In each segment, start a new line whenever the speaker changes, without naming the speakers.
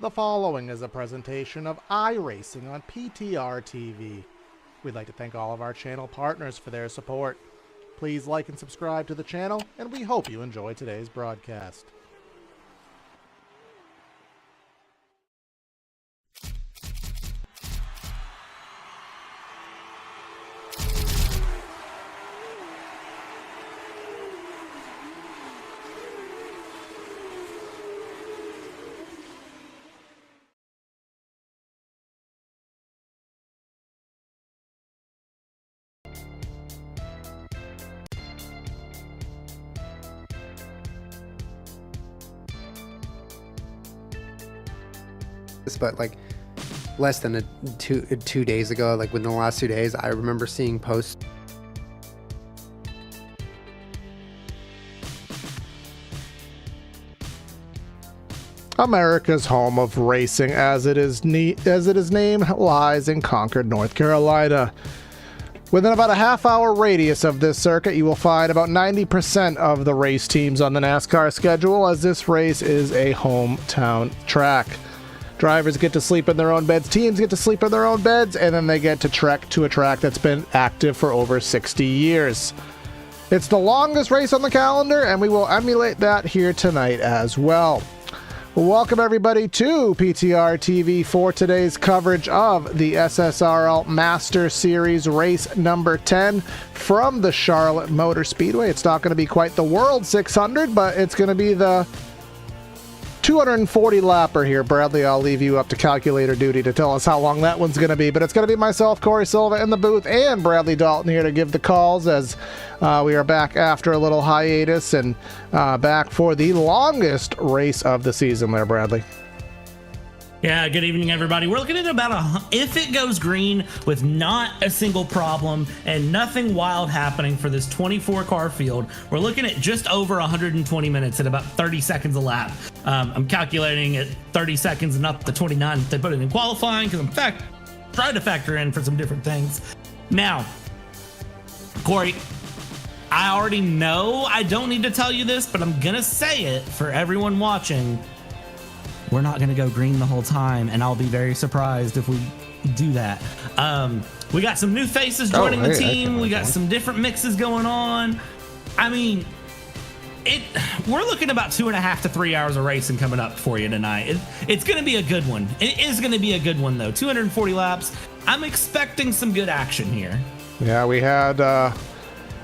The following is a presentation of iRacing on PTRTV. We'd like to thank all of our channel partners for their support. Please like and subscribe to the channel, and we hope you enjoy today's broadcast.
But like less than two days ago, like within the last 2 days, I remember seeing posts.
America's home of racing, as it is named, lies in Concord, North Carolina. Within about a half-hour radius of this circuit, you will find about 90% of the race teams on the NASCAR schedule, as this race is a hometown track. Drivers get to sleep in their own beds, teams get to sleep in their own beds, and then they get to trek to a track that's been active for over 60 years. It's the longest race on the calendar, and we will emulate that here tonight as well. Welcome everybody to PTRTV for today's coverage of the SSRL Master Series race number 10 from the Charlotte Motor Speedway. It's not going to be quite the World 600, but it's going to be the 240 lapper here. Bradley, I'll leave you up to calculator duty to tell us how long that one's going to be, but it's going to be myself, Corey Silva, in the booth, and Bradley Dalton here to give the calls, as we are back after a little hiatus and back for the longest race of the season there, Bradley.
Yeah, good evening, everybody. We're looking at about if it goes green with not a single problem and nothing wild happening for this 24-car field, we're looking at just over 120 minutes at about 30 seconds a lap. I'm calculating at 30 seconds and not the 29 that they put it in qualifying, because I'm trying to factor in for some different things. Now, Corey, I already know I don't need to tell you this, but I'm going to say it for everyone watching. We're not going to go green the whole time, and I'll be very surprised if we do that. We got some new faces joining the team. We got some different mixes going on. I mean, we're looking about 2.5 to 3 hours of racing coming up for you tonight. It's going to be a good one. It is going to be a good one, though. 240 laps. I'm expecting some good action here.
Yeah, we had...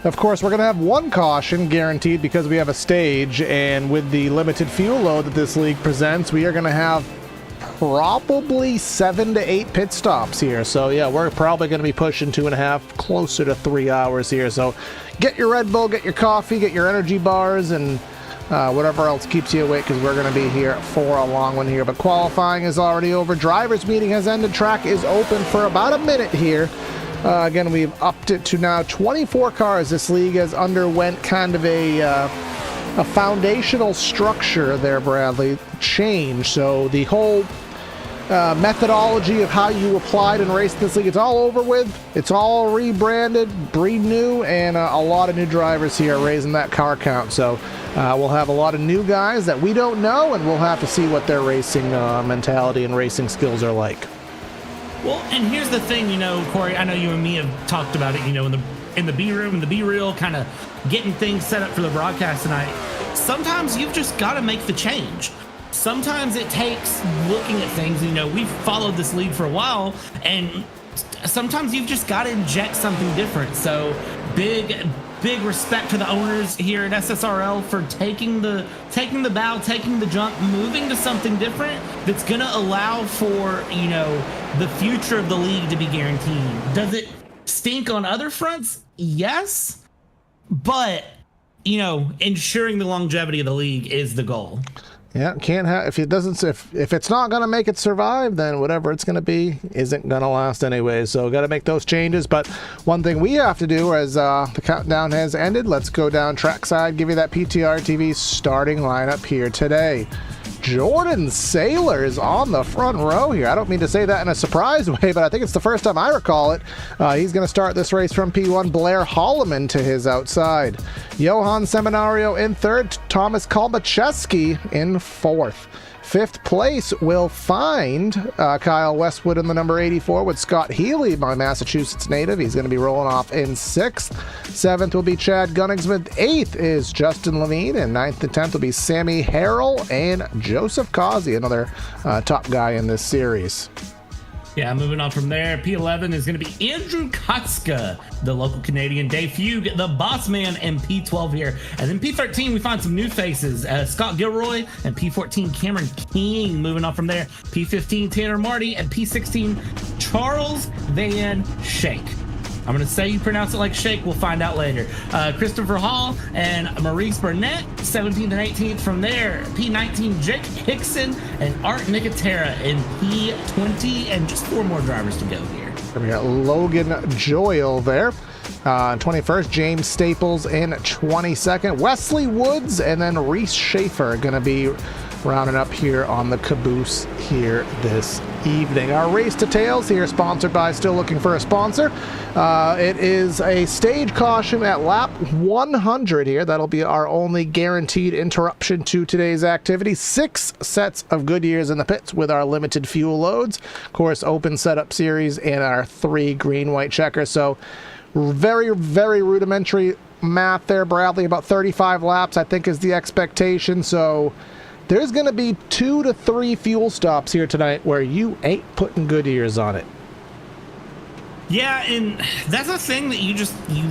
Of course, we're going to have one caution guaranteed because we have a stage, and with the limited fuel load that this league presents, we are going to have probably 7 to 8 pit stops here. So yeah, we're probably going to be pushing 2.5, closer to 3 hours here. So get your Red Bull, get your coffee, get your energy bars, and whatever else keeps you awake, because we're going to be here for a long one here. But qualifying is already over. Drivers meeting has ended. Track is open for about a minute here. Again, we've upped it to now 24 cars. This league has underwent kind of a foundational structure there, Bradley, change. So the whole methodology of how you applied and raced this league, it's all over with. It's all rebranded, breed new, and a lot of new drivers here raising that car count. So we'll have a lot of new guys that we don't know, and we'll have to see what their racing mentality and racing skills are like.
Well, and here's the thing, Corey, I know you and me have talked about it, in the B room, in the B reel, kind of getting things set up for the broadcast tonight. Sometimes you've just got to make the change. Sometimes it takes looking at things. We've followed this league for a while, and sometimes you've just got to inject something different. So big respect to the owners here at SSRL for taking the bow, taking the jump, moving to something different that's going to allow for, the future of the league to be guaranteed. Does it stink on other fronts? Yes. But, ensuring the longevity of the league is the goal.
Yeah, can't have if it's not gonna make it survive, then whatever it's gonna be isn't gonna last anyway. So got to make those changes. But one thing we have to do, as the countdown has ended, let's go down trackside, give you that PTRTV starting lineup here today. Jordan Saylor is on the front row here. I don't mean to say that in a surprise way, but I think it's the first time I recall it. He's going to start this race from P1. Blair Holloman to his outside. Johan Seminario in third. Thomas Kalmacheski in fourth. Fifth place will find Kyle Westwood in the number 84 with Scott Healy, my Massachusetts native. He's going to be rolling off in sixth. Seventh will be Chad Gunningsmith. Eighth is Justin Levine. And ninth and 10th will be Sammy Harrell and Joseph Causey, another top guy in this series.
Yeah, moving on from there, P11 is going to be Andrew Kotska, the local Canadian. Dave Fugue, the boss man, and P12 here. And then P13, we find some new faces, Scott Gilroy, and P14, Cameron King. Moving on from there, P15, Tanner Marty, and P16, Charles Van Shake. I'm going to say you pronounce it like shake. We'll find out later. Christopher Hall and Maurice Burnett, 17th and 18th. From there, P19, Jake Hickson and Art Nicotera in P20. And just 4 more drivers to go here.
We got Logan Joyle there. 21st, James Staples in 22nd. Wesley Woods and then Reese Schaefer going to be rounding up here on the caboose here this evening. Our race details here sponsored by Still Looking for a Sponsor. It is a stage caution at lap 100 here. That'll be our only guaranteed interruption to today's activity. 6 sets of Goodyears in the pits with our limited fuel loads. Of course, open setup series and our 3 green-white checkers. So very, very rudimentary math there, Bradley. About 35 laps, I think, is the expectation. So there's going to be 2 to 3 fuel stops here tonight where you ain't putting Goodyears on it.
Yeah, and that's a thing that you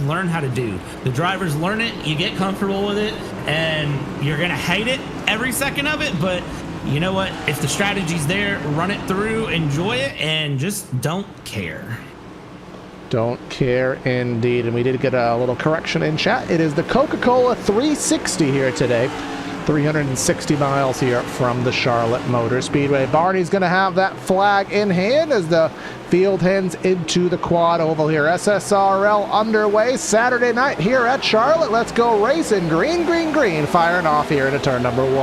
learn how to do. The drivers learn it, you get comfortable with it, and you're going to hate it every second of it, but you know what? If the strategy's there, run it through, enjoy it, and just don't care.
Don't care indeed. And we did get a little correction in chat. It is the Coca-Cola 360 here today. 360 miles here from the Charlotte Motor Speedway. Barney's going to have that flag in hand as the field heads into the quad oval here. SSRL underway Saturday night here at Charlotte. Let's go racing. Green, green, green. Firing off here into turn number 1.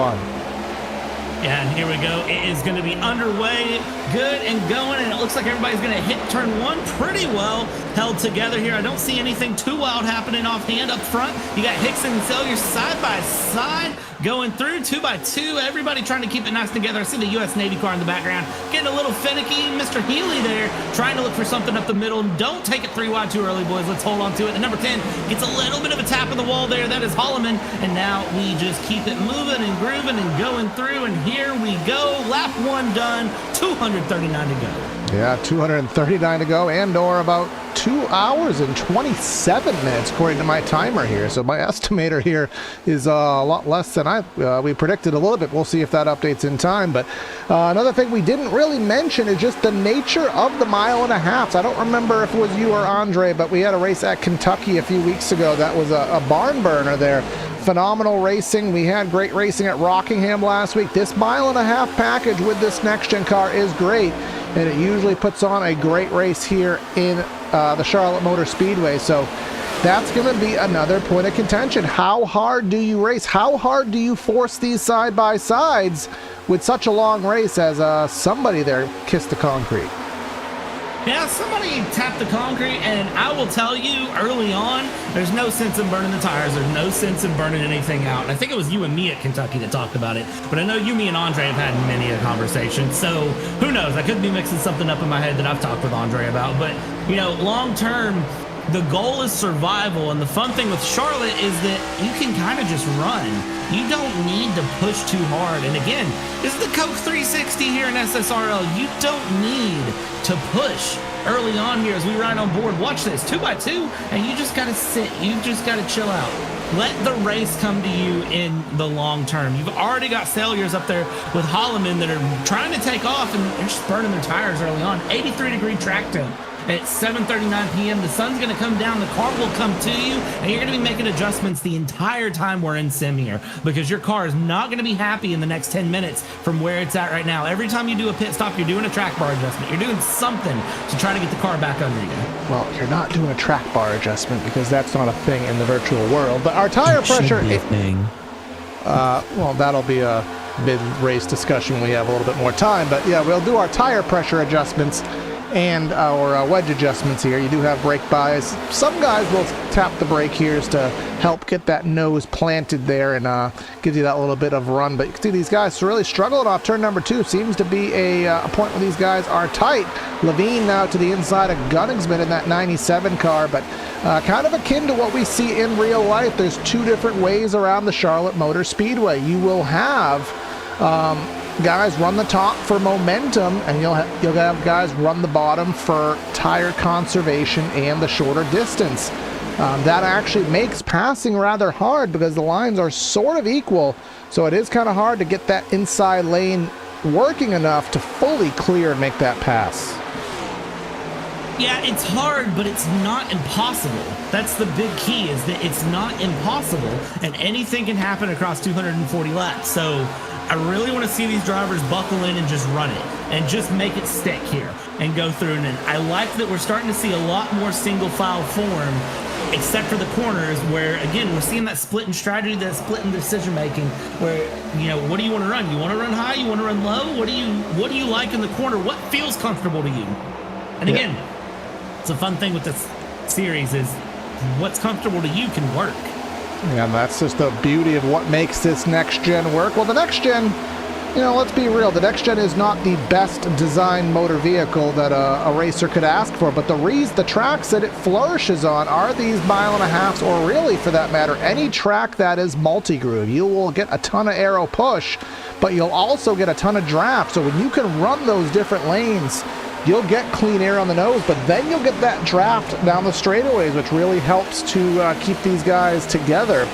Yeah, and here we go. It is going to be underway, good and going, and it looks like everybody's going to hit turn 1 pretty well held together here. I don't see anything too wild happening offhand up front. You got Hickson and Sellier side by side going through 2 by 2. Everybody trying to keep it nice together. I see the U.S. Navy car in the background getting a little finicky. Mr. Healy there trying to look for something up the middle. Don't take it 3 wide too early, boys. Let's hold on to it. And number 10 gets a little bit of a tap of the wall there. That is Holloman. And now we just keep it moving and grooving and going through. And here we go. Lap 1 done. 239 to go.
Yeah, 239 to go, and/or about 2 hours and 27 minutes according to my timer here. So my estimator here is a lot less than we predicted a little bit. We'll see if that updates in time. But another thing we didn't really mention is just the nature of the 1.5 miles. I don't remember if it was you or Andre, but we had a race at Kentucky a few weeks ago that was a barn burner there. Phenomenal racing. We had great racing at Rockingham last week. This 1.5 mile package with this NextGen car is great, and it usually puts on a great race here in the Charlotte Motor Speedway. So that's going to be another point of contention. How hard do you race? How hard do you force these side-by-sides with such a long race as somebody there kissed the concrete?
Yeah, somebody tapped the concrete, and I will tell you early on, there's no sense in burning the tires. There's no sense in burning anything out. And I think it was you and me at Kentucky that talked about it, but I know you, me, and Andre have had many a conversation. So who knows? I could be mixing something up in my head that I've talked with Andre about. But, you know, long term, the goal is survival. And the fun thing with Charlotte is that you can kind of just run. You don't need to push too hard. And again, this is the Coke 360 here in SSRL. You don't need to push early on here as we ride on board. Watch this, 2 by 2, and you just got to sit. You just got to chill out. Let the race come to you in the long term. You've already got Sailors up there with Holloman that are trying to take off, and they're just burning their tires early on. 83-degree track temp. At 7:39 p.m., the sun's going to come down, the car will come to you, and you're going to be making adjustments the entire time we're in sim here, because your car is not going to be happy in the next 10 minutes from where it's at right now. Every time you do a pit stop, you're doing a track bar adjustment. You're doing something to try to get the car back under you.
Well, you're not doing a track bar adjustment because that's not a thing in the virtual world. But our tire pressure...
Should be a thing.
Well, that'll be a mid-race discussion when we have a little bit more time. But yeah, we'll do our tire pressure adjustments and our wedge adjustments here. You do have brake bias. Some guys will tap the brake here to help get that nose planted there and gives you that little bit of run. But you can see these guys really struggling off turn number 2. Seems to be a point where these guys are tight. Levine now to the inside of Gunningsman in that 97 car, but kind of akin to what we see in real life. There's 2 different ways around the Charlotte Motor Speedway. You will have guys run the top for momentum, and you'll have guys run the bottom for tire conservation and the shorter distance. That actually makes passing rather hard because the lines are sort of equal, so it is kind of hard to get that inside lane working enough to fully clear and make that pass.
Yeah, it's hard, but it's not impossible. That's the big key, is that it's not impossible, and anything can happen across 240 laps. So I really want to see these drivers buckle in and just run it and just make it stick here and go through. And I like that we're starting to see a lot more single file form, except for the corners, where again we're seeing that split in strategy, that split in decision making, where, you know, what do you want to run? You want to run high? You want to run low? What do you like in the corner? What feels comfortable to you? And again, it's a fun thing with this series is what's comfortable to you can work.
Yeah, and that's just the beauty of what makes this next gen work. Well, the next gen, you know, let's be real, the next gen is not the best designed motor vehicle that a racer could ask for, but the tracks that it flourishes on are these 1.5 miles, or really, for that matter, any track that is multi-groove. You will get a ton of aero push, but you'll also get a ton of draft. So when you can run those different lanes, you'll get clean air on the nose, but then you'll get that draft down the straightaways, which really helps to keep these guys together.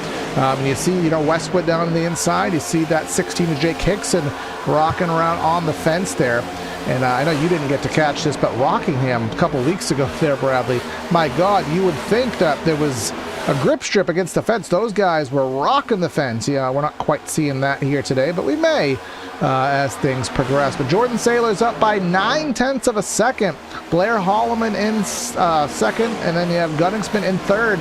You see, you know, Westwood down on the inside. You see that 16 to Jake Hickson rocking around on the fence there. And I know you didn't get to catch this, but Rockingham a couple weeks ago there, Bradley, my God, you would think that there was a grip strip against the fence. Those guys were rocking the fence. Yeah, we're not quite seeing that here today, but we may as things progress. But Jordan Saylor's up by 0.9 of a second. Blair Holloman in second, and then you have Gunningsman in third.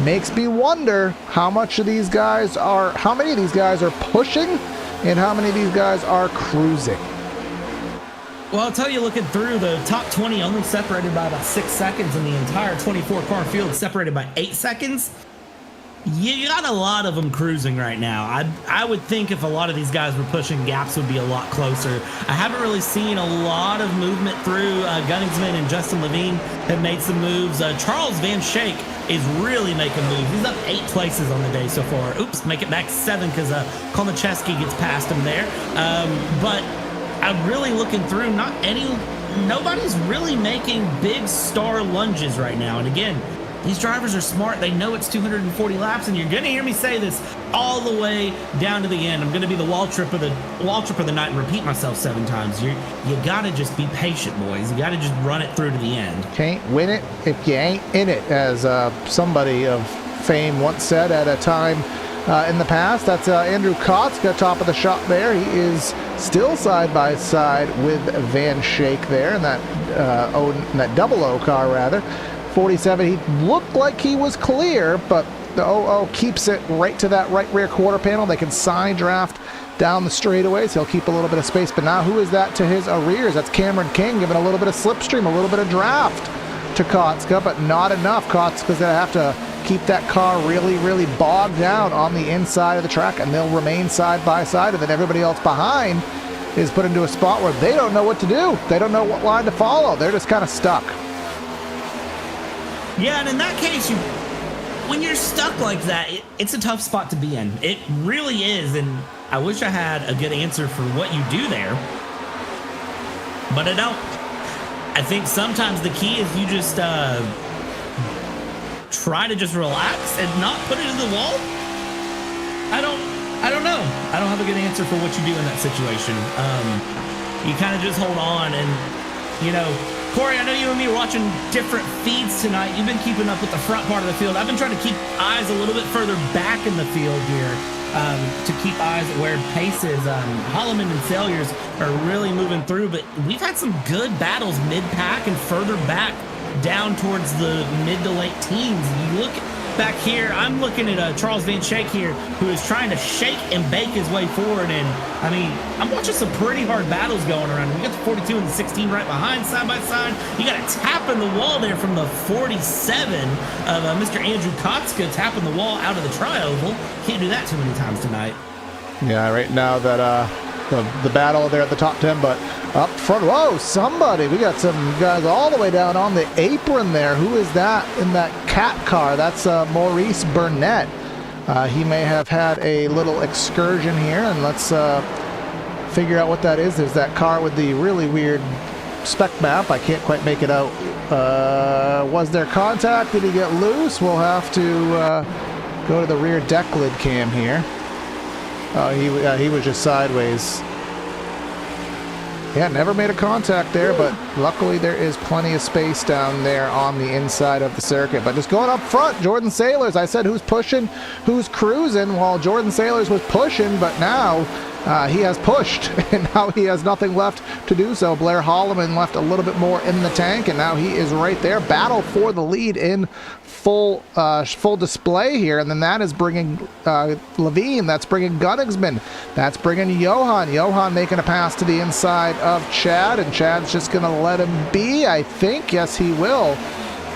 Makes me wonder how many of these guys are pushing and how many of these guys are cruising.
Well, I'll tell you, looking through, the top 20 only separated by about 6 seconds, and the entire 24 car field separated by 8 seconds. You got a lot of them cruising right now. I would think if a lot of these guys were pushing, gaps would be a lot closer. I haven't really seen a lot of movement through. Gunningsman and Justin Levine have made some moves. Charles Van Schaik is really making moves. He's up 8 places on the day so far. Oops, make it back 7 because Kolmacheski gets past him there. But I'm really looking through. Nobody's really making big star lunges right now. And again, these drivers are smart. They know it's 240 laps, and you're going to hear me say this all the way down to the end. I'm going to be the wall trip of the night and repeat myself 7 times. You got to just be patient, boys. You got to just run it through to the end.
Can't win it if you ain't in it, as somebody of fame once said at a time in the past. That's Andrew Kotzka, top of the shop there. He is still side by side with Van Schaik there in that double O car, rather. 47, he looked like he was clear, but the 00 keeps it right to that right rear quarter panel. They can side draft down the straightaways. He'll keep a little bit of space, but now who is that to his arrears? That's Cameron King giving a little bit of slipstream, a little bit of draft to Kotzka, but not enough. Kotzka's going to have to keep that car really, really bogged down on the inside of the track, and they'll remain side by side, and then everybody else behind is put into a spot where they don't know what to do. They don't know what line to follow. They're just kind of stuck.
Yeah, and in that case, when you're stuck like that, it's a tough spot to be in. It really is, and I wish I had a good answer for what you do there, but I don't. I think sometimes the key is you just try to just relax and not put it in the wall. I don't know. I don't have a good answer for what you do in that situation. You kind of just hold on, and you know, Corey, I know you and me are watching different feeds tonight. You've been keeping up with the front part of the field. I've been trying to keep eyes a little bit further back in the field here to keep eyes where pace is. Holloman and Failures are really moving through, but we've had some good battles mid-pack and further back down towards the mid to late teens. You look back here, I'm looking at Charles Van Schaik here, who is trying to shake and bake his way forward. And I mean, I'm watching some pretty hard battles going around. We got the 42 and the 16 right behind, side by side. You got a tap in the wall there from the 47 of Mr. Andrew Kotska, tapping the wall out of the tri-oval. Can't do that too many times tonight.
Yeah, right now that the battle there at the top 10, but up front, whoa, somebody, we got some guys all the way down on the apron there. Who is that in that cat car? That's Maurice Burnett. He may have had a little excursion here, and let's figure out what that is. There's that car with the really weird spec map. I can't quite make it out. Was there contact? Did he get loose? We'll have to go to the rear deck lid cam here. He was just sideways. Yeah, never made a contact there, but luckily there is plenty of space down there on the inside of the circuit. But just going up front, Jordan Sailors. I said who's pushing, who's cruising. Well, Jordan Sailors was pushing, but now he has pushed, and now he has nothing left to do so. Blair Holloman left a little bit more in the tank, and now he is right there. Battle for the lead in full display here, and then that is bringing Levine, that's bringing Gunningsman, that's bringing Johan making a pass to the inside of Chad, and Chad's just gonna let him be, I think. Yes, he will.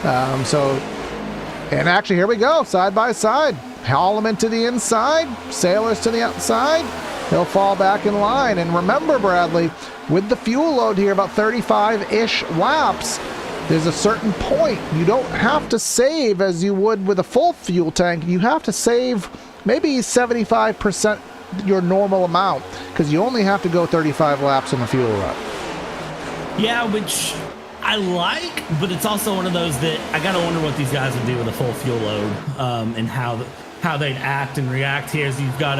And actually, here we go, side by side. Holloman to the inside, Sailors to the outside. He'll fall back in line. And remember, Bradley, with the fuel load here, about 35-ish laps, there's a certain point. You don't have to save as you would with a full fuel tank. You have to save maybe 75% your normal amount, because you only have to go 35 laps on the fuel run.
Yeah, which I like, but it's also one of those that I gotta wonder what these guys would do with a full fuel load, and how they'd act and react here. As you've got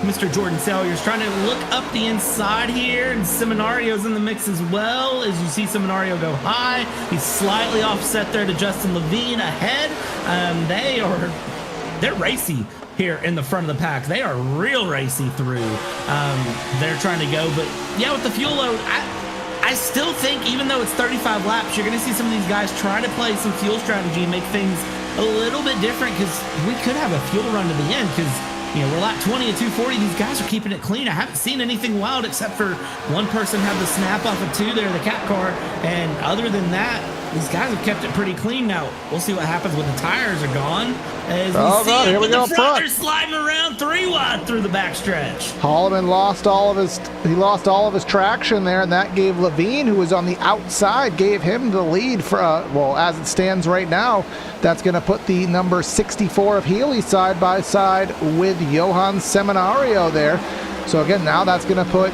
Mr. Jordan Salyers trying to look up the inside here, and Seminario's in the mix as well. As you see Seminario go high, he's slightly offset there to Justin Levine ahead. They're racy here in the front of the pack. They are real racy through. They're trying to go, but yeah, with the fuel load, I still think, even though it's 35 laps, you're going to see some of these guys try to play some fuel strategy and make things a little bit different, because we could have a fuel run to the end, because we're lap 20 at 240. These guys are keeping it clean. I haven't seen anything wild except for one person have the snap off of 2 there, the cat car, and other than that, these guys have kept it pretty clean. Now we'll see what happens when the tires are gone. As we see
here we go up front.
They're sliding around 3 wide through the backstretch.
Holloman lost all of his traction there, and that gave Levine, who was on the outside, gave him the lead for well, as it stands right now. That's going to put the number 64 of Healy side by side with Johan Seminario there. So again, now that's going to put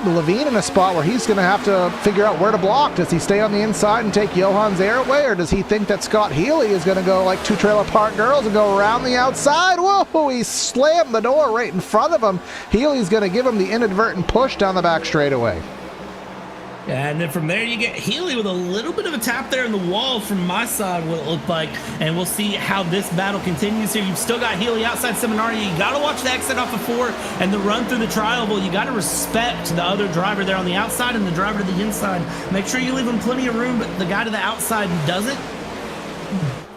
Levine in a spot where he's going to have to figure out where to block. Does he stay on the inside and take Johan's air away, or does he think that Scott Healy is going to go like 2 Trailer Park Girls and go around the outside? Whoa, he slammed the door right in front of him. Healy's going to give him the inadvertent push down the back straightaway.
Yeah, and then from there you get Healy with a little bit of a tap there in the wall from my side, what it looked like, and we'll see how this battle continues here. You've still got Healy outside Seminario. You got to watch the exit off of 4 and the run through the tri-oval. You got to respect the other driver there on the outside and the driver to the inside. Make sure you leave him plenty of room, but the guy to the outside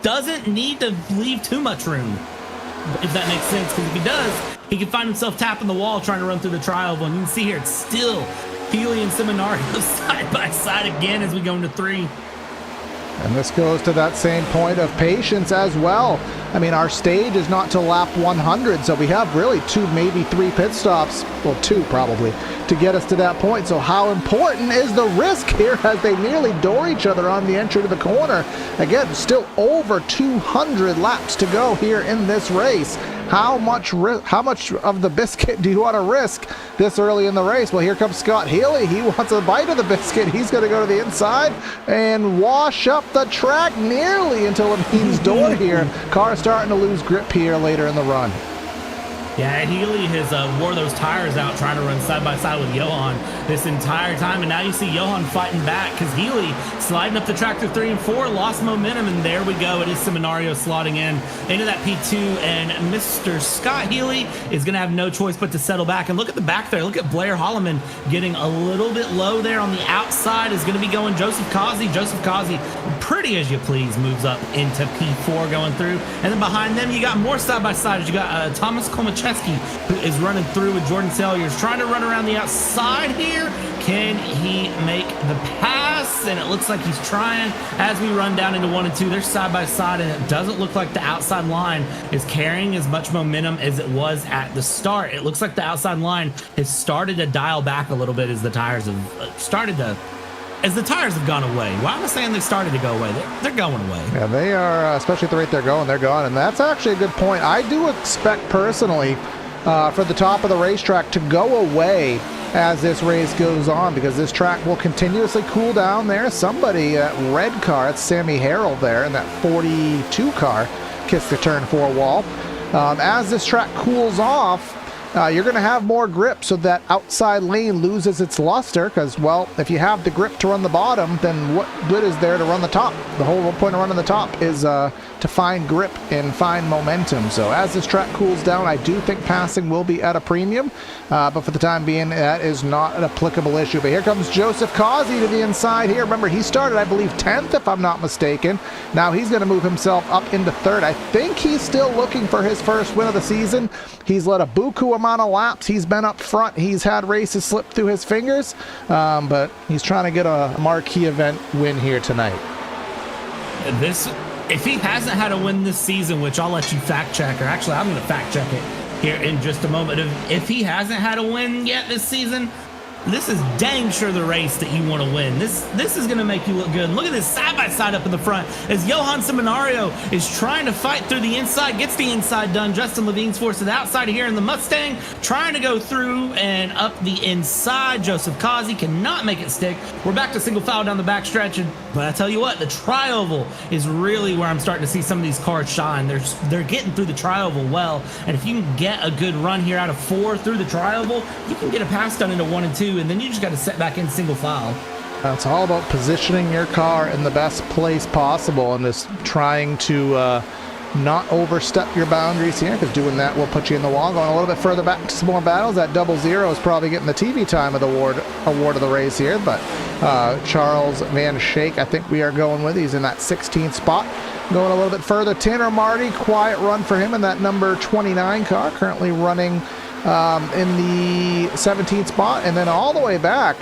doesn't need to leave too much room, if that makes sense, because if he does, he can find himself tapping the wall trying to run through the tri-oval. And you can see here, it's still Healy and Seminario side by side again as we go into 3.
And this goes to that same point of patience as well. I mean, our stage is not till lap 100, so we have really 2, maybe 3 pit stops, well, 2 probably, to get us to that point. So how important is the risk here as they nearly door each other on the entry to the corner? Again, still over 200 laps to go here in this race. How much of the biscuit do you want to risk this early in the race? Well, here comes Scott Healy. He wants a bite of the biscuit. He's going to go to the inside and wash up the track nearly until Levine's door here. Car starting to lose grip here later in the run.
Yeah, Healy has wore those tires out trying to run side by side with Johan this entire time, and now you see Johan fighting back because Healy sliding up the track through 3 and 4, lost momentum, and there we go. It is Seminario slotting into that P2, and Mr. Scott Healy is going to have no choice but to settle back. And look at the back there. Look at Blair Holloman getting a little bit low there on the outside. Is going to be going Joseph Causey. Joseph Causey Pretty As You Please moves up into P4 going through. And then behind them, you got more side-by-siders. You got Thomas Komacheski, who is running through with Jordan Salyers, trying to run around the outside here. Can he make the pass? And it looks like he's trying. As we run down into 1 and 2, they're side-by-side, and it doesn't look like the outside line is carrying as much momentum as it was at the start. It looks like the outside line has started to dial back a little bit as the tires have gone away. Why am I saying they started to go away? They're going away.
Yeah, they are, especially at the rate they're going, they're gone. And that's actually a good point. I do expect personally for the top of the racetrack to go away as this race goes on, because this track will continuously cool down there. Somebody, red car, it's Sammy Harrell there in that 42 car, kissed the turn 4 wall. As this track cools off, you're going to have more grip, so that outside lane loses its luster, because, well, if you have the grip to run the bottom, then what good is there to run the top? The whole point of running the top is to find grip and find momentum. So as this track cools down, I do think passing will be at a premium, but for the time being, that is not an applicable issue. But here comes Joseph Causey to the inside here. Remember, he started, I believe, 10th, if I'm not mistaken. Now he's going to move himself up into 3rd. I think he's still looking for his first win of the season. He's led a buku amount of laps. He's been up front. He's had races slip through his fingers, but he's trying to get a marquee event win here tonight.
If he hasn't had a win this season, which I'll let you fact check, or actually I'm going to fact check it here in just a moment. If he hasn't had a win yet this season, this is dang sure the race that you want to win. This is going to make you look good. And look at this side-by-side up in the front as Johan Seminario is trying to fight through the inside, gets the inside done. Justin Levine's forced to the outside here in the Mustang, trying to go through and up the inside. Joseph Causey cannot make it stick. We're back to single file down the backstretch, but I tell you what, the tri-oval is really where I'm starting to see some of these cars shine. They're getting through the tri-oval well, and if you can get a good run here out of 4 through the tri-oval, you can get a pass done into 1 and 2, and then you just got to set back in single file.
It's all about positioning your car in the best place possible and just trying to not overstep your boundaries here, because doing that will put you in the wall. Going a little bit further back to some more battles. That 00 is probably getting the TV time of the award of the race here, but Charles Van Schaik, I think we are going with. He's in that 16th spot. Going a little bit further, Tanner Marty, quiet run for him in that number 29 car, currently running in the 17th spot. And then all the way back,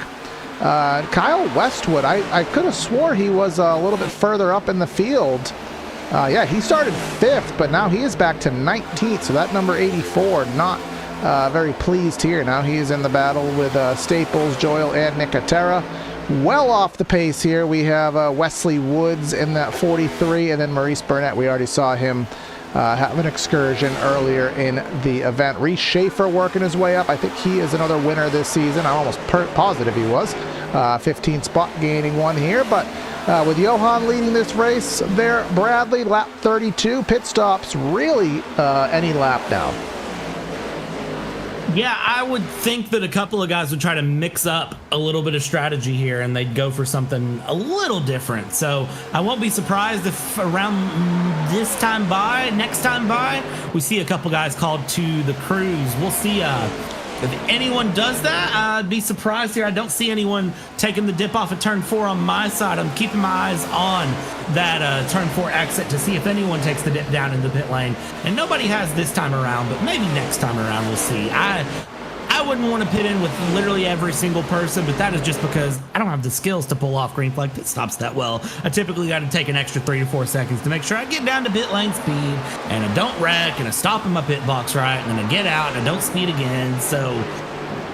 Kyle Westwood, I could have swore he was a little bit further up in the field. Yeah, he started 5th, but now he is back to 19th, so that number 84, not very pleased here. Now he is in the battle with Staples, Joyle, and Nicotera. Well off the pace here, we have Wesley Woods in that 43, and then Maurice Burnett. We already saw him have an excursion earlier in the event. Reese Schaefer working his way up. I think he is another winner this season. I'm almost positive he was. 15th spot, gaining 1 here, but with Johan leading this race there, Bradley, lap 32, pit stops really any lap now.
Yeah, I would think that a couple of guys would try to mix up a little bit of strategy here, and they'd go for something a little different. So I won't be surprised if around next time by, we see a couple guys called to the cruise. We'll see if anyone does that. I'd be surprised here. I don't see anyone taking the dip off of turn 4 on my side. I'm keeping my eyes on that turn 4 exit to see if anyone takes the dip down in the pit lane. And nobody has this time around, but maybe next time around we'll see. I wouldn't want to pit in with literally every single person, but that is just because I don't have the skills to pull off green flag pit stops that well. I typically got to take an extra 3 to 4 seconds to make sure I get down to pit lane speed, and I don't wreck, and I stop in my pit box right, and then I get out, and I don't speed again. So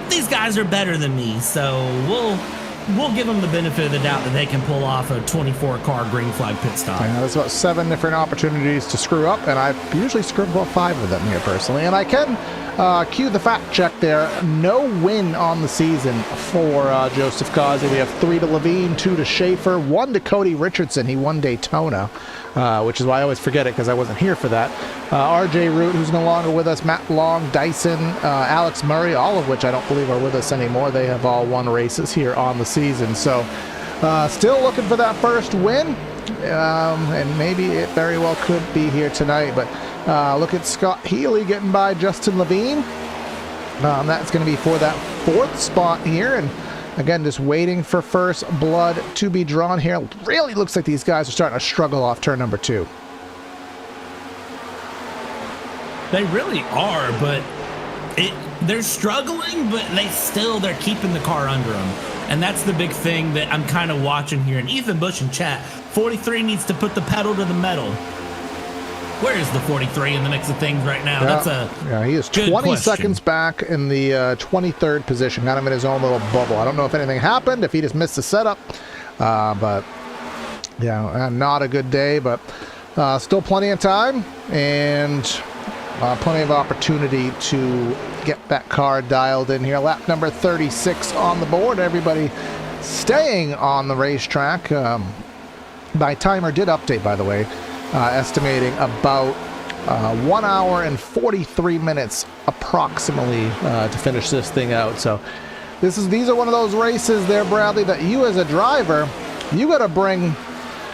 these guys are better than me, so we'll give them the benefit of the doubt that they can pull off a 24-car green flag pit stop.
There's about 7 different opportunities to screw up, and I've usually screwed about 5 of them here personally. And I can cue the fact check there. No win on the season for Joseph Causey. We have 3 to Levine, 2 to Schaefer, 1 to Cody Richardson. He won Daytona, which is why I always forget it because I wasn't here for that. RJ Root, who's no longer with us, Matt Long, Dyson, Alex Murray, all of which I don't believe are with us anymore. They have all won races here on the season. So still looking for that first win, and maybe it very well could be here tonight. But look at Scott Healy getting by Justin Levine. That's going to be for that 4th spot here, and Again, just waiting for first blood to be drawn here. Really looks like these guys are starting to struggle off turn number 2.
They really are, but they're struggling, but they're keeping the car under them. And that's the big thing that I'm kind of watching here. And Ethan Bush in chat, 43 needs to put the pedal to the metal. Where is the 43 in the mix of things right now?
Yeah, he is 20 seconds back in the 23rd position, kind of in his own little bubble. I don't know if anything happened, if he just missed the setup, but yeah, not a good day, but still plenty of time and plenty of opportunity to get that car dialed in here. Lap number 36 on the board. Everybody staying on the racetrack. My timer did update, by the way. Estimating about 1 hour and 43 minutes approximately to finish this thing out. So these are one of those races there, Bradley, that you as a driver, you got to bring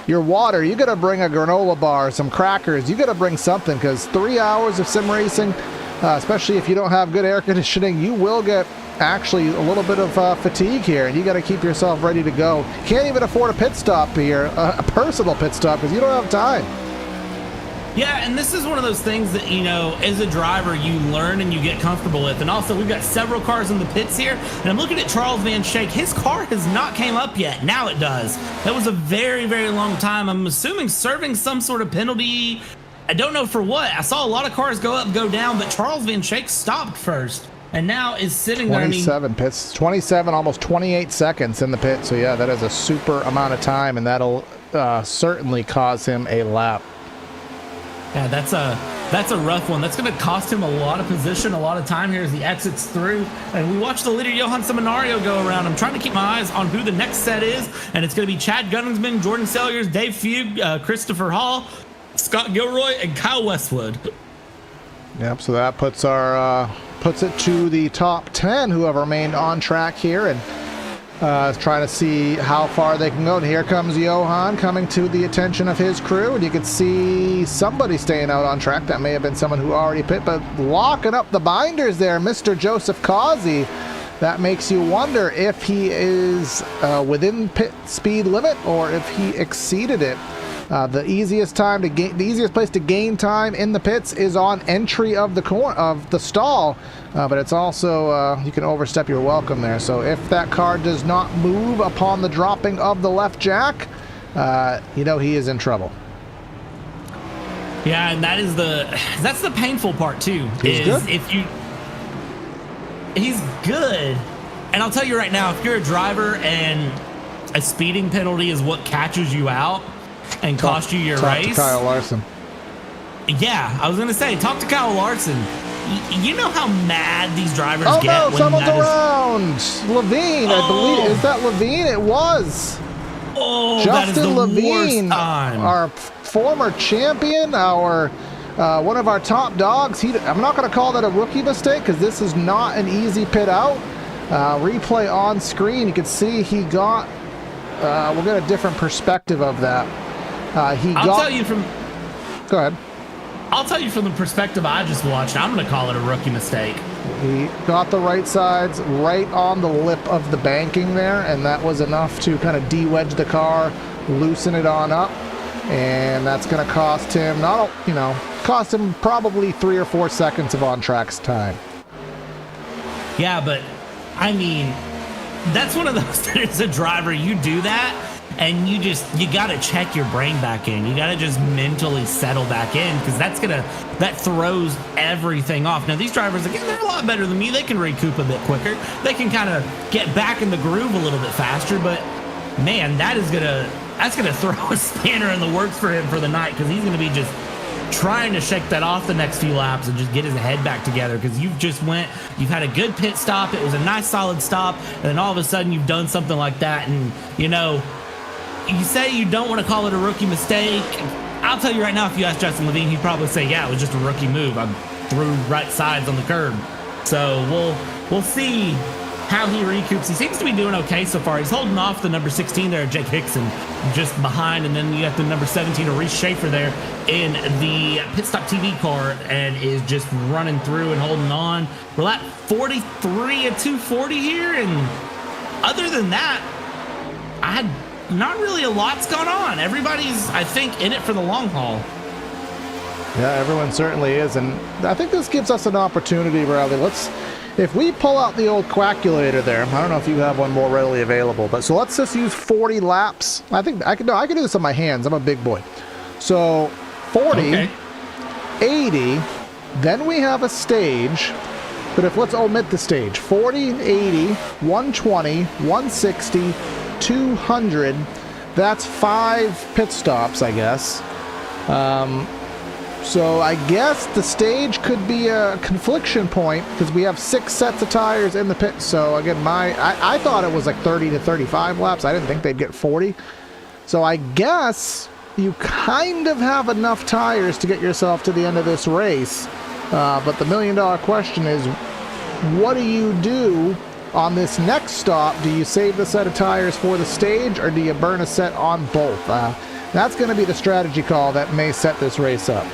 your water, you got to bring a granola bar, some crackers, you got to bring something, because 3 hours of sim racing, especially if you don't have good air conditioning, you will get actually a little bit of fatigue here, and you got to keep yourself ready to go. Can't even afford a pit stop here, a personal pit stop, because you don't have time.
Yeah, and this is one of those things that, you know, as a driver, you learn and you get comfortable with. And also, we've got several cars in the pits here, and I'm looking at Charles Van Schaik. His car has not came up yet. Now it does. That was a very, very long time. I'm assuming serving some sort of penalty. I don't know for what. I saw a lot of cars go up, go down, but Charles Van Schaik stopped first and now is sitting there.
27 pits, 27, almost 28 seconds in the pit. So yeah, that is a super amount of time, and that'll certainly cause him a lap.
Yeah, that's a rough one. That's going to cost him a lot of position, a lot of time here as he exits through. And we watched the leader Johan Seminario go around. I'm trying to keep my eyes on who the next set is, and it's going to be Chad Gunningsman, Jordan Salyers, Dave Fugue, Christopher Hall, Scott Gilroy, and Kyle Westwood.
Yep, so that puts our puts it to the top 10 who have remained on track here, and trying to see how far they can go. And here comes Johan coming to the attention of his crew, and you can see somebody staying out on track. That may have been someone who already pit, but locking up the binders there, Mr. Joseph Causey. That makes you wonder if he is within pit speed limit or if he exceeded it. The easiest place to gain time in the pits is on entry of the stall, but it's also you can overstep your welcome there. So if that car does not move upon the dropping of the left jack, you know he is in trouble.
Yeah, and that's the painful part too. He's good, and I'll tell you right now, if you're a driver and a speeding penalty is what catches you out and cost you your race.
Talk to Kyle Larson.
Yeah, I was gonna say, talk to Kyle Larson. You know how mad these drivers get.
Oh no,
when
someone's around. Levine, I believe. Is that Levine? It was.
Oh,
Justin
that is the
Levine,
worst time.
Our former champion, our one of our top dogs. I'm not going to call that a rookie mistake because this is not an easy pit out. Replay on screen, you can see he got. We'll get a different perspective of that. Go ahead.
I'll tell you from the perspective I just watched, I'm going to call it a rookie mistake.
He got the right sides right on the lip of the banking there, and that was enough to kind of de-wedge the car, loosen it on up, and that's going to cost him probably 3 or 4 seconds of on-track's time.
Yeah, but I mean, that's one of those that as a driver, you do that, and you got to check your brain back in. You got to just mentally settle back in, because that throws everything off. Now, these drivers, again, they're a lot better than me. They can recoup a bit quicker. They can kind of get back in the groove a little bit faster, but man, that's gonna throw a spanner in the works for him for the night, because he's going to be just trying to shake that off the next few laps and just get his head back together, because you've had a good pit stop. It was a nice solid stop, and then all of a sudden you've done something like that, and you say you don't want to call it a rookie mistake. I'll tell you right now, if you ask Justin Levine, he'd probably say, yeah, it was just a rookie move. I threw right sides on the curb. So we'll see how he recoups. He seems to be doing okay so far. He's holding off the number 16 there, Jake Hickson, just behind, and then you got the number 17, Reese Schaefer, there in the Pit Stop TV car, and is just running through and holding on. We're at 43 at 240 here, and other than that, not really a lot's going on. Everybody's, I think, in it for the long haul.
Yeah, everyone certainly is, and I think this gives us an opportunity, Bradley. If we pull out the old calculator there, I don't know if you have one more readily available, but so let's just use 40 laps. I think I can do this on my hands. I'm a big boy. So 40, okay. 80, then we have a stage, but let's omit the stage. 40, 80, 120, 160, 200. That's 5 pit stops, I guess. So I guess the stage could be a confliction point because we have 6 sets of tires in the pit. So again, I thought it was like 30 to 35 laps. I didn't think they'd get 40. So I guess you kind of have enough tires to get yourself to the end of this race. But the $1 million question is, what do you do on this next stop? Do you save the set of tires for the stage, or do you burn a set on both? That's going to be the strategy call that may set this race up.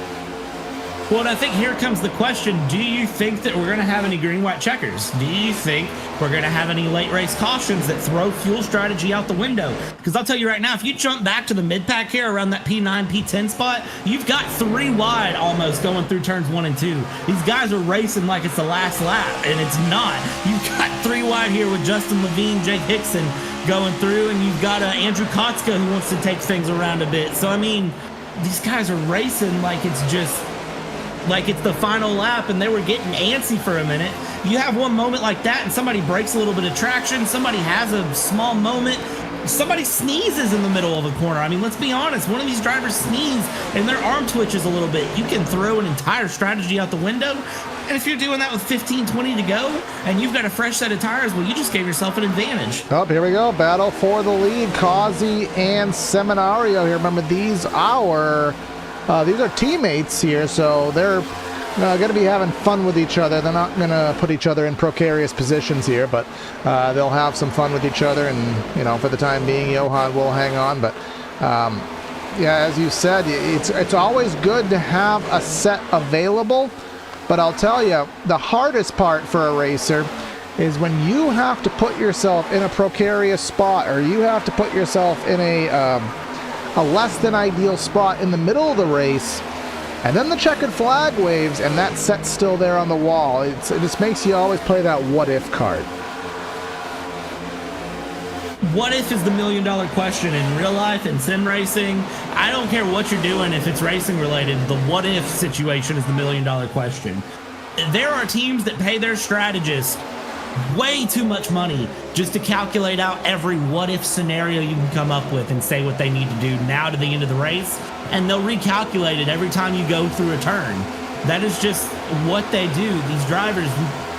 Well, and I think here comes the question. Do you think that we're going to have any green-white checkers? Do you think we're going to have any late race cautions that throw fuel strategy out the window? Because I'll tell you right now, if you jump back to the mid-pack here around that P9, P10 spot, you've got 3 wide almost going through turns 1 and 2. These guys are racing like it's the last lap, and it's not. You've got 3 wide here with Justin Levine, Jake Hickson going through, and you've got Andrew Kotska who wants to take things around a bit. So, I mean, these guys are racing like it's the final lap, and they were getting antsy for a minute. You have one moment like that, and somebody breaks a little bit of traction. Somebody has a small moment. Somebody sneezes in the middle of a corner. I mean, let's be honest. One of these drivers sneezes, and their arm twitches a little bit. You can throw an entire strategy out the window. And if you're doing that with 15, 20 to go, and you've got a fresh set of tires, well, you just gave yourself an advantage.
Oh, here we go. Battle for the lead. Causey and Seminario here. Remember, these are teammates here, so they're going to be having fun with each other. They're not going to put each other in precarious positions here, but they'll have some fun with each other, and for the time being, Johan will hang on. But yeah, as you said, it's always good to have a set available, but I'll tell you, the hardest part for a racer is when you have to put yourself in a precarious spot, or you have to put yourself in a less than ideal spot in the middle of the race, and then the checkered flag waves, and that set's still there on the wall. It just makes you always play that what if card.
What if is the $1 million question in real life and sim racing. I don't care what you're doing if it's racing related. The what if situation is the $1 million question. There are teams that pay their strategists way too much money just to calculate out every what if scenario you can come up with and say what they need to do now to the end of the race, and they'll recalculate it every time you go through a turn. That is just what they do. These drivers,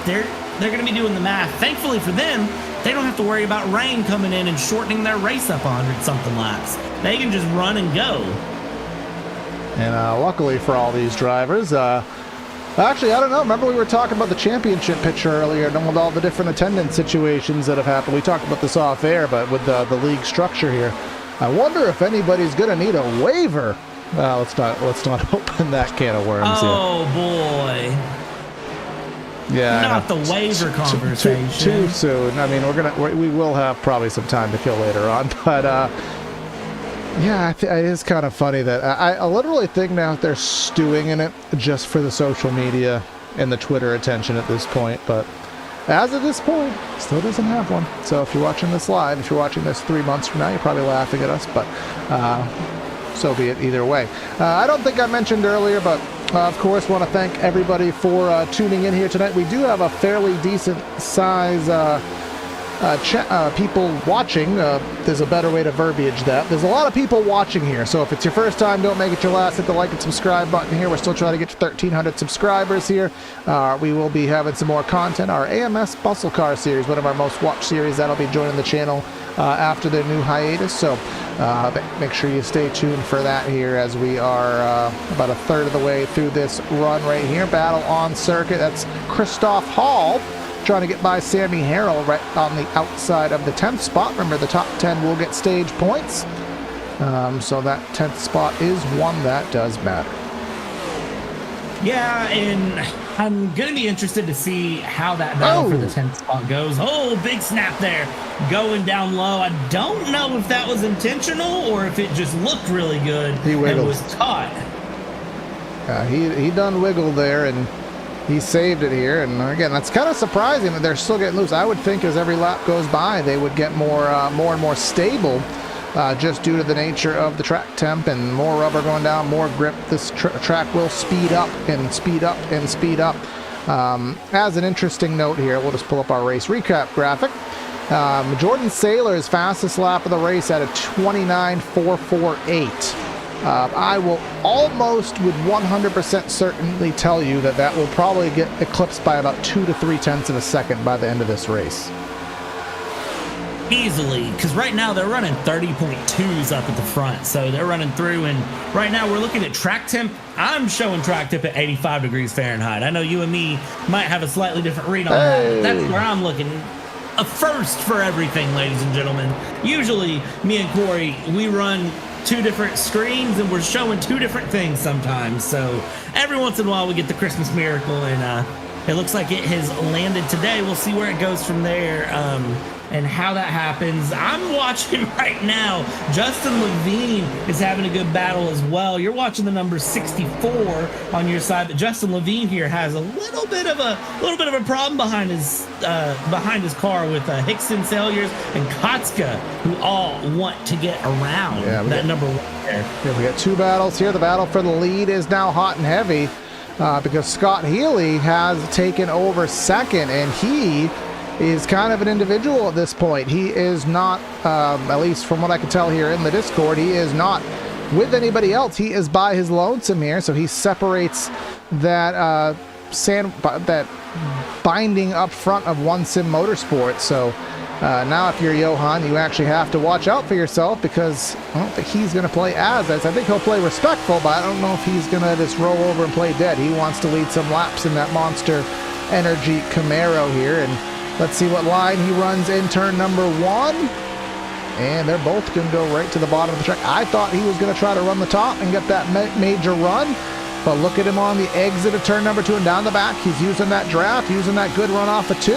they're going to be doing the math. Thankfully for them, they don't have to worry about rain coming in and shortening their race up 100-something laps. They can just run and go.
And luckily for all these drivers, actually, I don't know. Remember we were talking about the championship picture earlier and all the different attendance situations that have happened. We talked about this off air, but with the league structure here, I wonder if anybody's going to need a waiver. Let's not open that can of worms.
Oh boy.
Yeah,
not the waiver conversation.
Too soon. I mean, we will have probably some time to kill later on, but yeah, it is kind of funny that I literally think now they're stewing in it just for the social media and the Twitter attention at this point. But as of this point, still doesn't have one. So if you're watching this live, if you're watching this 3 months from now, you're probably laughing at us, but so be it either way. I don't think I mentioned earlier, but of course, want to thank everybody for tuning in here tonight. We do have a fairly decent size people watching. There's a better way to verbiage that. There's a lot of people watching here, so if it's your first time, don't make it your last. Hit the like and subscribe button here. We're still trying to get to 1,300 subscribers here. We will be having some more content. Our AMS Muscle Car series, one of our most watched series, that'll be joining the channel after their new hiatus, so make sure you stay tuned for that here, as we are about a third of the way through this run right here. Battle on circuit. That's Christoph Hall trying to get by Sammy Harrell right on the outside of the 10th spot. Remember, the top 10 will get stage points, so that 10th spot is one that does matter.
Yeah, and I'm going to be interested to see how that battle for the 10th spot goes. Oh, big snap there, going down low. I don't know if that was intentional or if it just looked really good and was caught.
He done wiggled there, and he saved it here. And again, that's kind of surprising that they're still getting loose. I would think as every lap goes by, they would get more and more stable. Just due to the nature of the track temp and more rubber going down, more grip, this track will speed up and speed up and speed up. As an interesting note here, we'll just pull up our race recap graphic. Jordan Saylor's fastest lap of the race at a 29.448. I will almost with 100% certainty tell you that that will probably get eclipsed by about 2 to 3 tenths of a second by the end of this race.
Easily, because right now they're running 30.2s up at the front, so they're running through, and right now we're looking at track temp. I'm showing track temp at 85 degrees Fahrenheit. I know you and me might have a slightly different read on that. That's where I'm looking. A first for everything, ladies and gentlemen. Usually me and Corey, we run 2 different screens and we're showing 2 different things sometimes, so every once in a while we get the Christmas miracle, and it looks like it has landed today. We'll see where it goes from there. And how that happens. I'm watching right now. Justin Levine is having a good battle as well. You're watching the number 64 on your side, but Justin Levine here has a little bit of a problem behind his car with Hickson, Salyers, and Kotska, who all want to get around that number 1 there.
Yeah, we got 2 battles here. The battle for the lead is now hot and heavy because Scott Healy has taken over second, and he is kind of an individual at this point. He is not, at least from what I can tell here in the Discord, he is not with anybody else. He is by his lonesome here, so he separates that that binding up front of One Sim Motorsport. So now if you're Johan, you actually have to watch out for yourself, because I don't think he's going to play as I think he'll play respectful, but I don't know if he's going to just roll over and play dead. He wants to lead some laps in that Monster Energy Camaro here, and let's see what line he runs in turn number 1. And they're both going to go right to the bottom of the track. I thought he was going to try to run the top and get that major run. But look at him on the exit of turn number 2 and down the back. He's using that draft, using that good run off of 2.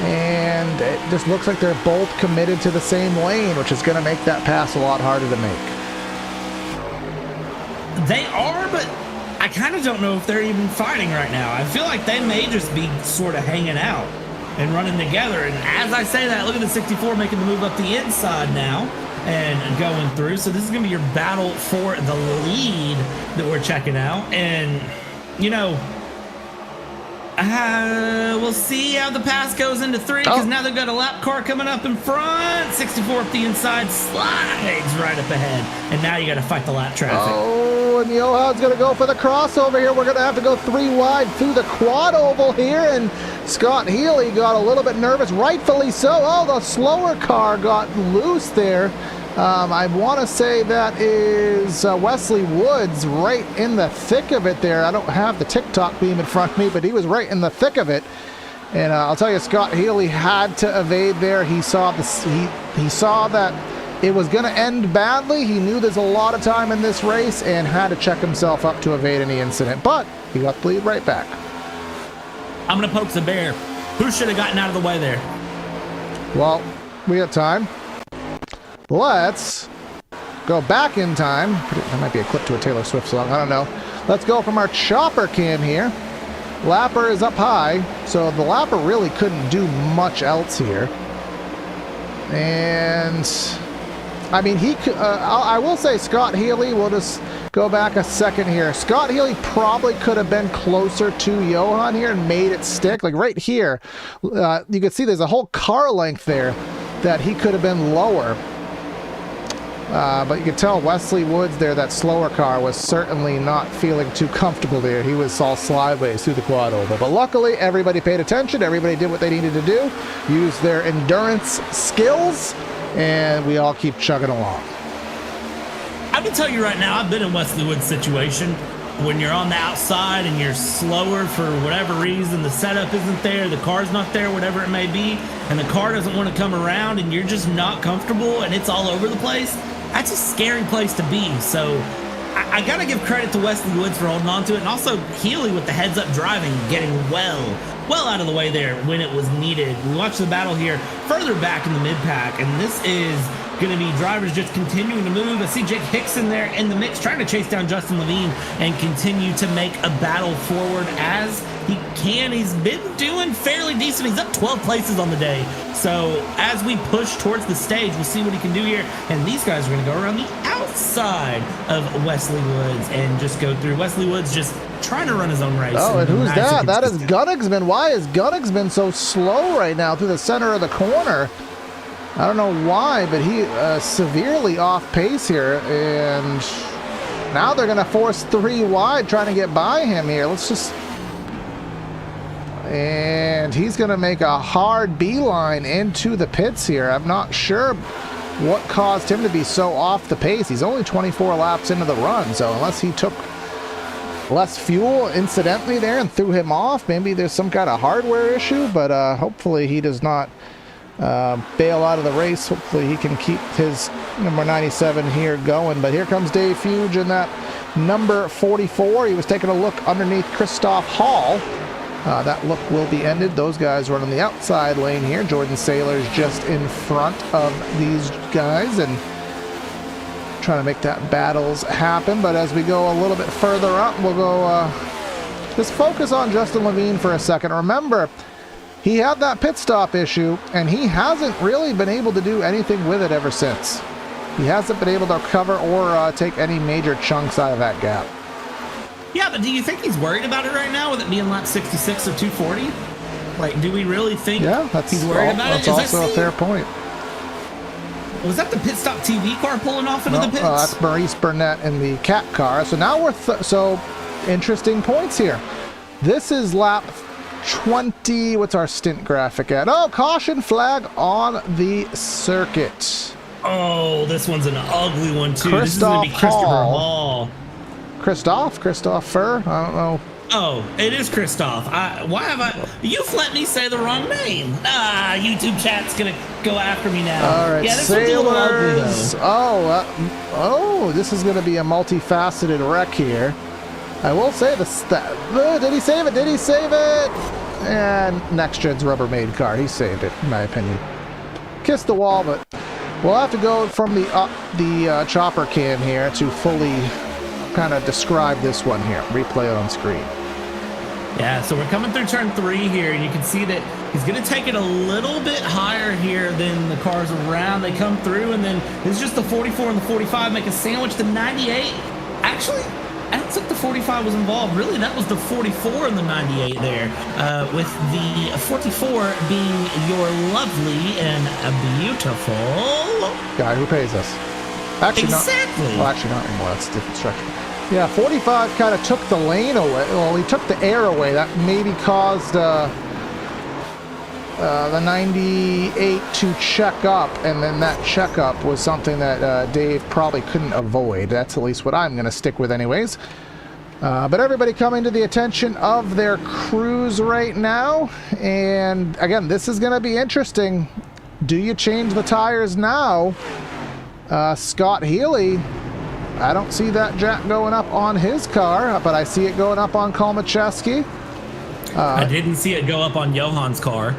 And it just looks like they're both committed to the same lane, which is going to make that pass a lot harder to make.
They are, but I kind of don't know if they're even fighting right now. I feel like they may just be sort of hanging out and running together. And as I say that, look at the 64 making the move up the inside now and going through. So this is going to be your battle for the lead that we're checking out. And, you know, we'll see how the pass goes into 3, because now they've got a lap car coming up in front. 64 up the inside, slides right up ahead. And now you got to fight the lap traffic.
And Johan's going to go for the crossover here. We're going to have to go 3 wide through the quad oval here, and Scott Healy got a little bit nervous, rightfully so. Oh, the slower car got loose there. I want to say that is Wesley Woods right in the thick of it there. I don't have the TikTok beam in front of me, but he was right in the thick of it. And I'll tell you, Scott Healy had to evade there. He saw he saw that it was going to end badly. He knew there's a lot of time in this race and had to check himself up to evade any incident, but he got the lead right back.
I'm going to poke the bear. Who should have gotten out of the way there?
Well, we have time. Let's go back in time. That might be a clip to a Taylor Swift song. I don't know. Let's go from our chopper cam here. Lapper is up high, so the Lapper really couldn't do much else here. And I mean, I will say Scott Healy, we'll just go back a second here. Scott Healy probably could have been closer to Johan here and made it stick. Like right here, you can see there's a whole car length there that he could have been lower. But you can tell Wesley Woods there, that slower car, was certainly not feeling too comfortable there. He was all sideways through the quad oval. But luckily, everybody paid attention. Everybody did what they needed to do, used their endurance skills, and we all keep chugging along.
I can tell you right now, I've been in Wesley Woods' situation. When you're on the outside and you're slower for whatever reason, the setup isn't there, the car's not there, whatever it may be, and the car doesn't want to come around and you're just not comfortable and it's all over the place, that's a scary place to be. So I gotta give credit to Wesley Woods for holding on to it, and also Healy with the heads-up driving, getting well out of the way there when it was needed. We watched the battle here further back in the mid-pack, and this is going to be drivers just continuing to move. I see Jake Hickson there in the mix, trying to chase down Justin Levine and continue to make a battle forward as he can. He's been doing fairly decent. He's up 12 places on the day. So as we push towards the stage, we'll see what he can do here. And these guys are going to go around the outside of Wesley Woods and just go through. Wesley Woods just trying to run his own race.
Oh, and who's
nice
that?
and
That is
consistent.
Gunnigsman. Why is Gunnigsman so slow right now through the center of the corner? I don't know why, but he severely off pace here, and now they're going to force 3 wide trying to get by him here. And he's going to make a hard beeline into the pits here. I'm not sure what caused him to be so off the pace. He's only 24 laps into the run, so unless he took less fuel incidentally there and threw him off, maybe there's some kind of hardware issue, but hopefully he does not bail out of the race. Hopefully he can keep his number 97 here going. But here comes Dave Fuge in that number 44. He was taking a look underneath Christoph Hall. That look will be ended. Those guys running the outside lane here. Jordan Saylor's just in front of these guys and trying to make that battles happen. But as we go a little bit further up, we'll go just focus on Justin Levine for a second. Remember, he had that pit stop issue, and he hasn't really been able to do anything with it ever since. He hasn't been able to recover or take any major chunks out of that gap.
Yeah, but do you think he's worried about it right now with it being lap 66 of 240? Like, do we really think he's worried about it?
That's also a fair point.
Was that the pit stop TV car pulling off into the pits?
That's Maurice Burnett in the cat car. So now we're so interesting points here. This is lap 20. What's our stint graphic at? Oh, caution flag on the circuit.
Oh, this one's an ugly one too.
Christoph
this is going to be Christopher Hall.
Christopher? I don't know.
Oh, it is Christoph. Why have I? You've let me say the wrong name. YouTube chat's gonna go after me now.
All right,
yeah, this one's a little ugly
Sailors.
though.
This is going to be a multifaceted wreck here. I will say this. Did he save it? Did he save it? And NextGen's Rubbermaid car. He saved it, in my opinion. Kissed the wall, but we'll have to go from the chopper cam here to fully kind of describe this one here. Replay it on screen.
Yeah, so we're coming through turn 3 here, and you can see that he's going to take it a little bit higher here than the cars around. They come through, and then it's just the 44 and the 45 make a sandwich. The 98, actually, I don't think the 45 was involved. Really, that was the 44 and the 98 there, with the 44 being your lovely and beautiful
guy who pays us. Actually,
exactly.
Not. Well, actually, not anymore. That's a different structure. Yeah, 45 kind of took the lane away. Well, he took the air away. That maybe caused the 98 to check up, and then that checkup was something that Dave probably couldn't avoid. That's at least what I'm going to stick with anyways. But everybody coming to the attention of their crews right now. And again, this is going to be interesting. Do you change the tires now? Scott Healy, I don't see that jack going up on his car, but I see it going up on Kolmacheski.
I didn't see it go up on Johan's car.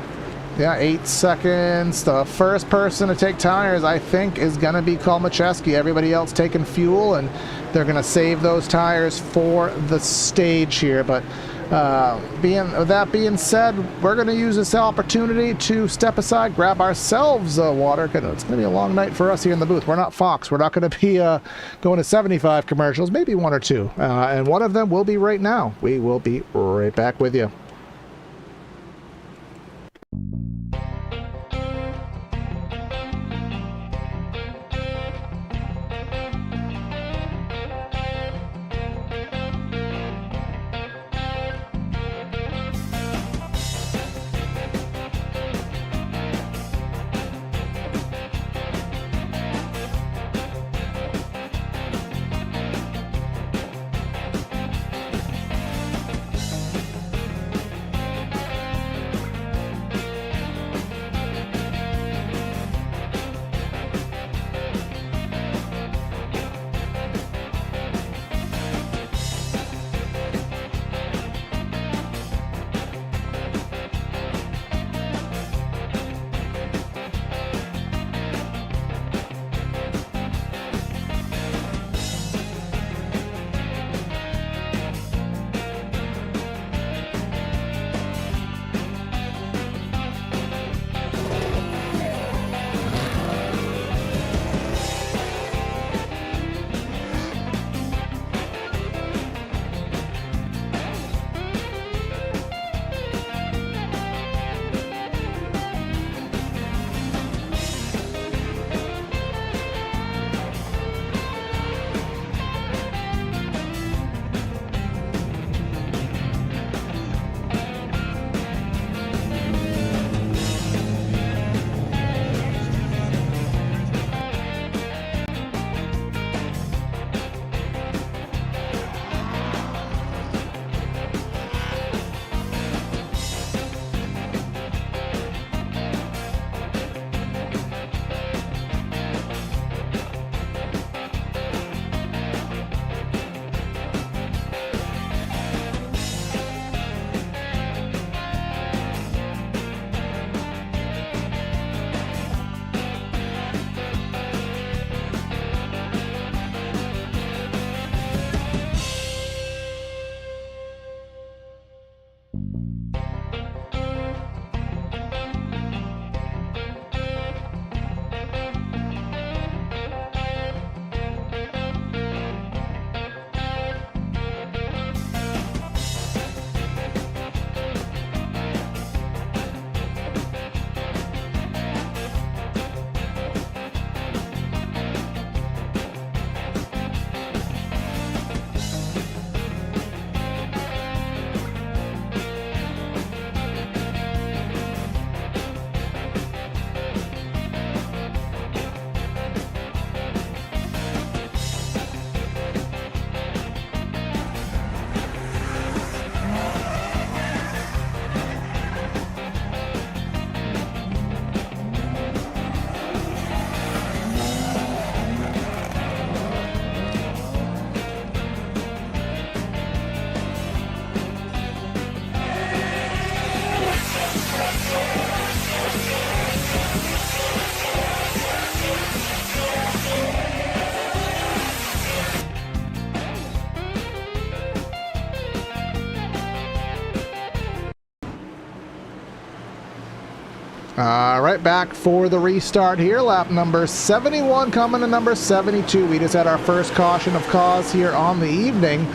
Yeah, 8 seconds. The first person to take tires, I think, is going to be Kolmacheski. Everybody else taking fuel, and they're going to save those tires for the stage here. But that being said, we're going to use this opportunity to step aside, grab ourselves water. It's going to be a long night for us here in the booth. We're not Fox. We're not going to be going to 75 commercials, maybe 1 or 2. And one of them will be right now. We will be right back with you. right back for the restart here. Lap number 71 coming to number 72. We just had our first caution of cause here on the evening.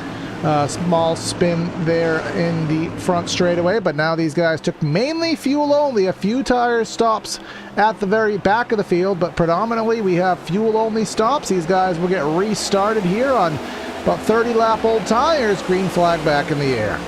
Small spin there in the front straightaway, but now these guys took mainly fuel only. A few tire stops at the very back of the field, but predominantly we have fuel only stops. These guys will get restarted here on about 30 lap old tires. Green flag back in the air.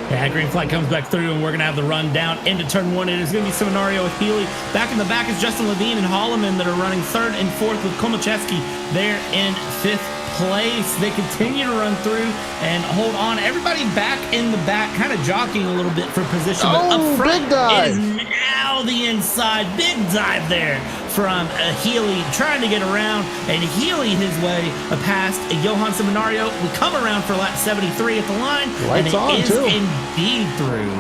Yeah, green flag comes back through, and we're going to have the run down into turn one. It is going to be Seminario with Healy. Back in the back is Justin Levine and Holloman that are running third and fourth, with Komacheski there in fifth place. They continue to run through and hold on. Everybody back in the back, kind of jockeying a little bit for position. But up front
big dive.
is now the inside. Big dive there from Healy, trying to get around, and Healy his way past Johan Seminario. We come around for lap 73 at the line,
Lights
and it
on,
is
too.
indeed through.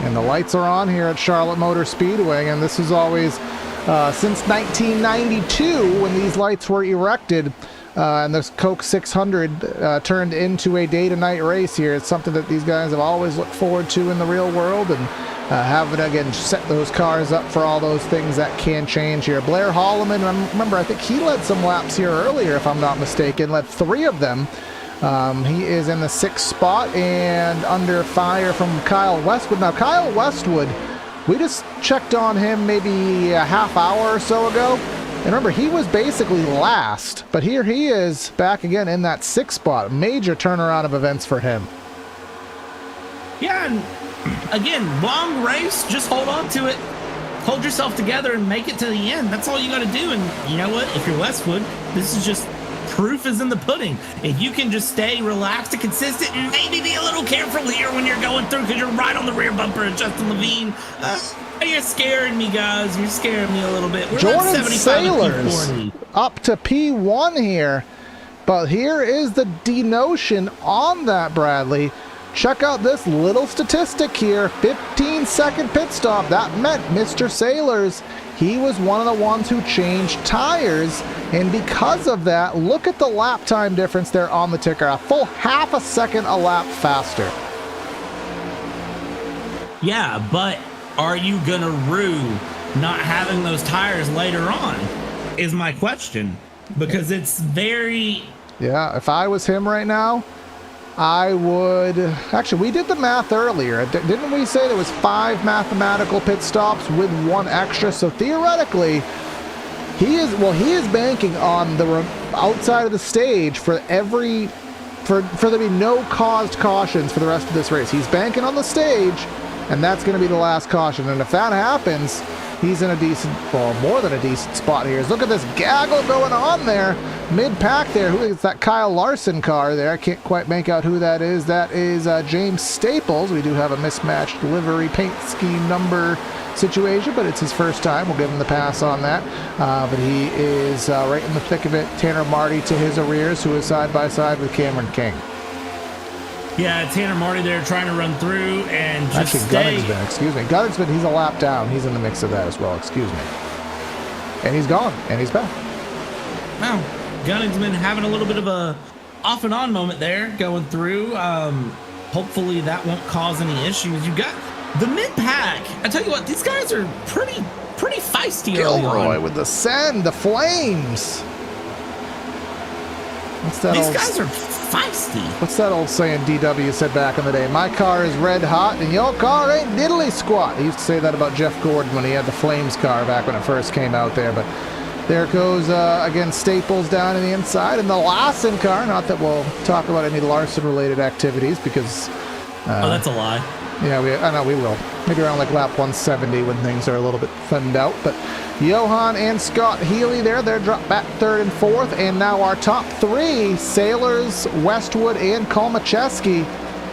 And the lights are on here at Charlotte Motor Speedway, and this is always since 1992 when these lights were erected. And this Coke 600 turned into a day-to-night race here. It's something that these guys have always looked forward to in the real world, and having again set those cars up for all those things that can change here. Blair Holloman, remember, I think he led some laps here earlier, if I'm not mistaken, led 3 of them. He is in the 6th spot and under fire from Kyle Westwood. Now, Kyle Westwood, we just checked on him maybe a half hour or so ago. And remember, he was basically last, but here he is back again in that 6th spot. Major turnaround of events for him.
Yeah, and again, long race, just hold on to it. Hold yourself together and make it to the end. That's all you got to do. And you know what? If you're Westwood, this is just proof is in the pudding. If you can just stay relaxed and consistent and maybe be a little careful here when you're going through, because you're right on the rear bumper of Justin Levine. You're scaring me, guys. You're scaring me a little bit. We're
Jordan Sailors up to P1 here. But here is the denotion on that, Bradley. Check out this little statistic here. 15-second pit stop. That meant Mr. Sailors, he was one of the ones who changed tires. And because of that, look at the lap time difference there on the ticker. A full half a second a lap faster.
Yeah, but are you going to rue not having those tires later on is my question. Because it's very...
Yeah, if I was him right now, I would... Actually, we did the math earlier. Didn't we say there was 5 mathematical pit stops with 1 extra? So theoretically, he is banking on the outside of the stage for there to be no caused cautions for the rest of this race. He's banking on the stage, and that's going to be the last caution. And if that happens, he's in a decent, well, more than a decent spot here. Look at this gaggle going on there, mid-pack there. Who is that? Kyle Larson car there. I can't quite make out who that is. That is James Staples. We do have a mismatched livery paint scheme number situation, but it's his first time. We'll give him the pass on that. But he is right in the thick of it. Tanner Marty to his arrears, who is side by side with Cameron King.
Yeah, Tanner Marty there trying to run through and just
Actually, Gunningsman, excuse me. Gunningsman, he's a lap down. He's in the mix of that as well, excuse me. And he's gone, and he's back.
Wow, Gunningsman having a little bit of a off and on moment there going through. Hopefully that won't cause any issues. You got the mid-pack. I tell you what, these guys are pretty feisty early on.
Gilroy with the send, the flames. What's that?
These guys are feisty.
What's that old saying DW said back in the day? My car is red hot and your car ain't diddly squat. He used to say that about Jeff Gordon when he had the Flames car back when it first came out there. But there goes, again, Staples down in the inside. And the Larson car, not that we'll talk about any Larson-related activities because...
oh, that's a lie.
Yeah, I know we will. Maybe around like lap 170 when things are a little bit thinned out. But Johan and Scott Healy there, they're dropped back 3rd and 4th. And now our top 3, Sailors, Westwood, and Kolmacheski,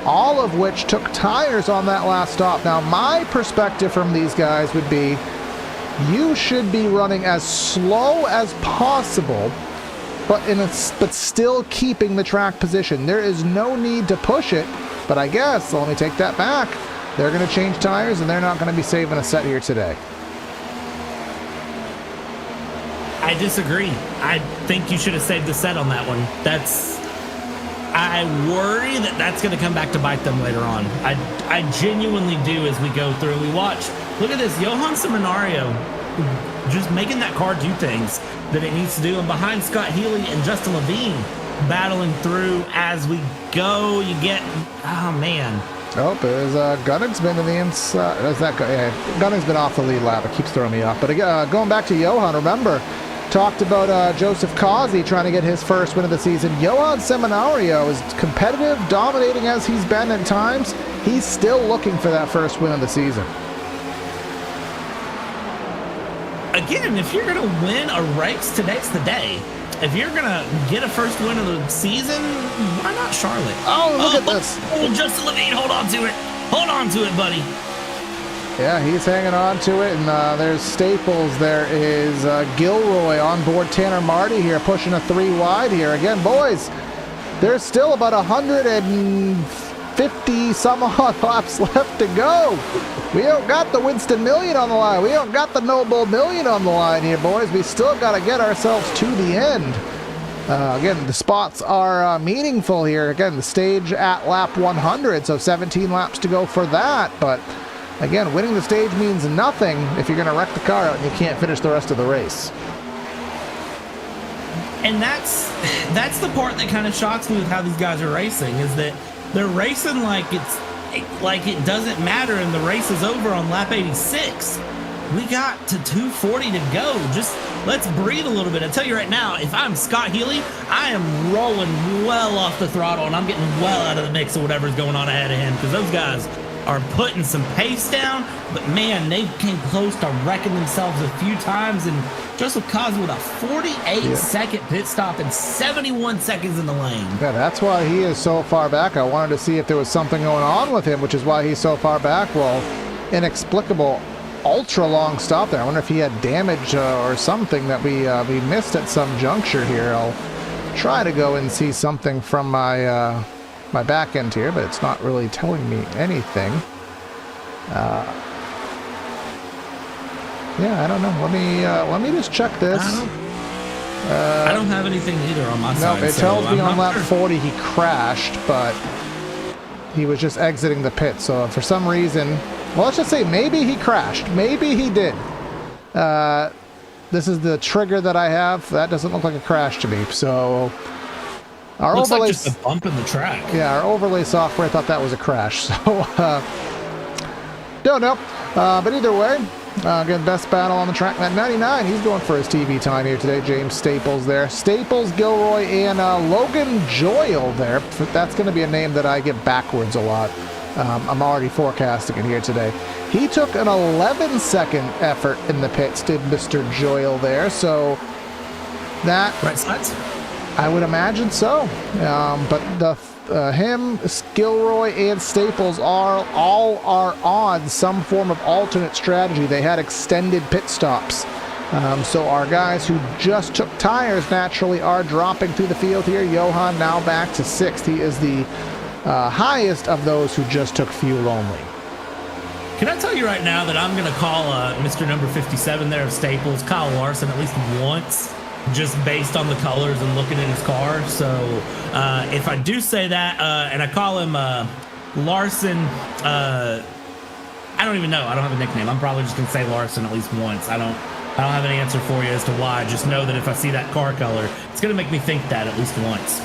all of which took tires on that last stop. Now, my perspective from these guys would be you should be running as slow as possible, but still keeping the track position. There is no need to push it. But I guess, let me take that back. They're going to change tires, and they're not going to be saving a set here today.
I disagree. I think you should have saved the set on that one. I worry that that's going to come back to bite them later on. I genuinely do as we go through. We watch. Look at this. Johan Seminario just making that car do things that it needs to do. And behind Scott Healy and Justin Levine battling through as we go, you get, oh man.
Oh, is Gunning's been in the inside. Is that yeah, Gunning's been off the lead lap. It keeps throwing me off. But going back to Johan, remember, talked about Joseph Causey trying to get his first win of the season. Johan Seminario is competitive, dominating as he's been at times. He's still looking for that first win of the season.
Again, if you're going to win a race, today's the day. If you're going to get a first win of the season, why not Charlotte?
Oh, look at this.
Oh, Justin Levine, hold on to it. Hold on to it, buddy.
Yeah, he's hanging on to it, and there's Staples. There is Gilroy on board Tanner Marty here, pushing a 3 wide here. Again, boys, there's still about 150 some odd laps left to go. We don't got the Winston Million on the line. We don't got the Noble Million on the line here, boys. We still got to get ourselves to the end. Again, the spots are meaningful here. Again, the stage at lap 100, so 17 laps to go for that. But again, winning the stage means nothing if you're going to wreck the car out and you can't finish the rest of the race.
And that's the part that kind of shocks me with how these guys are racing, is that they're racing like it doesn't matter, and the race is over on lap 86. We got to 240 to go. Just let's breathe a little bit. I tell you right now, if I'm Scott Healy, I am rolling well off the throttle, and I'm getting well out of the mix of whatever's going on ahead of him, because those guys are putting some pace down. But man, they came close to wrecking themselves a few times, and Joseph Causey with a 48-second pit stop and 71 seconds in the lane.
Yeah, that's why he is so far back. I wanted to see if there was something going on with him, which is why he's so far back. Well, inexplicable, ultra long stop there. I wonder if he had damage or something that we missed at some juncture here. I'll try to go and see something from my my back end here, but it's not really telling me anything. Yeah, I don't know. Let me just check this.
I don't have anything either on my side.
No, it tells me on lap 40 he crashed, but he was just exiting the pit. So for some reason, well, let's just say maybe he crashed. Maybe he did. This is the trigger that I have. That doesn't look like a crash to me. So our
looks
overlay,
like just a bump in the track.
Yeah, our overlay software thought that was a crash. So don't know. But either way, again, best battle on the track. At 99, he's going for his TV time here today. James Staples there. Staples, Gilroy, and Logan Joyle there. That's going to be a name that I get backwards a lot. I'm already forecasting it here today. He took an 11-second effort in the pits, did Mr. Joyle there. So that...
Right sides?
I would imagine so. But him, Gilroy, and Staples all are on some form of alternate strategy. They had extended pit stops. So our guys who just took tires naturally are dropping through the field here. Johan now back to 6th. He is the highest of those who just took fuel only.
Can I tell you right now that I'm going to call Mr. number 57 there of Staples, Kyle Larson, at least once, just based on the colors and looking at his car. So if I do say that, and I call him Larson, I don't even know. I don't have a nickname. I'm probably just going to say Larson at least once. I don't have an answer for you as to why. Just know that if I see that car color, it's going to make me think that at least once.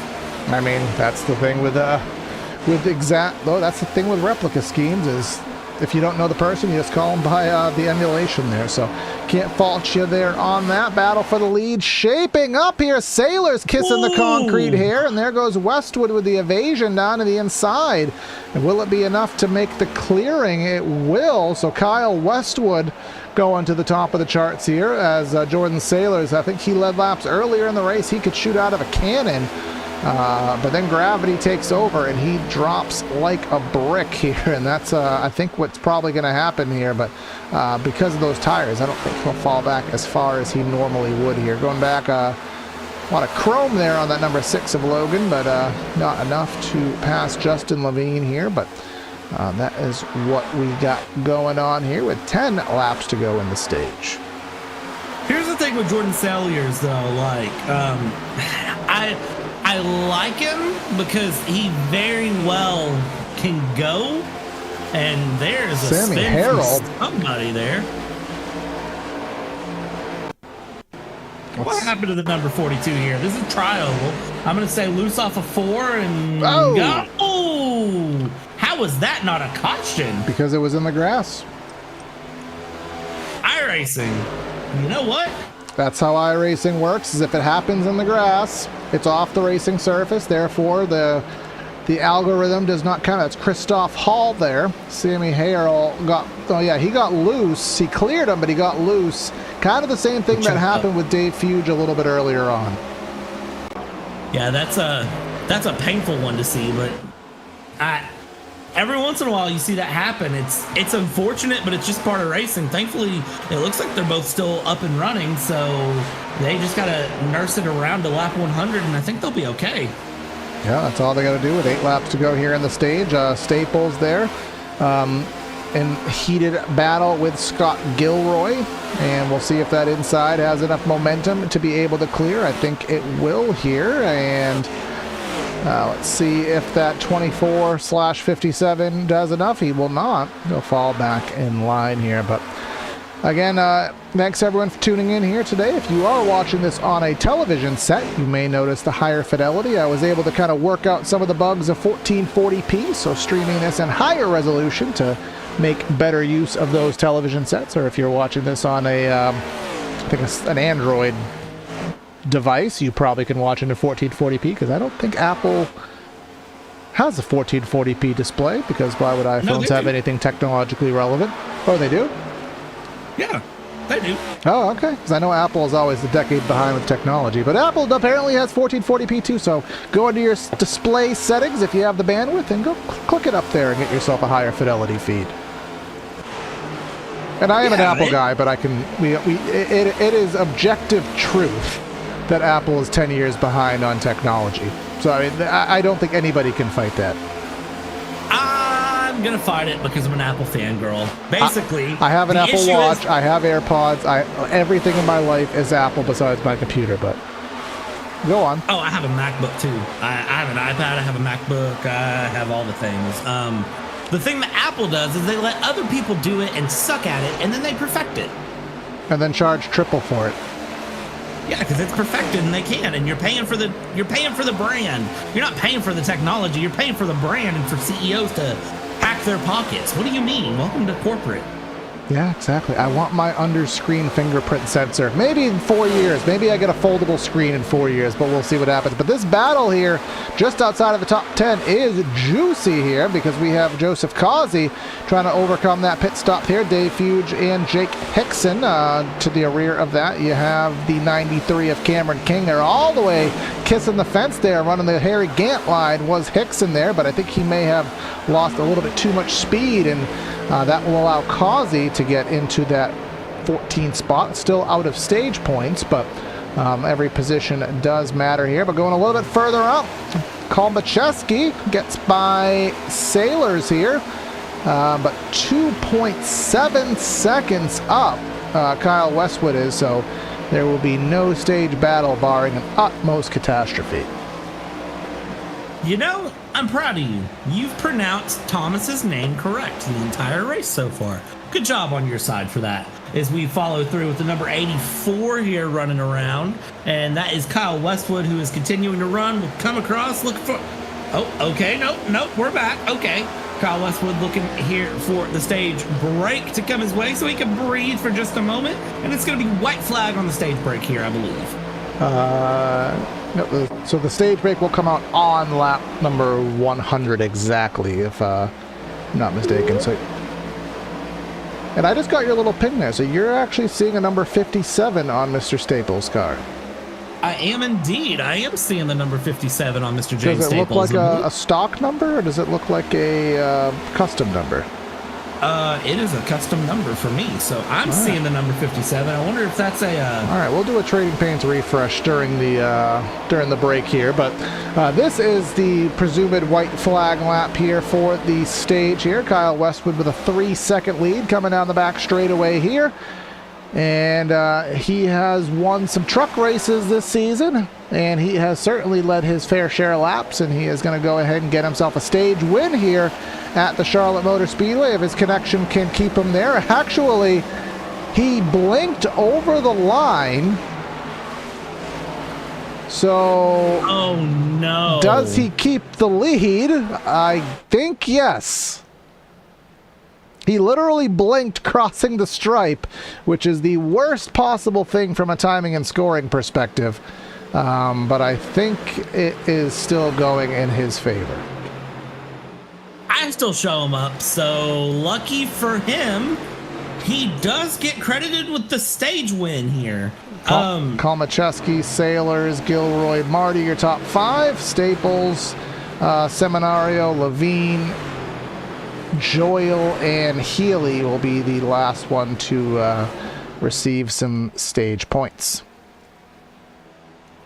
I mean, that's the thing with that's the thing with replica schemes is if you don't know the person, you just call them by the emulation there. So can't fault you there on that. Battle for the lead shaping up here. Sailors kissing the concrete here, and there goes Westwood with the evasion down to the inside. And will it be enough to make the clearing? It will. So Kyle Westwood going to the top of the charts here as Jordan Sailors, I think he led laps earlier in the race. He could shoot out of a cannon. But then gravity takes over and he drops like a brick here, and that's I think what's probably going to happen here. But because of those tires, I don't think he'll fall back as far as he normally would here. Going back, a lot of chrome there on that number 6 of Logan, but not enough to pass Justin Levine here. But that is what we got going on here with 10 laps to go in the stage.
Here's the thing with Jordan Sailors, though. Like, I like him because he very well can go, and there's a
Sammy
spin
Harold.
from somebody there. What happened to the number 42 here? This is trial. I'm going to say loose off a 4 and
Oh!
go. Oh! How was that not a caution?
Because it was in the grass.
iRacing. You know what?
That's how iRacing works, is if it happens in the grass, it's off the racing surface, therefore the algorithm does not count. That's Christoph Hall there. Sammy Harrell got, oh yeah, he got loose. He cleared him, but he got loose. Kind of the same thing that happened with Dave Fuge a little bit earlier on.
Yeah, that's a painful one to see, but every once in a while you see that happen. It's unfortunate, but it's just part of racing. Thankfully, it looks like they're both still up and running, so they just gotta nurse it around to lap 100, and I think they'll be okay.
Yeah, that's all they got to do with 8 laps to go here in the stage. Staples there in heated battle with Scott Gilroy, and we'll see if that inside has enough momentum to be able to clear. I think it will here, and let's see if that 24/57 does enough. He will not. He'll fall back in line here, but again, thanks everyone for tuning in here today. If you are watching this on a television set, you may notice the higher fidelity. I was able to kind of work out some of the bugs of 1440p, so streaming this in higher resolution to make better use of those television sets. Or if you're watching this on a, I think it's an Android device, you probably can watch into 1440p, because I don't think Apple has a 1440p display, because why would iPhones have anything technologically relevant? Oh, they do?
Yeah, they do.
Oh, okay. Because I know Apple is always a decade behind with technology, but Apple apparently has 1440p too. So go into your display settings if you have the bandwidth, and go click it up there and get yourself a higher fidelity feed. And I am an Apple guy, but I can. It is objective truth that Apple is 10 years behind on technology. So I mean, I don't think anybody can fight that.
I'm gonna fight it because I'm an Apple fangirl. Basically,
I have an Apple Watch. I have AirPods. Everything in my life is Apple besides my computer. But go on.
Oh, I have a MacBook too. I have an iPad. I have a MacBook. I have all the things. The thing that Apple does is they let other people do it and suck at it, and then they perfect it.
And then charge triple for it.
Yeah, because it's perfected and they can, and you're paying for the brand. You're not paying for the technology. You're paying for the brand and for CEOs to hack their pockets. What do you mean? Welcome to corporate.
Yeah, exactly. I want my under-screen fingerprint sensor. Maybe in 4 years. Maybe I get a foldable screen in 4 years, but we'll see what happens. But this battle here, just outside of the top 10, is juicy here, because we have Joseph Causey trying to overcome that pit stop here. Dave Fuge and Jake Hickson. To the rear of that, you have the 93 of Cameron King. They're all the way kissing the fence there, running the Harry Gant line. Was Hickson there, but I think he may have lost a little bit too much speed, and that will allow Causey to get into that 14th spot. Still out of stage points, but every position does matter here. But going a little bit further up, Kolmacheski gets by Sailors here, but 2.7 seconds up Kyle Westwood is, so there will be no stage battle barring an utmost catastrophe.
You know, I'm proud of you. You've pronounced Thomas's name correct the entire race so far. Good job on your side for that. As we follow through with the number 84 here running around, and that is Kyle Westwood, who is continuing to run. We'll come across, look for... Oh, okay, nope, we're back. Okay. Kyle Westwood looking here for the stage break to come his way so he can breathe for just a moment, and it's going to be white flag on the stage break here, I believe.
No, so the stage break will come out on lap number 100 exactly, if I'm not mistaken. So, and I just got your little ping there, so you're actually seeing a number 57 on Mr. Staples' car.
I am indeed. I am seeing the number 57 on Mr. James Staples.
Does it look like a stock number, or does it look like a custom number?
It is a custom number for me, so I'm seeing the number 57. I wonder if that's a...
All right, we'll do a Trading Pains refresh during the break here, but this is the presumed white flag lap here for the stage here. Kyle Westwood with a 3-second lead coming down the back straightaway here. And he has won some truck races this season, and he has certainly led his fair share of laps, and he is going to go ahead and get himself a stage win here at the Charlotte Motor Speedway if his connection can keep him there. Actually, he blinked over the line So,
Oh no.
does he keep the lead? I think yes. He literally blinked crossing the stripe, which is the worst possible thing from a timing and scoring perspective. But I think it is still going in his favor.
I still show him up, so lucky for him, he does get credited with the stage win here.
Kalmacheski, Sailors, Gilroy, Marty, your top 5. Staples, Seminario, Levine, Joyle, and Healy will be the last one to receive some stage points.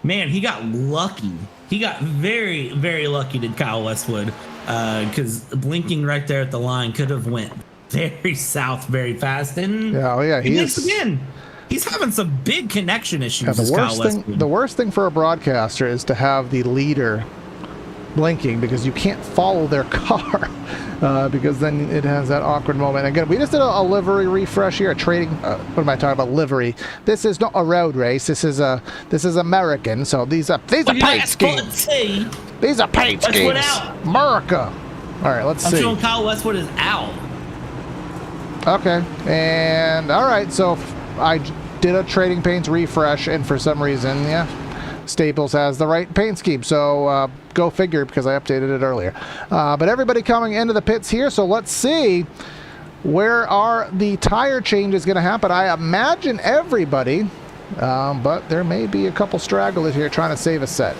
Man, he got lucky. He got very, very lucky, did Kyle Westwood, because blinking right there at the line could have went very south very fast. And he blinks again. He's having some big connection issues.
The worst thing for a broadcaster is to have the leader blinking because you can't follow their car because then it has that awkward moment. Again, we just did a livery refresh here, a trading. What am I talking about? Livery. This is not a road race. This is American. So these are paint schemes. These are paint schemes. America. All right, let's see.
I'm showing Kyle Westwood is out.
Okay, and all right. So I did a trading paints refresh, and for some reason, Staples has the right paint scheme. So go figure, because I updated it earlier. But everybody coming into the pits here, so let's see where are the tire changes going to happen. I imagine everybody, but there may be a couple stragglers here trying to save a set.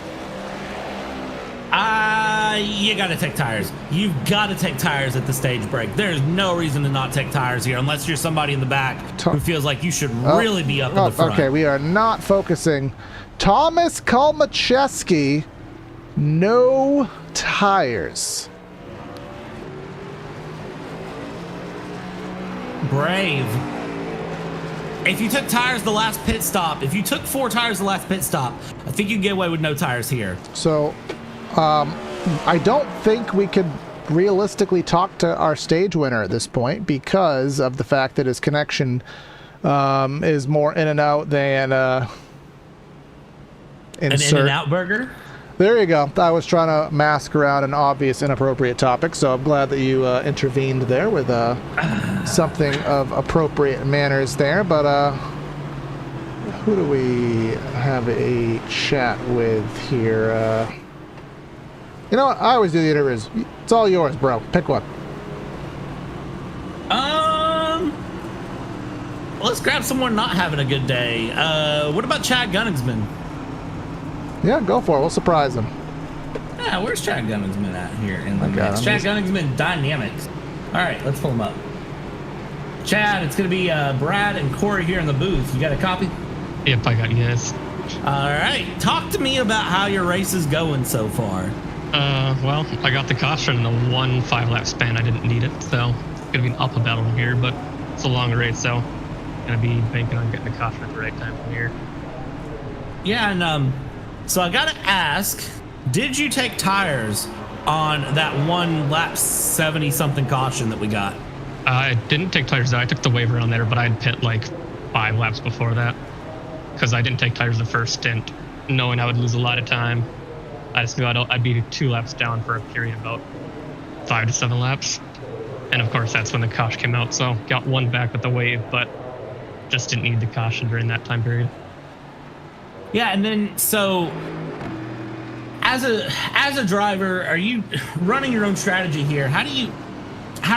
You got to take tires. You've got to take tires at the stage break. There's no reason to not take tires here unless you're somebody in the back who feels like you should really be up in the front.
Okay, we are not focusing. Thomas Kalmacheski, no tires.
Brave. If you took tires the last pit stop, if you took 4 tires the last pit stop, I think you can get away with no tires here.
So, I don't think we could realistically talk to our stage winner at this point because of the fact that his connection is more in and out than
an In-N-Out burger?
There you go. I was trying to mask around an obvious inappropriate topic, so I'm glad that you intervened there with something of appropriate manners there. But who do we have a chat with here? You know what? I always do the interviews. It's all yours, bro. Pick one.
Let's grab someone not having a good day. What about Chad Gunningsman?
Yeah, go for it. We'll surprise him.
Yeah, where's Chad Gunningsman at here in the mix? Chad Gunningsman Dynamics. All right, let's pull him up. Chad, it's going to be Brad and Corey here in the booth. You got a copy?
Yep, I got you guys. All
right. Talk to me about how your race is going so far.
Well, I got the caution in the 1 5-lap span. I didn't need it, so it's going to be an uphill battle from here, but it's a long race, so I'm going to be banking on getting the caution at the right time from here.
Yeah, and so I got to ask, did you take tires on that 1 lap 70-something caution that we got?
I didn't take tires. I took the waiver on there, but I'd pit like 5 laps before that because I didn't take tires the first stint, knowing I would lose a lot of time. I just knew I'd be 2 laps down for a period of about 5 to 7 laps. And of course, that's when the caution came out. So got 1 back with the wave, but just didn't need the caution during that time period.
Yeah, and then so as a driver, are you running your own strategy here? How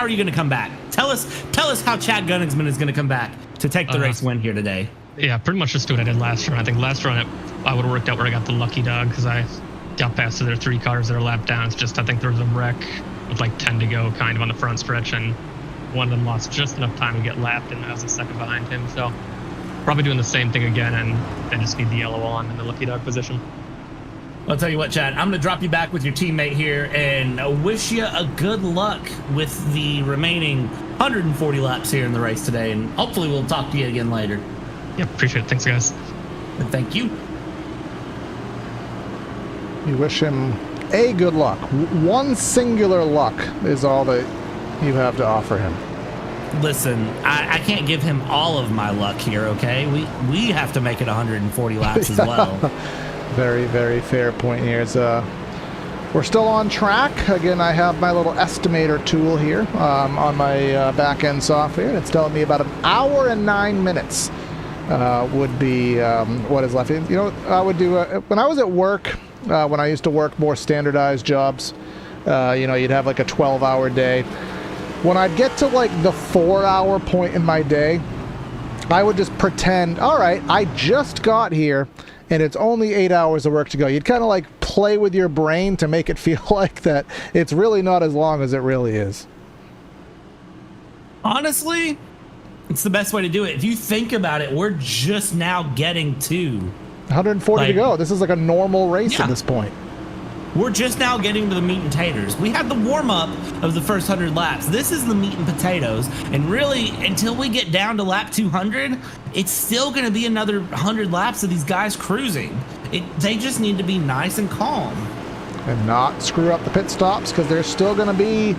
are you going to come back? Tell us how Chad Gunningsman is going to come back to take the race win here today.
Yeah, pretty much just do what I did last run. I think last run I would have worked out where I got the lucky dog because I got past the other 3 cars that are lapped down. It's just I think there was a wreck with like 10 to go kind of on the front stretch, and one of them lost just enough time to get lapped, and I was a second behind him. So probably doing the same thing again, and then just need the yellow on in the lucky dog position.
I'll tell you what, Chad, I'm going to drop you back with your teammate here and wish you a good luck with the remaining 140 laps here in the race today, and hopefully we'll talk to you again later.
Yep, appreciate it. Thanks, guys.
And thank you.
You wish him a good luck. One singular luck is all that you have to offer him.
Listen, I can't give him all of my luck here, okay? We have to make it 140 laps as well.
Very, very fair point here. We're still on track. Again, I have my little estimator tool here on my back-end software. It's telling me about an hour and 9 minutes would be what is left. You know, I would do when I was at work, when I used to work more standardized jobs, you know, you'd have like a 12-hour day. When I'd get to like the 4-hour point in my day, I would just pretend, all right, I just got here and it's only 8 hours of work to go. You'd kind of like play with your brain to make it feel like that it's really not as long as it really is.
Honestly, it's the best way to do it. If you think about it, we're just now getting to
140 to go. This is like a normal race
Yeah.
at this point.
We're just now getting to the meat and taters. We had the warm-up of the first 100 laps. This is the meat and potatoes. And really, until we get down to lap 200, it's still going to be another 100 laps of these guys cruising. They just need to be nice and calm.
And not screw up the pit stops, because there's still going to be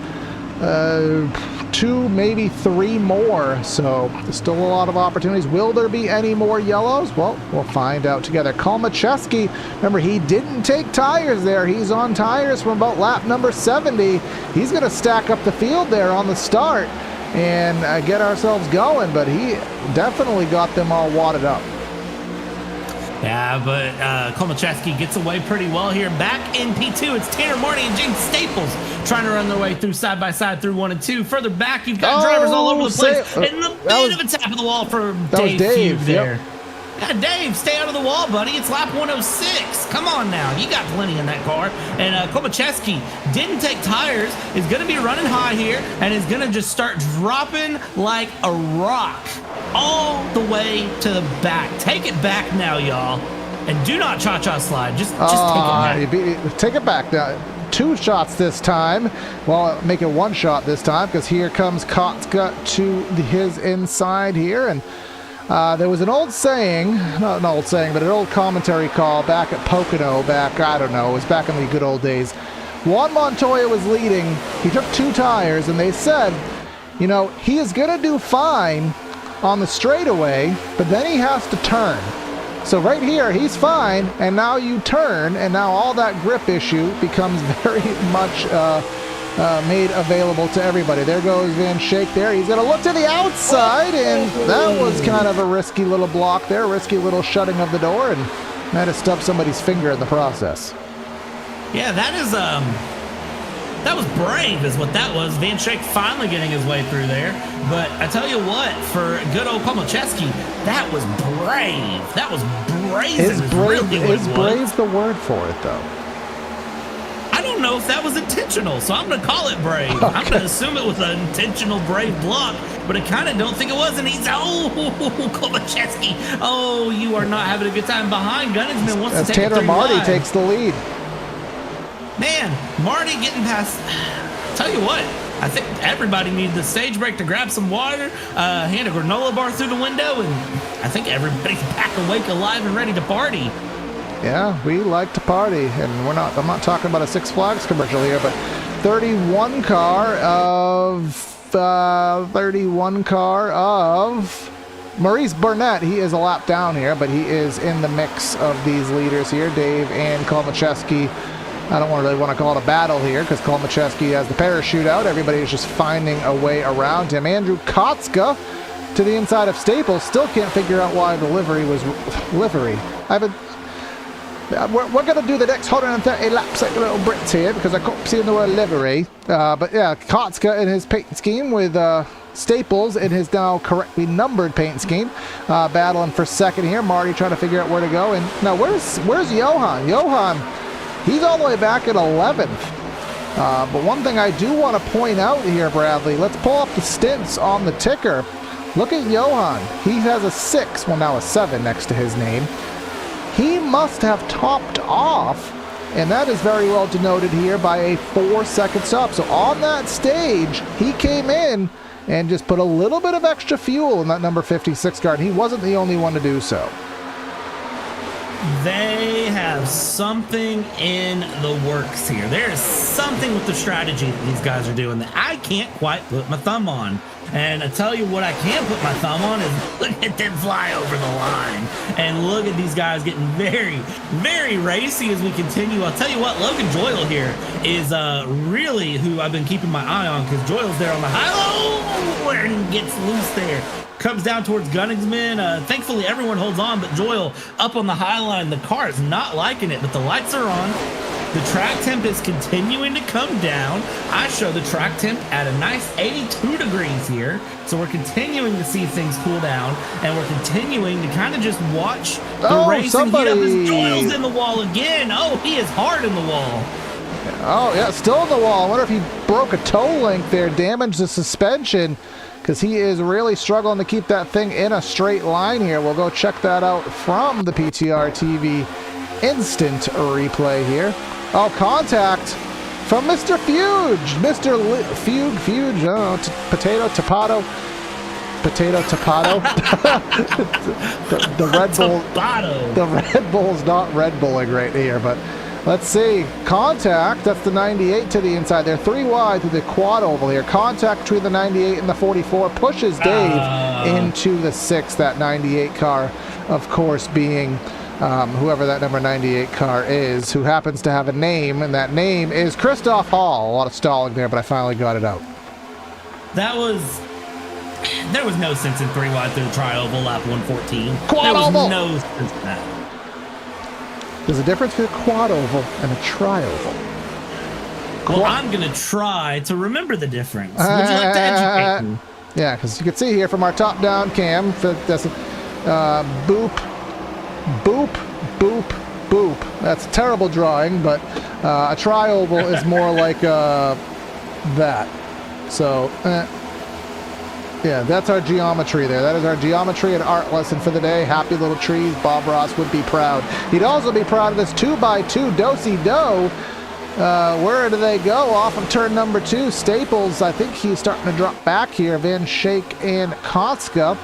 2, maybe 3 more. So there's still a lot of opportunities. Will there be any more yellows? Well, we'll find out together. Kalmacheski, remember, he didn't take tires there. He's on tires from about lap number 70. He's going to stack up the field there on the start and get ourselves going, but he definitely got them all wadded up.
Yeah, but Kalmacheski gets away pretty well here. Back in P2, it's Tanner Marty and James Staples trying to run their way through side by side through 1 and 2. Further back, you've got drivers all over the place. And a bit of a tap of the wall for Dave Feud there. God, Dave, stay out of the wall, buddy. It's lap 106. Come on now. You got plenty in that car. And Kalmacheski didn't take tires, is going to be running high here, and is going to just start dropping like a rock all the way to the back. Take it back now, y'all. And do not cha-cha slide. Just take it back.
Take it back now. 2 shots this time. Well, make it 1 shot this time, because here comes Kotzka to his inside here. And there was an old saying, not an old saying, but an old commentary call back at Pocono back, I don't know, it was back in the good old days. Juan Montoya was leading. He took 2 tires, and they said, you know, he is going to do fine on the straightaway, but then he has to turn. So right here, he's fine, and now you turn, and now all that grip issue becomes very much made available to everybody. There goes Van Schaik there. He's going to look to the outside, and that was kind of a risky little block there, risky little shutting of the door, and might have stubbed somebody's finger in the process.
Yeah, that was brave is what that was. Van Schaik finally getting his way through there. But I tell you what, for good old Kalmacheski, that was brave. That was brazen.
Is brave the word for it, though?
I don't know if that was intentional, so I'm going to call it brave. Okay. I'm going to assume it was an intentional brave block, but I kind of don't think it was. And he's, Kalmacheski. Oh, you are not having a good time behind. Gunningsman wants to take
Tanner
it 35.
Marty takes the lead.
Man, Marty getting past. Tell you what, I think everybody needed the stage break to grab some water, hand a granola bar through the window, and I think everybody's back awake, alive, and ready to party.
Yeah, we like to party, and I'm not talking about a Six Flags commercial here, but 31 car of Maurice Burnett. He is a lap down here, but he is in the mix of these leaders here. Dave and Kalmacheski. I don't really want to call it a battle here, because Kalmacheski has the parachute out. Everybody is just finding a way around him. Andrew Kotzka to the inside of Staples. Still can't figure out why the livery was livery. We're going to do the next 130 laps like little Brits here, because I can't see the word livery. But yeah, Kotzka in his paint scheme with Staples in his now correctly numbered paint scheme. Battling for second here. Marty trying to figure out where to go. And now where's Johan? Johan, he's all the way back at 11th. But one thing I do want to point out here, Bradley, let's pull up the stints on the ticker. Look at Johan. He has a 6, well now a 7 next to his name. He must have topped off, and that is very well denoted here by a 4-second stop. So on that stage, he came in and just put a little bit of extra fuel in that number 56 car, and he wasn't the only one to do so.
They have something in the works here. There is something with the strategy that these guys are doing that I can't quite put my thumb on. And I tell you what I can put my thumb on is look at them fly over the line. And look at these guys getting very, very racy as we continue. I'll tell you what, Logan Joyle here is really who I've been keeping my eye on, because Joyle's there on the high-low and gets loose there. Comes down towards Gunningsman. Thankfully, everyone holds on, but Joyle up on the high line. The car is not liking it, but the lights are on. The track temp is continuing to come down. I show the track temp at a nice 82 degrees here. So we're continuing to see things cool down, and we're continuing to kind of just watch the racing heat up as Joyle's in the wall again. Oh, he is hard in the wall.
Oh, yeah, still in the wall. I wonder if he broke a toe link there, damaged the suspension, because he is really struggling to keep that thing in a straight line here. We'll go check that out from the PTRTV instant replay here. Oh, contact from Mr. Fuge. Mr. Fuge, Potato Tapato. the Red Bull. The Red Bull's not Red Bulling right here, but let's see. Contact, that's the 98 to the inside there. 3 wide through the quad oval here. Contact between the 98 and the 44 pushes Dave into the 6, that 98 car, of course, being whoever that number 98 car is, who happens to have a name, and that name is Christoph Hall. A lot of stalling there, but I finally got it out.
There was no sense in 3 wide through the tri-oval lap 114.
Quad
there was
oval.
no sense in that.
There's a difference between a quad oval and a tri-oval.
Well, I'm going to try to remember the difference. Would you like to educate me?
Yeah, because you can see here from our top-down cam, that's boop, boop, boop, boop. That's a terrible drawing, but a tri-oval is more like that. So, yeah, that's our geometry there. That is our geometry and art lesson for the day. Happy little trees. Bob Ross would be proud. He'd also be proud of this 2x2 do-si-do. Where do they go? Off of turn number 2. Staples, I think he's starting to drop back here. Van Schaik and Kotska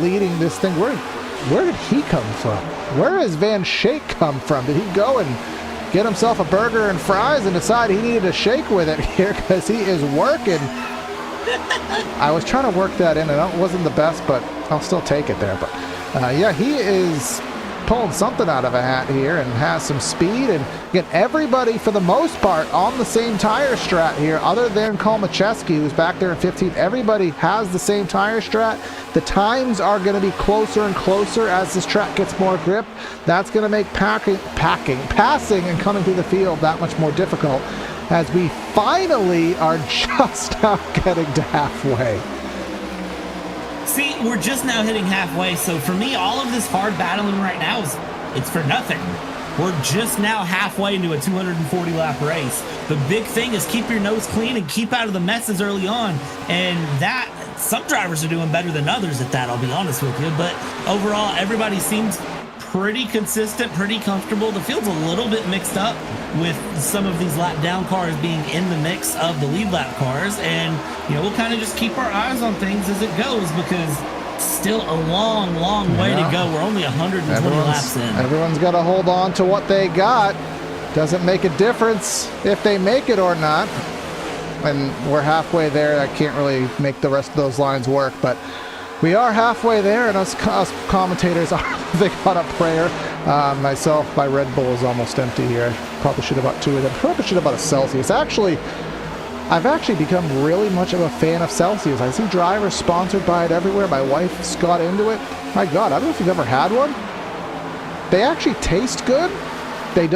leading this thing. Where did he come from? Where has Van Schaik come from? Did he go and get himself a burger and fries and decide he needed a shake with it here, because he is working? I was trying to work that in, and it wasn't the best, but I'll still take it there. But yeah, he is pulling something out of a hat here and has some speed, and get everybody for the most part on the same tire strat here, other than Kalmacheski, who's back there in 15. Everybody has the same tire strat. The times are going to be closer and closer as this track gets more grip. That's going to make passing and coming through the field that much more difficult, as we finally are just now getting to halfway.
See, we're just now hitting halfway, so for me, all of this hard battling right now it's for nothing. We're just now halfway into a 240 lap race. The big thing is keep your nose clean and keep out of the messes early on, and that some drivers are doing better than others at that, I'll be honest with you, but overall everybody seems pretty consistent, pretty comfortable. The field's a little bit mixed up with some of these lap down cars being in the mix of the lead lap cars, and we'll kind of just keep our eyes on things as it goes, because still a long way to go. We're only 120 laps in.
Everyone's got to hold on to what they got. Doesn't make a difference if they make it or not. And we're halfway there. I can't really make the rest of those lines work, but we are halfway there, and us commentators are living on a prayer. Myself, my Red Bull is almost empty here. I probably should have bought 2 of them. Probably should have bought a Celsius. I've actually become really much of a fan of Celsius. I see drivers sponsored by it everywhere. My wife's got into it. My God, I don't know if you've ever had one. They actually taste good. They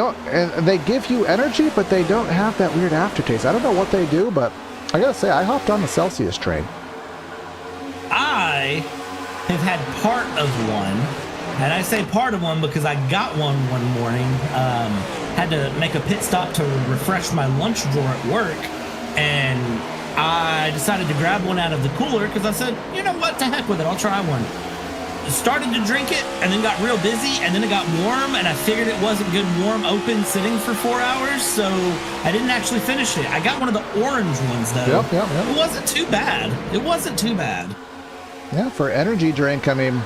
give you energy, but they don't have that weird aftertaste. I don't know what they do, but I gotta say, I hopped on the Celsius train.
I have had part of one, and I say part of one because I got one morning. Had to make a pit stop to refresh my lunch drawer at work, and I decided to grab one out of the cooler because I said, you know what, to heck with it, I'll try one. Started to drink it and then got real busy, and then it got warm, and I figured it wasn't good warm open sitting for 4 hours, so I didn't actually finish it. I got one of the orange ones though.
Yep.
It wasn't too bad.
Yeah, for energy drink, I mean,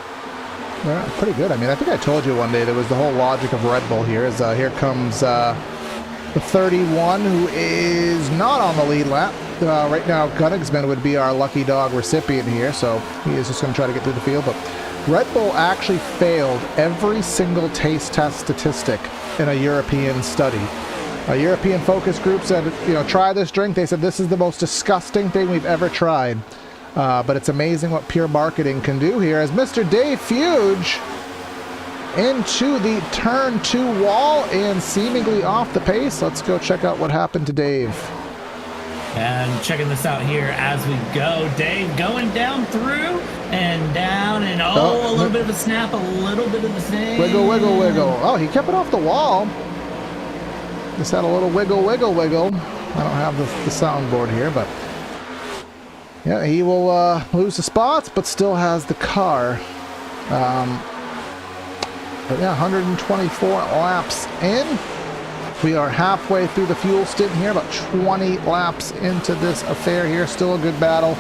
they're pretty good. I mean, I think I told you one day there was the whole logic of Red Bull here is here comes the 31, who is not on the lead lap. Right now, Gunningsman would be our lucky dog recipient here, so he is just going to try to get through the field. But Red Bull actually failed every single taste test statistic in a European study. A European focus group said, you know, try this drink. They said this is the most disgusting thing we've ever tried. But it's amazing what pure marketing can do here as Mr. Dave Fuge into the turn 2 wall and seemingly off the pace. Let's go check out what happened to Dave.
And checking this out here as we go. Dave going down through and down and a little bit of a snap, a little bit of a thing.
Wiggle, wiggle, wiggle. Oh, he kept it off the wall. Just had a little wiggle, wiggle, wiggle. I don't have the soundboard here, but yeah, he will lose the spots, but still has the car. But yeah, 124 laps in. We are halfway through the fuel stint here, about 20 laps into this affair here. Still a good battle.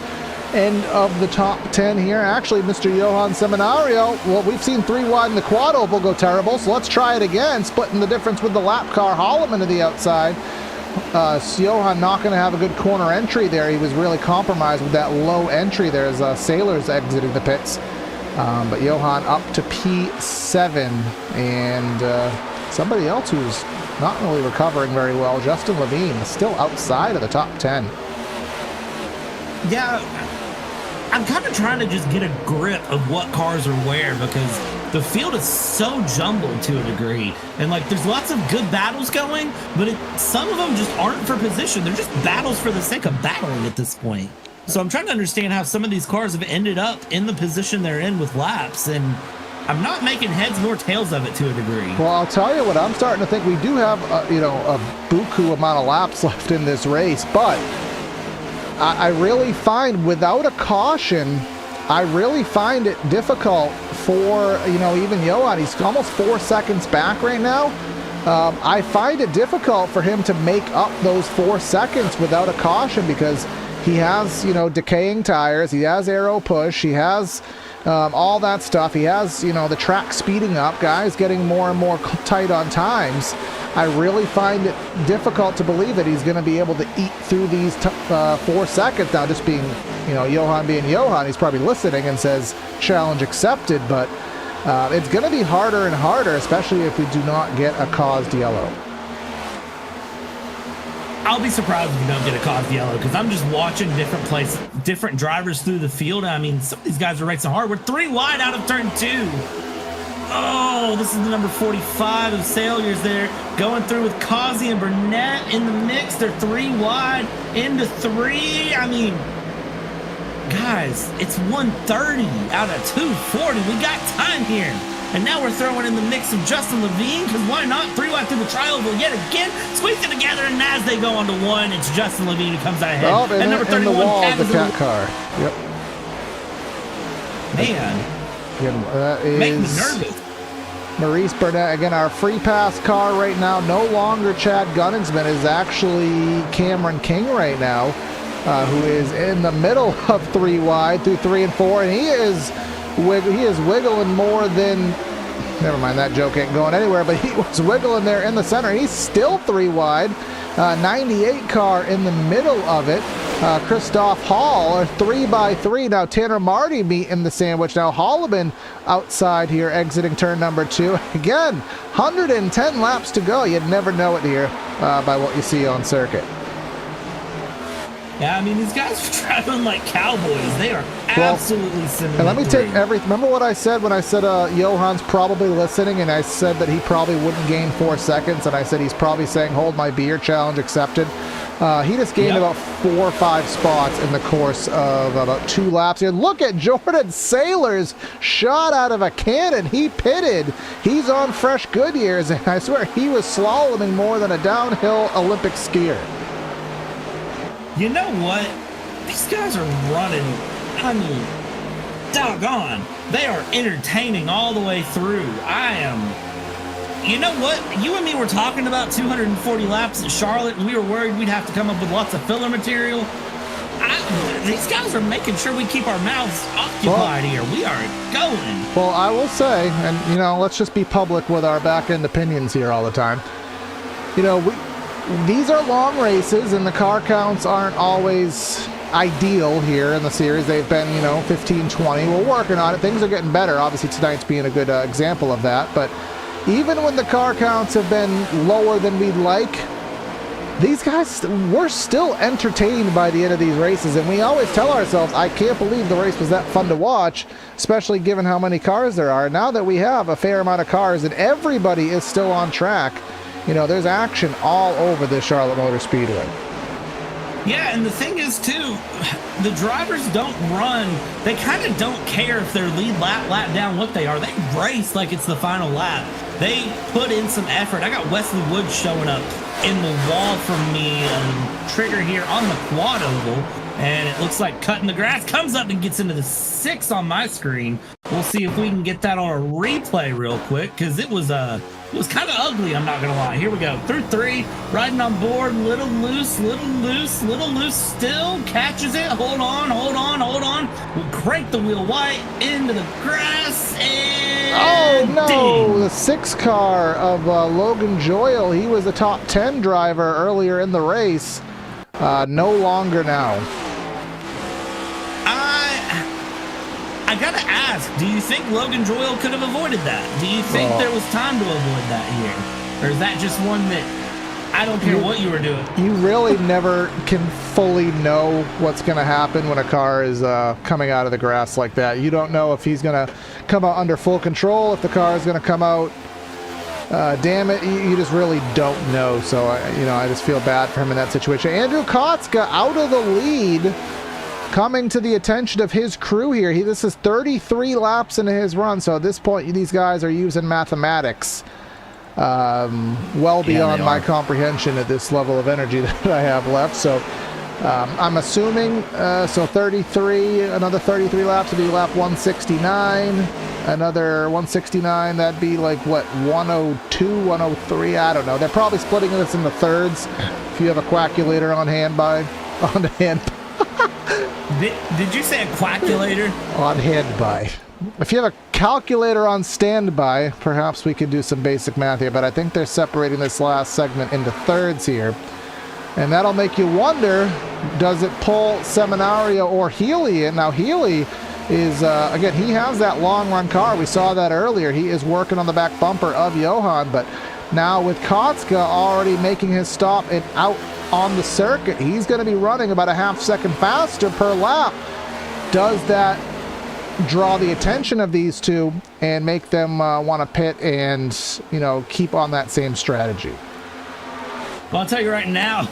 End of the top 10 here. Actually, Mr. Johan Seminario, well, we've seen 3 wide in the quad oval go terrible, so let's try it again. Splitting the difference with the lap car. Holloman to the outside. Johan not going to have a good corner entry there. He was really compromised with that low entry there as Sailors exiting the pits. But Johan up to P7, and somebody else who's not really recovering very well, Justin Levine, still outside of the top 10.
Yeah, I'm kind of trying to just get a grip of what cars are where, because the field is so jumbled to a degree, and like there's lots of good battles going, but some of them just aren't for position. They're just battles for the sake of battling at this point. So I'm trying to understand how some of these cars have ended up in the position they're in with laps, and I'm not making heads nor tails of it to a degree.
Well, I'll tell you what, I'm starting to think we do have a buku amount of laps left in this race, but I really find without a caution, I really find it difficult for, even Johan. He's almost 4 seconds back right now. I find it difficult for him to make up those 4 seconds without a caution, because he has, decaying tires, he has aero push, he has all that stuff. He has, the track speeding up, guys getting more and more tight on times. I really find it difficult to believe that he's going to be able to eat through these 4 seconds. Now, just being, Johan being Johan, he's probably listening and says, challenge accepted, but it's going to be harder and harder, especially if we do not get a caused yellow.
I'll be surprised if you don't get a caused yellow, because I'm just watching different drivers through the field. I mean, some of these guys are racing hard. We're 3 wide out of turn 2. Oh, this is the number 45 of Sailors there, going through with Causey and Burnett in the mix. They're 3 wide into 3. I mean, guys, it's 130 out of 240. We got time here. And now we're throwing in the mix of Justin Levine, because why not? 3 wide through the tri-oval yet again. Squeeze it together, and as they go on to 1, it's Justin Levine who comes out ahead.
Oh, and number 31, the wall of the cat car. Yep.
Man.
That is
make me nervous.
Maurice Burnett, again, our free pass car right now. No longer Chad Gunningsman, is actually Cameron King right now, who is in the middle of 3 wide through 3 and 4, and he is wiggling more than, never mind, that joke ain't going anywhere, but he was wiggling there in the center. He's still 3 wide. 98 car in the middle of it. Christoph Hall, 3x3. Now Tanner Marty meet in the sandwich. Now Holloman outside here, exiting turn number 2. Again, 110 laps to go. You'd never know it here by what you see on circuit.
Yeah, I mean, these guys are traveling like cowboys. They are absolutely similar.
And let me take remember what I said when I said Johan's probably listening, and I said that he probably wouldn't gain 4 seconds, and I said he's probably saying, hold my beer, challenge accepted. He just gained about 4 or 5 spots in the course of about 2 laps here. Look at Jordan Sailors, shot out of a cannon. He pitted. He's on fresh Goodyears, and I swear he was slaloming more than a downhill Olympic skier.
You know what? These guys are running, I mean, doggone. They are entertaining all the way through. You know what? You and me were talking about 240 laps at Charlotte, and we were worried we'd have to come up with lots of filler material. These guys are making sure we keep our mouths occupied here. We are going.
Well, I will say, and let's just be public with our back-end opinions here all the time. these are long races, and the car counts aren't always ideal here in the series. They've been, 15, 20. We're working on it. Things are getting better. Obviously, tonight's being a good example of that. But even when the car counts have been lower than we'd like, these guys, we're still entertained by the end of these races. And we always tell ourselves, I can't believe the race was that fun to watch, especially given how many cars there are. Now that we have a fair amount of cars and everybody is still on track, there's action all over the Charlotte Motor Speedway.
Yeah, and the thing is, too, the drivers don't run. They kind of don't care if they're lead lap down, what they are. They race like it's the final lap. They put in some effort. I got Wesley Woods showing up in the wall from me, trigger here on the quad oval, and it looks like cutting the grass. Comes up and gets into the 6 on my screen. We'll see if we can get that on a replay real quick, because it was kind of ugly, I'm not going to lie. Here we go. Through 3, riding on board, little loose still. Catches it. Hold on. We'll crank the wheel white into the grass, and
no!
ding.
The 6 car of Logan Joyle. He was a top 10 driver earlier in the race. No longer now.
I gotta ask, do you think Logan Joyle could have avoided that? Do you think there was time to avoid that here? Or is that just one that I don't care what you were doing?
You really never can fully know what's going to happen when a car is coming out of the grass like that. You don't know if he's going to come out under full control, if the car is going to come out. Damn it, you just really don't know. So, I just feel bad for him in that situation. Andrew Kotska out of the lead, coming to the attention of his crew here. This is 33 laps into his run, so at this point these guys are using mathematics well beyond my comprehension at this level of energy that I have left. So I'm assuming, 33, another 33 laps would be lap 169, another 169, that'd be like, what, 102, 103, I don't know. They're probably splitting this into thirds if you have a calculator on hand.
Did you say a quackulator?
On handby. If you have a calculator on standby, perhaps we could do some basic math here, but I think they're separating this last segment into thirds here. And that'll make you wonder, does it pull Seminario or Healy in? Now, Healy is, again, he has that long run car. We saw that earlier. He is working on the back bumper of Johan, but now with Kotska already making his stop and out on the circuit, he's going to be running about a half second faster per lap. Does that draw the attention of these two and make them want to pit and, keep on that same strategy?
Well, I'll tell you right now,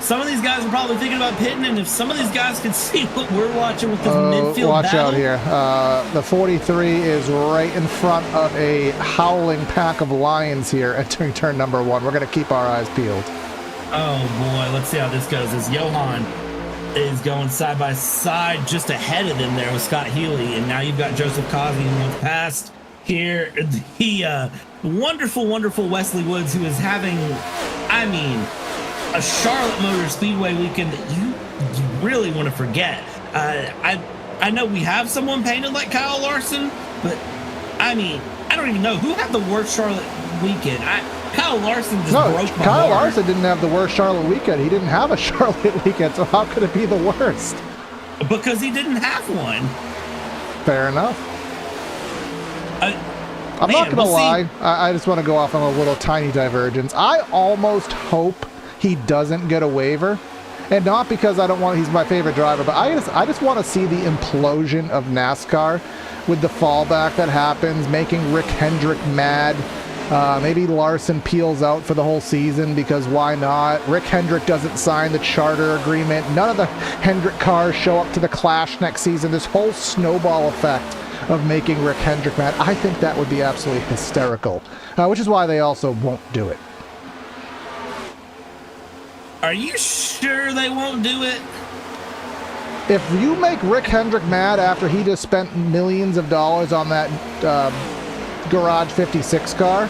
some of these guys are probably thinking about pitting, and if some of these guys could see what we're watching with this midfield
watch
battle.
Out here. The 43 is right in front of a howling pack of lions here entering turn number 1. We're going to keep our eyes peeled.
Oh boy, let's see how this goes. As Johan is going side by side just ahead of them there with Scott Healy, and now you've got Joseph Cosby who went past here. The wonderful Wesley Woods, who is having, a Charlotte Motor Speedway weekend that you really want to forget. I know we have someone painted like Kyle Larson, but I don't even know who had the worst Charlotte weekend. Kyle Larson just broke my heart.
Kyle Larson didn't have the worst Charlotte weekend. He didn't have a Charlotte weekend, so how could it be the worst?
Because he didn't have one.
Fair enough. I'm not going to lie. I just want to go off on a little tiny divergence. I almost hope he doesn't get a waiver. And not because I don't want, he's my favorite driver, but I just want to see the implosion of NASCAR with the fallback that happens, making Rick Hendrick mad. Maybe Larson peels out for the whole season, because why not? Rick Hendrick doesn't sign the charter agreement. None of the Hendrick cars show up to the Clash next season. This whole snowball effect of making Rick Hendrick mad, I think that would be absolutely hysterical, which is why they also won't do it.
Are you sure they won't do it?
If you make Rick Hendrick mad after he just spent millions of dollars on that Garage 56 car,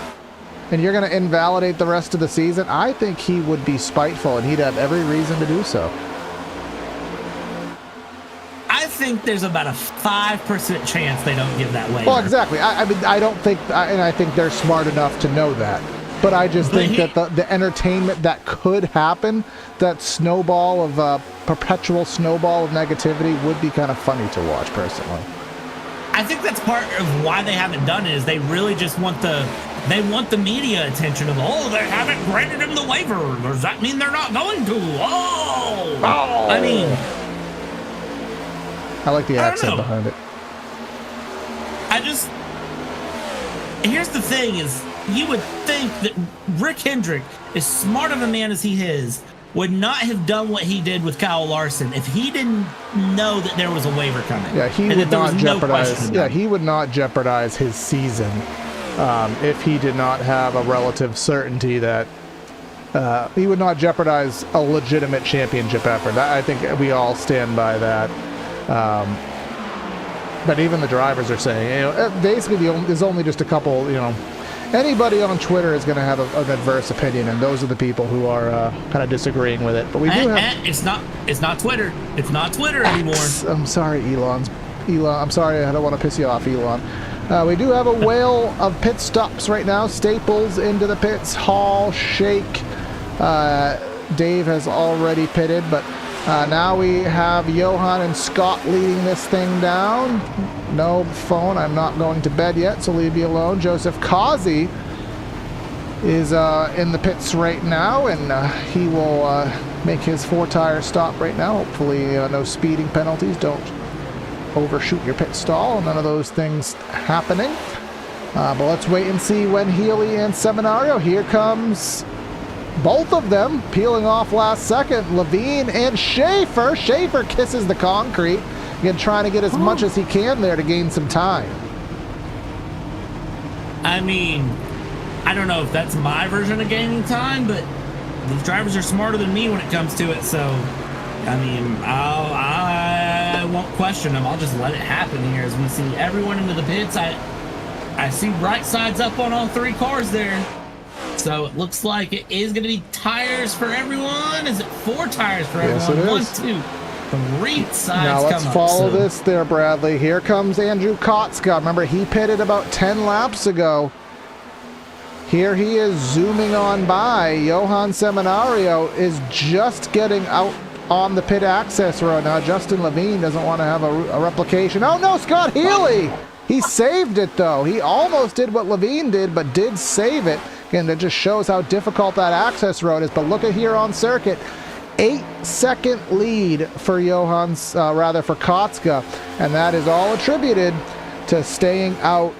and you're going to invalidate the rest of the season, I think he would be spiteful, and he'd have every reason to do so.
I think there's about a 5% chance they don't give that waiver.
Well, exactly. I don't think, and I think they're smart enough to know that. but I just think
But
that the entertainment that could happen, that snowball of perpetual snowball of negativity, would be kind of funny to watch personally.
I think that's part of why they haven't done it, is they really just want the media attention of, oh, they haven't granted him the waiver. Does that mean they're not going to? Oh! I mean,
I like the
I don't
accent
know.
behind it.
Here's the thing is, you would think that Rick Hendrick, as smart of a man as he is, would not have done what he did with Kyle Larson if he didn't know that there was a waiver coming.
Yeah, he
and
would
that there
not
was no
jeopardize.
question
Yeah,
about it.
he would not jeopardize his season if he did not have a relative certainty that he would not jeopardize a legitimate championship effort. I think we all stand by that. But even the drivers are saying, basically, there's only just a couple. Anybody on Twitter is going to have an adverse opinion, and those are the people who are kind of disagreeing with it. But we do have.
It's not Twitter. It's not Twitter anymore.
I'm sorry, Elon. I'm sorry. I don't want to piss you off, Elon. We do have a whale of pit stops right now. Staples into the pits. Hall, Shake. Dave has already pitted, but now we have Johan and Scott leading this thing down. No phone. I'm not going to bed yet, so leave me alone. Joseph Causey is in the pits right now, and he will make his 4-tire stop right now. Hopefully no speeding penalties. Don't overshoot your pit stall. None of those things happening. But let's wait and see when Healy and Seminario. Here comes both of them peeling off last second. Levine and Schaefer. Schaefer kisses the concrete. Again, trying to get as much as he can there to gain some time.
I mean, I don't know if that's my version of gaining time, but these drivers are smarter than me when it comes to it. So, I mean, I won't question them. I'll just let it happen here as we see everyone into the pits. I see right sides up on all 3 cars there. So it looks like it is going to be tires for everyone. Is it 4 tires for everyone?
Yes, it is.
1, 2, 3 sides.
Now let's
come up,
follow
so.
this there, Bradley. Here comes Andrew Kotska. Remember, he pitted about 10 laps ago. Here he is zooming on by. Johan Seminario is just getting out on the pit access road. Now Justin Levine doesn't want to have a replication. Oh no, Scott Healy! He saved it though. He almost did what Levine did, but did save it. Again, that just shows how difficult that access road is. But look at here on circuit. 8-second lead for for Kotska, and that is all attributed to staying out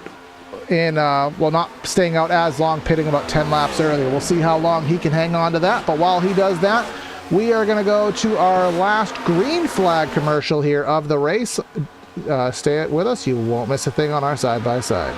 in, not staying out as long, pitting about 10 laps earlier. We'll see how long he can hang on to that, but while he does that, we are going to go to our last green flag commercial here of the race. Stay with us. You won't miss a thing on our side-by-side.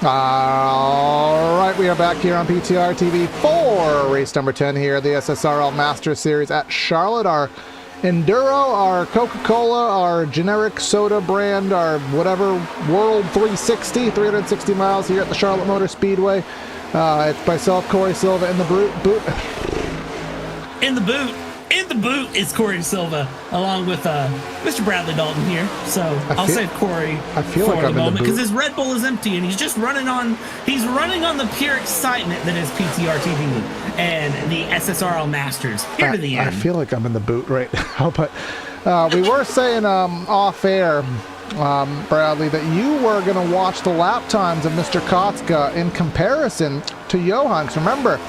All right, we are back here on PTRTV for race number 10 here, the SSRL Masters Series at Charlotte. Our Enduro, our Coca-Cola, our generic soda brand, our whatever World 360 miles here at the Charlotte Motor Speedway. It's myself, Corey Silva, in the boot.
In the boot is Corey Silva, along with Mr. Bradley Dalton here. So I'll save Corey for the moment because his Red Bull is empty and he's just running on the pure excitement that is PTRTV and the SSRL Masters here to the end.
I feel like I'm in the boot right now, but we were saying off air, Bradley, that you were going to watch the lap times of Mr. Kotska in comparison to Johan. So remember,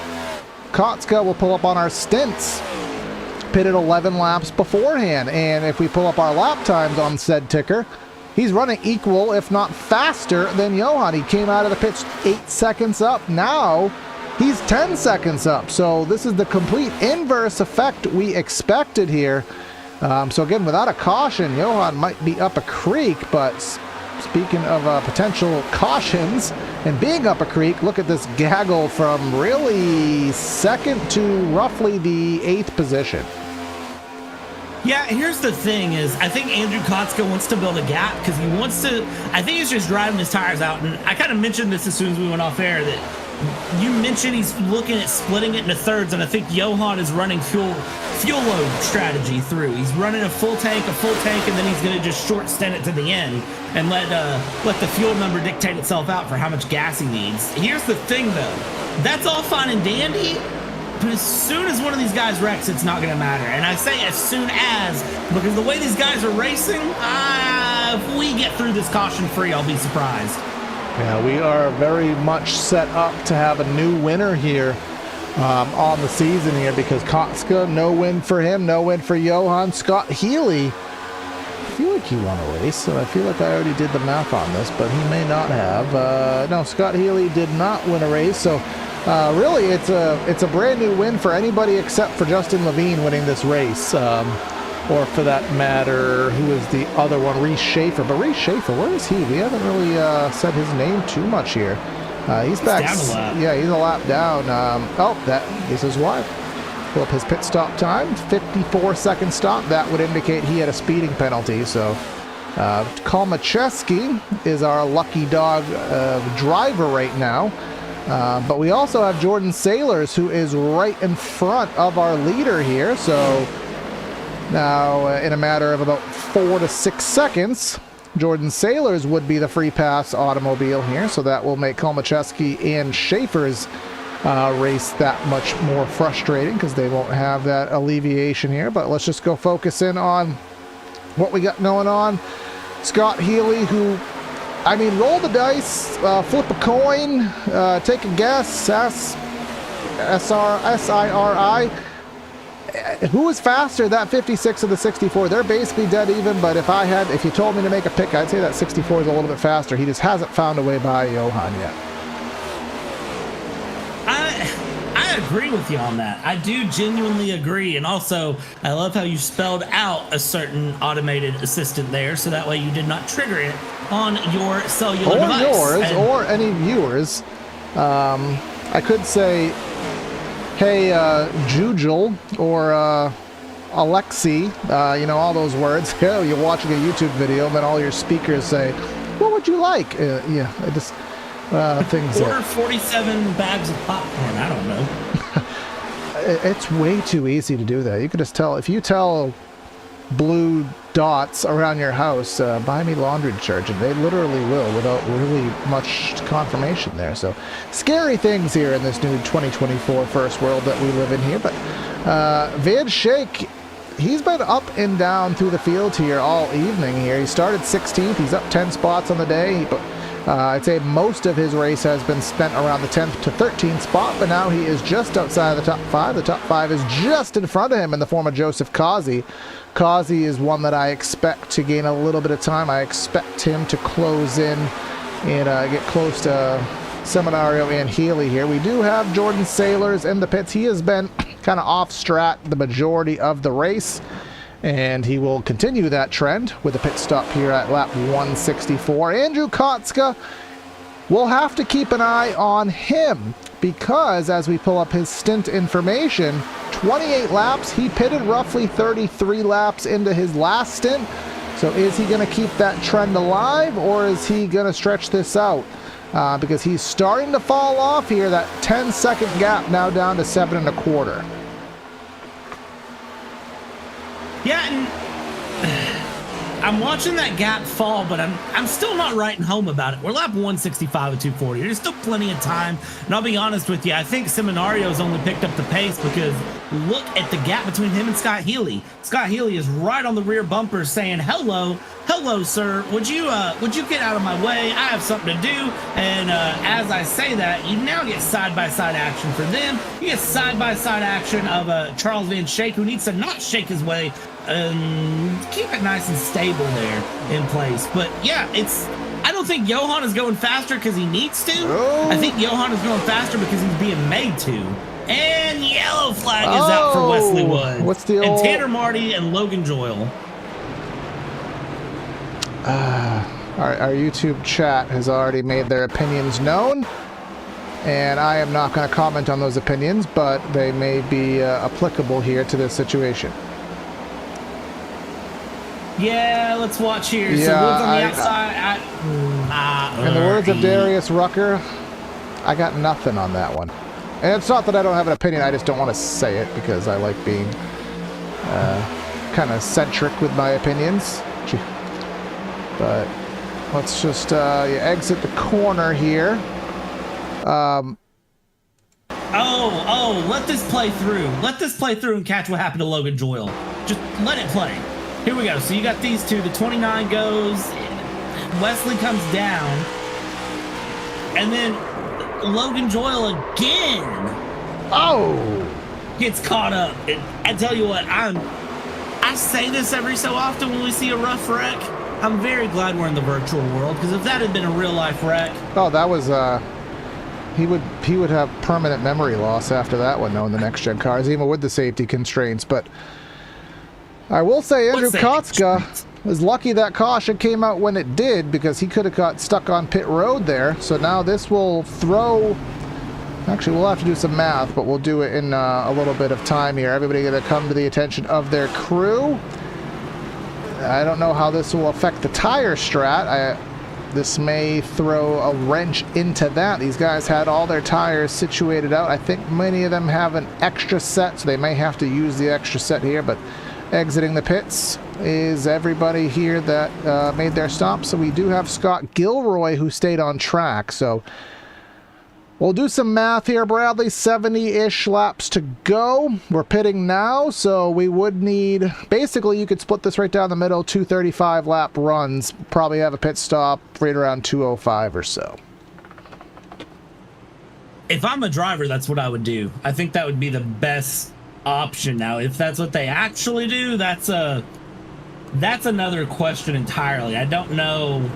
Kotska will pull up on our stints pitted 11 laps beforehand, and if we pull up our lap times on said ticker, he's running equal if not faster than Johan. He came out of the pits 8 seconds up. Now he's 10 seconds up, so this is the complete inverse effect we expected here. So again, without a caution, Johan might be up a creek, but speaking of potential cautions and being up a creek, look at this gaggle from really second to roughly the 8th position.
Yeah, here's the thing is, I think Andrew Kotska wants to build a gap because he wants to, I think he's just driving his tires out. And I kind of mentioned this as soon as we went off air, that you mentioned he's looking at splitting it into thirds, and I think Johan is running fuel load strategy through. He's running a full tank, and then he's going to just short stint it to the end and let the fuel number dictate itself out for how much gas he needs. Here's the thing, though. That's all fine and dandy, but as soon as one of these guys wrecks, it's not going to matter. And I say as soon as, because the way these guys are racing, if we get through this caution-free, I'll be surprised.
Yeah, we are very much set up to have a new winner here on the season here, because Kotska, no win for him, no win for Johan. Scott Healy, I feel like he won a race, so I feel like I already did the math on this, but he may not have. No, Scott Healy did not win a race, so really it's a brand new win for anybody except for Justin Levine winning this race. Or for that matter, who is the other one? Reese Schaefer. But Reese Schaefer, where is he? We haven't really said his name too much here. He's back.
Down a lap.
Yeah, he's a lap down. This is why. Pull up his pit stop time, 54-second stop. That would indicate he had a speeding penalty. So Kalmacheski is our lucky dog driver right now. But we also have Jordan Sailors, who is right in front of our leader here. So now, in a matter of about 4 to 6 seconds, Jordan Sailors would be the free pass automobile here, so that will make Kalmacheski and Schaefer's race that much more frustrating because they won't have that alleviation here. But let's just go focus in on what we got going on. Scott Healy, who, I mean, roll the dice, flip a coin, take a guess, SSRI. Who is faster, that 56 or the 64? They're basically dead even, but if you told me to make a pick, I'd say that 64 is a little bit faster. He just hasn't found a way by Johan yet.
I agree with you on that. I do genuinely agree, and also I love how you spelled out a certain automated assistant there, so that way you did not trigger it on your cellular device.
Or yours, or any viewers. I could say, hey, Jujul, or Alexi, all those words. You're watching a YouTube video, and then all your speakers say, what would you like? Things.
Order 47 bags of popcorn. I don't know.
It's way too easy to do that. You could just tell, if you tell blue dots around your house, buy me laundry detergent, they literally will without really much confirmation there. So scary things here in this new 2024 first world that we live in here. But Van Schaik, he's been up and down through the field here all evening here. He started 16th. He's up 10 spots on the day. But I'd say most of his race has been spent around the 10th to 13th spot, but now he is just outside of the top 5. The top 5 is just in front of him in the form of Joseph Kazi. Kazi is one that I expect to gain a little bit of time. I expect him to close in and get close to Seminario and Healy here. We do have Jordan Sailors in the pits. He has been kind of off strat the majority of the race, and he will continue that trend with a pit stop here at lap 164. Andrew Kotska, we'll have to keep an eye on him because as we pull up his stint information, 28 laps, he pitted roughly 33 laps into his last stint. So is he going to keep that trend alive or is he going to stretch this out? Because he's starting to fall off here. That 10-second gap now down to 7 1/4.
Yeah, and I'm watching that gap fall, but I'm still not writing home about it. We're lap 165 at 240. There's still plenty of time. And I'll be honest with you, I think Seminario's only picked up the pace because look at the gap between him and Scott Healy. Scott Healy is right on the rear bumper saying, hello, sir. Would you get out of my way? I have something to do. And as I say that, you now get side-by-side action for them. You get side-by-side action of Charles Van Schaik, who needs to not shake his way keep it nice and stable there in place. But yeah, I don't think Johan is going faster because he needs to.
Oh.
I think Johan is going faster because he's being made to. And yellow flag is out for Wesley Wood.
What's the
and Tanner Marty and Logan Joyle.
Our YouTube chat has already made their opinions known. And I am not going to comment on those opinions, but they may be applicable here to this situation.
Yeah, let's watch here.
Yeah,
so Woods on the outside.
In the words of Darius Rucker, I got nothing on that one. And it's not that I don't have an opinion, I just don't want to say it because I like being kind of centric with my opinions. But let's just exit the corner here.
Let this play through. Let this play through and catch what happened to Logan Joyle. Just let it play. Here we go. So you got these two. The 29 goes. Wesley comes down. And then Logan Joyle again.
Oh!
Gets caught up. And I tell you what, I say this every so often when we see a rough wreck. I'm very glad we're in the virtual world because if that had been a real life wreck.
Oh, that was he would have permanent memory loss after that one though in the next gen cars, even with the safety constraints. But I will say Andrew Kotska was lucky that caution came out when it did because he could have got stuck on pit road there. So now this will throw... Actually, we'll have to do some math, but we'll do it in a little bit of time here. Everybody going to come to the attention of their crew. I don't know how this will affect the tire strat. This may throw a wrench into that. These guys had all their tires situated out. I think many of them have an extra set, so they may have to use the extra set here, but exiting the pits is everybody here that made their stop. So we do have Scott Gilroy who stayed on track. So we'll do some math here, Bradley. 70-ish laps to go. We're pitting now, so we would need... Basically, you could split this right down the middle, 235 lap runs. Probably have a pit stop right around 205 or so.
If I'm a driver, that's what I would do. I think that would be the best option. Now, if that's what they actually do, that's another question entirely. I don't know.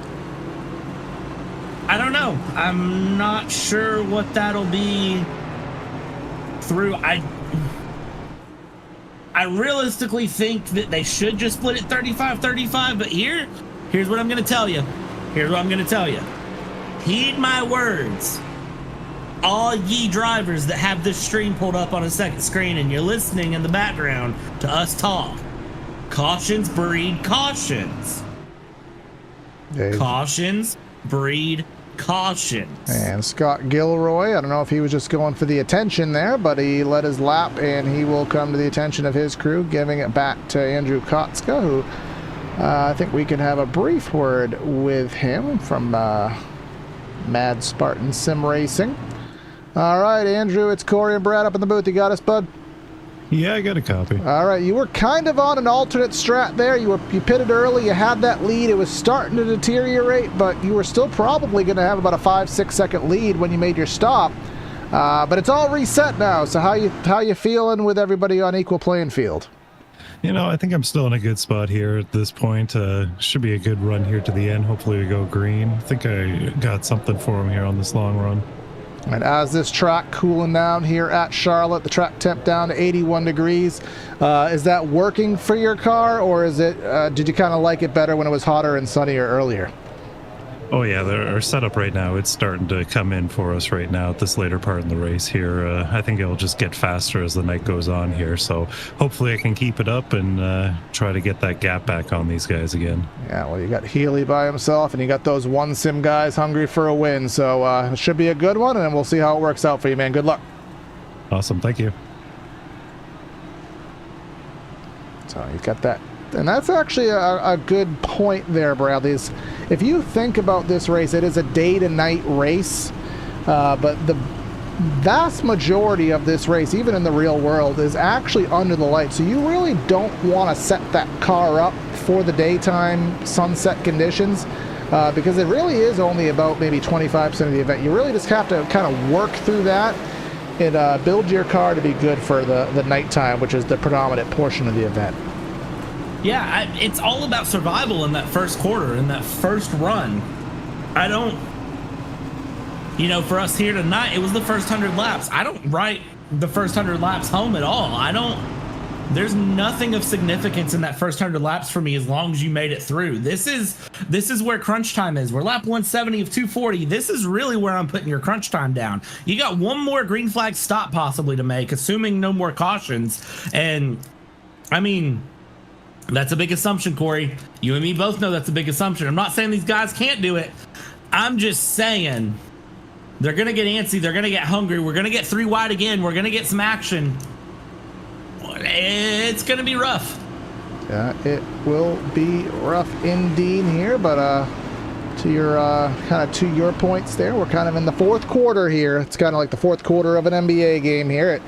I'm not sure what that'll be through. I realistically think that they should just split it 35-35, but here's what I'm going to tell you. Heed my words. All ye drivers that have this stream pulled up on a second screen and you're listening in the background to us talk. Cautions breed cautions.
Dave.
Cautions breed cautions.
And Scott Gilroy, I don't know if he was just going for the attention there, but he led his lap and he will come to the attention of his crew, giving it back to Andrew Kotska, who I think we can have a brief word with him from Mad Spartan SimRacing. All right, Andrew, it's Corey and Brad up in the booth. You got us, bud?
Yeah, I got a copy.
All right, you were kind of on an alternate strat there. You pitted early. You had that lead. It was starting to deteriorate, but you were still probably going to have about a 5-6 second lead when you made your stop. But it's all reset now. So how you feeling with everybody on equal playing field?
You know, I think I'm still in a good spot here at this point. Should be a good run here to the end. Hopefully we go green. I think I got something for him here on this long run.
And as this track cooling down here at Charlotte, the track temp down to 81 degrees. Is that working for your car, or is it? Did you kind of like it better when it was hotter and sunnier earlier?
Oh yeah, our setup right now, it's starting to come in for us right now at this later part in the race here. I think it'll just get faster as the night goes on here. So hopefully I can keep it up and try to get that gap back on these guys again.
Yeah, well, you got Healy by himself, and you got those one sim guys hungry for a win. So it should be a good one, and we'll see how it works out for you, man. Good luck.
Awesome, thank you.
So you've got that. And that's actually a good point there, Bradley. Is if you think about this race, it is a day to night race, but the vast majority of this race, even in the real world, is actually under the light. So you really don't want to set that car up for the daytime sunset conditions, because it really is only about maybe 25% of the event. You really just have to kind of work through that and build your car to be good for the nighttime, which is the predominant portion of the event.
Yeah, it's all about survival in that first quarter, in that first run. I don't, for us here tonight, it was the first 100 laps. I don't write the first 100 laps home at all. There's nothing of significance in that first 100 laps for me as long as you made it through. This is where crunch time is. We're lap 170 of 240. This is really where I'm putting your crunch time down. You got one more green flag stop possibly to make, assuming no more cautions. And, I mean, that's a big assumption, Corey. You and me both know that's a big assumption. I'm not saying these guys can't do it. I'm just saying they're going to get antsy. They're going to get hungry. We're going to get 3 wide again. We're going to get some action. It's going to be rough.
Yeah, it will be rough indeed here, but to your points there, we're kind of in the fourth quarter here. It's kind of like the fourth quarter of an NBA game here. It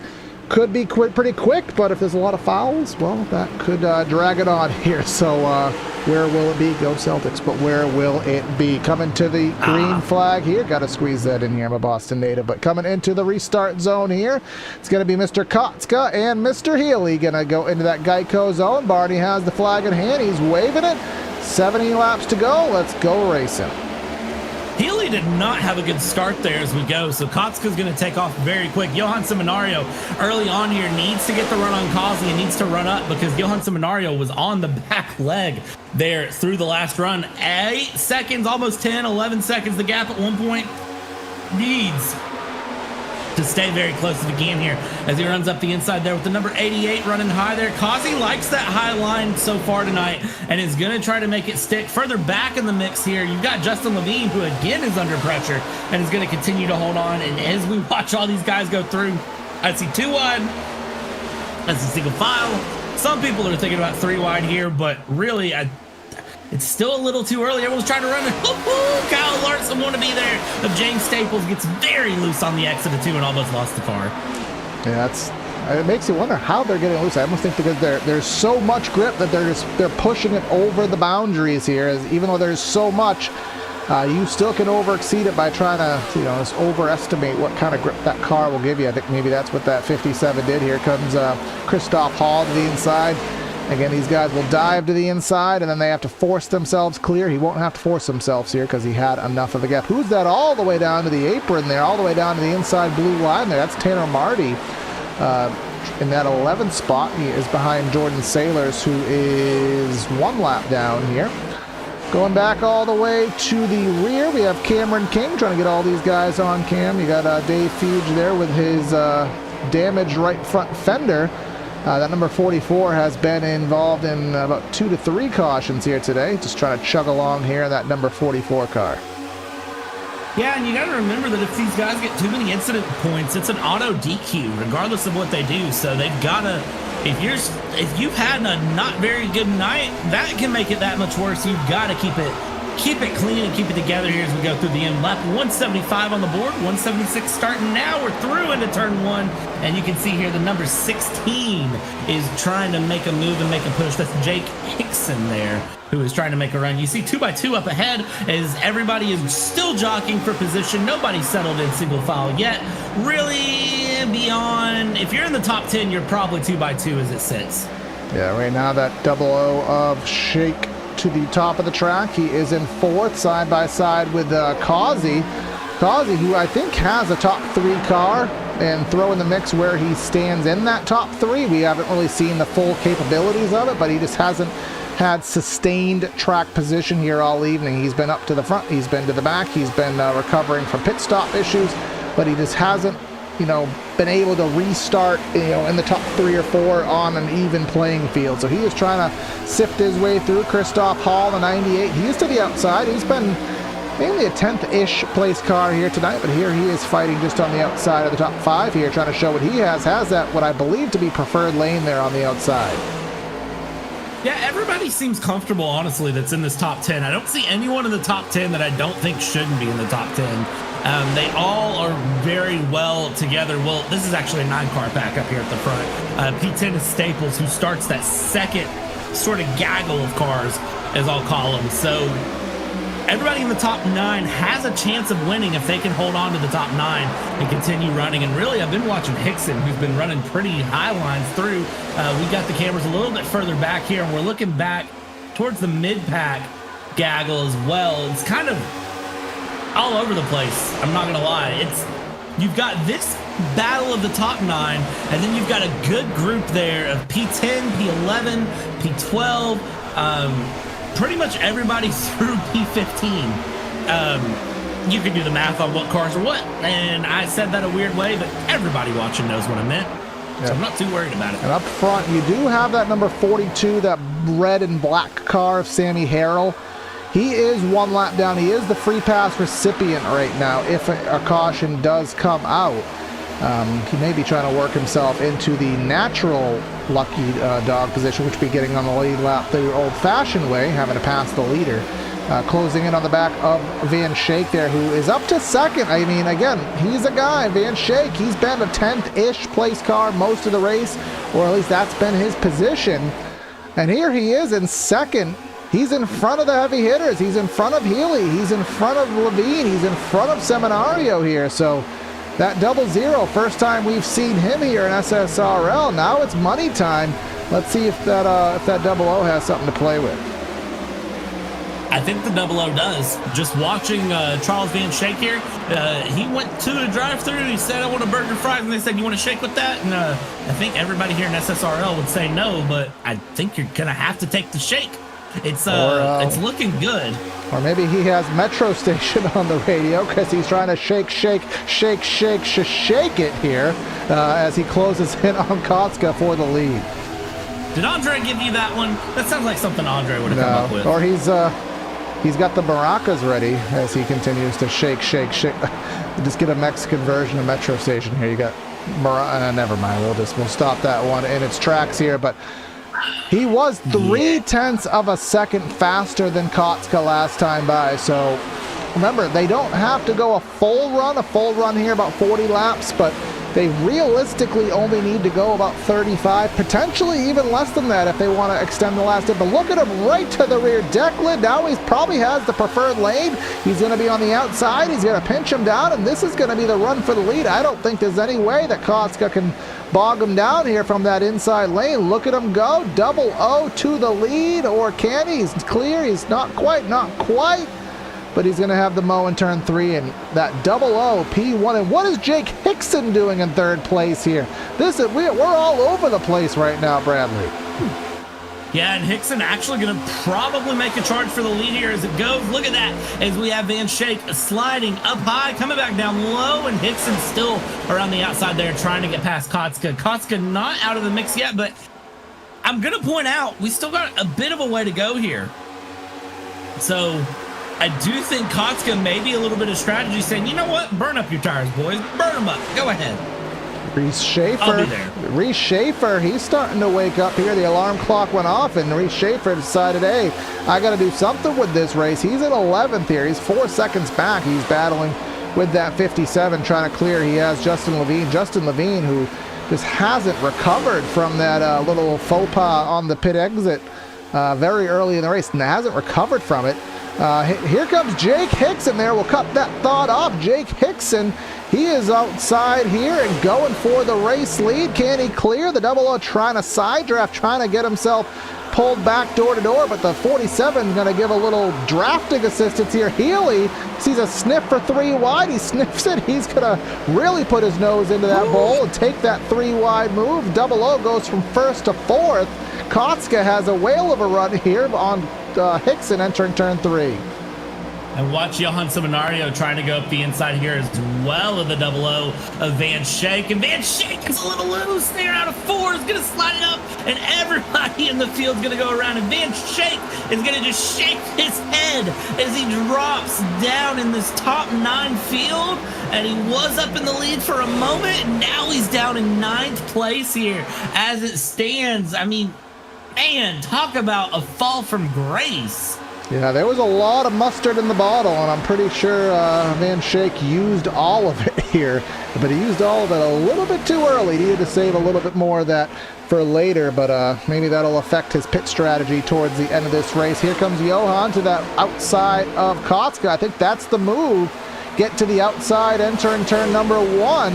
could be pretty quick, but if there's a lot of fouls, well, that could drag it on here. So where will it be? Go Celtics, but where will it be? Coming to the green flag here. Got to squeeze that in here. I'm a Boston native, but coming into the restart zone here, it's going to be Mr. Kotska and Mr. Healy going to go into that Geico zone. Barney has the flag in hand. He's waving it. 70 laps to go. Let's go racing.
Healy did not have a good start there as we go, so Kotska's going to take off very quick. Johan Seminario early on here needs to get the run on Kazi and needs to run up because Johan Seminario was on the back leg there through the last run. 8 seconds, almost 10, 11 seconds. The gap at one point needs to stay very close if he can here as he runs up the inside there with the number 88 running high there. Kazi likes that high line so far tonight and is going to try to make it stick. Further back in the mix here, you've got Justin Levine, who again is under pressure and is going to continue to hold on. And as we watch all these guys go through, I see 2 wide, I see single file. Some people are thinking about 3 wide here, but really, it's still a little too early. Everyone's trying to run it. Kyle Larson want to be there. But James Staples gets very loose on the exit of 2 and almost lost the car.
Yeah, it makes you wonder how they're getting loose. I almost think because there's so much grip that they're pushing it over the boundaries here. Even though there's so much, you still can over-exceed it by trying to just overestimate what kind of grip that car will give you. I think maybe that's what that 57 did. Here comes Christoph Hall to the inside. Again, these guys will dive to the inside, and then they have to force themselves clear. He won't have to force themselves here because he had enough of a gap. Who's that all the way down to the apron there, all the way down to the inside blue line there? That's Tanner Marty in that 11th spot. He is behind Jordan Sailors, who is 1 lap down here. Going back all the way to the rear, we have Cameron King trying to get all these guys on cam. You got Dave Fuge there with his damaged right front fender. That number 44 has been involved in about 2 to 3 cautions here today. Just trying to chug along here in that number 44 car.
Yeah, and you got to remember that if these guys get too many incident points, it's an auto DQ, regardless of what they do. So they've got to, if you've had a not very good night, that can make it that much worse. You've got to keep it clean and keep it together here as we go through the end. Lap 175 on the board, 176 starting now. We're through into turn 1, and you can see here the number 16 is trying to make a move and make a push. That's Jake Hickson there, who is trying to make a run. You see 2x2 up ahead as everybody is still jockeying for position. Nobody's settled in single file yet. Really beyond, if you're in the top 10, you're probably 2x2 as it sits.
Yeah, right now that 00 of Shake to the top of the track. He is in 4th, side by side with Kazi. Kazi, who I think has a top 3 car, and throw in the mix where he stands in that top 3. We haven't really seen the full capabilities of it, but he just hasn't had sustained track position here all evening. He's been up to the front, he's been to the back, he's been recovering from pit stop issues, but he just hasn't, you know, been able to restart, you know, in the top 3 or 4 on an even playing field. So he is trying to sift his way through. Christoph Hall, the 98, he is to the outside. He's been mainly a 10th-ish place car here tonight, but here he is fighting just on the outside of the top 5 here, trying to show what he has that what I believe to be preferred lane there on the outside.
Yeah, everybody seems comfortable, honestly, that's in this top 10. I don't see anyone in the top 10 that I don't think shouldn't be in the top 10. They all are very well together. Well, this is actually a 9-car pack up here at the front. P10 is Staples, who starts that second sort of gaggle of cars, as I'll call them. So everybody in the top 9 has a chance of winning if they can hold on to the top 9 and continue running. And really, I've been watching Hickson, who's been running pretty high lines through. We got the cameras a little bit further back here, and we're looking back towards the mid-pack gaggle as well. It's kind of all over the place, I'm not gonna lie. You've got this battle of the top 9, and then you've got a good group there of P10, P11, P12, pretty much everybody through P15. You can do the math on what cars are what, and I said that a weird way, but everybody watching knows what I meant. So I'm not too worried about it.
And up front, you do have that number 42, that red and black car of Sammy Harrell. He is 1 lap down. He is the free pass recipient right now if a caution does come out. He may be trying to work himself into the natural lucky dog position, which would be getting on the lead lap the old-fashioned way, having to pass the leader. Closing in on the back of Van Schaik there, who is up to second. I mean, again, he's a guy, Van Schaik. He's been a 10th-ish place car most of the race, or at least that's been his position. And here he is in second. He's in front of the heavy hitters. He's in front of Healy. He's in front of Levine. He's in front of Seminario here. So that 00, first time we've seen him here in SSRL. Now it's money time. Let's see if that 00 has something to play with.
I think the 00 does. Just watching Charles Van Schaik here, he went to a drive-through and he said, "I want a burger fries," and they said, "You want a shake with that?" And I think everybody here in SSRL would say no, but I think you're gonna have to take the shake. It's looking good.
Or maybe he has Metro Station on the radio because he's trying to shake it here as he closes in on Kotska for the lead.
Did Andre give you that one? That sounds like something Andre would have come up with.
Or he's got the maracas ready as he continues to shake. Just get a Mexican version of Metro Station here. You got never mind. We'll stop that one in its tracks here, but he was 0.3 of a second faster than Kotska last time by. So remember, they don't have to go a full run here, about 40 laps, but they realistically only need to go about 35, potentially even less than that if they want to extend the last bit. But look at him right to the rear. Declan, now he probably has the preferred lane. He's going to be on the outside. He's going to pinch him down, and this is going to be the run for the lead. I don't think there's any way that Kotska can bog him down here from that inside lane. Look at him go. 00 to the lead, or can he? He's clear. He's not quite. But he's going to have the mow in turn 3, and that 00 P1. And what is Jake Hickson doing in 3rd place here? We're all over the place right now, Bradley.
Yeah, and Hickson actually going to probably make a charge for the lead here as it goes. Look at that, as we have Van Schaik sliding up high, coming back down low, and Hickson still around the outside there trying to get past Kotska. Kotska not out of the mix yet, but I'm going to point out we still got a bit of a way to go here. So I do think Kotska may be a little bit of strategy saying, you know what, burn up your tires, boys. Burn them up. Go ahead.
Reese Schaefer, he's starting to wake up here. The alarm clock went off, and Reese Schaefer decided, hey, I got to do something with this race. He's in 11th here. He's 4 seconds back. He's battling with that 57, trying to clear. He has Justin Levine, who just hasn't recovered from that little faux pas on the pit exit very early in the race, and hasn't recovered from it. Here comes Jake Hickson there. We'll cut that thought off. Jake Hickson, he is outside here and going for the race lead. Can he clear? The 00 trying to side draft, trying to get himself pulled back door to door, but the 47 is going to give a little drafting assistance here. Healy sees a sniff for 3 wide. He sniffs it. He's going to really put his nose into that bowl and take that 3 wide move. 00 goes from 1st to 4th. Kotzka has a whale of a run here on Hickson entering turn 3.
And watch Johan Seminario trying to go up the inside here as well of the 00 of Van Schaik. And Van Schaik is a little loose there out of 4. Is going to slide it up. And everybody in the field is going to go around. And Van Schaik is going to just shake his head as he drops down in this top 9 field. And he was up in the lead for a moment. And now he's down in 9th place here as it stands. I mean, man, talk about a fall from grace.
Yeah, there was a lot of mustard in the bottle, and I'm pretty sure Van Schaik used all of it here. But he used all of it a little bit too early. He needed to save a little bit more of that for later, but maybe that'll affect his pit strategy towards the end of this race. Here comes Johan to that outside of Kotzka. I think that's the move. Get to the outside, enter in turn number 1,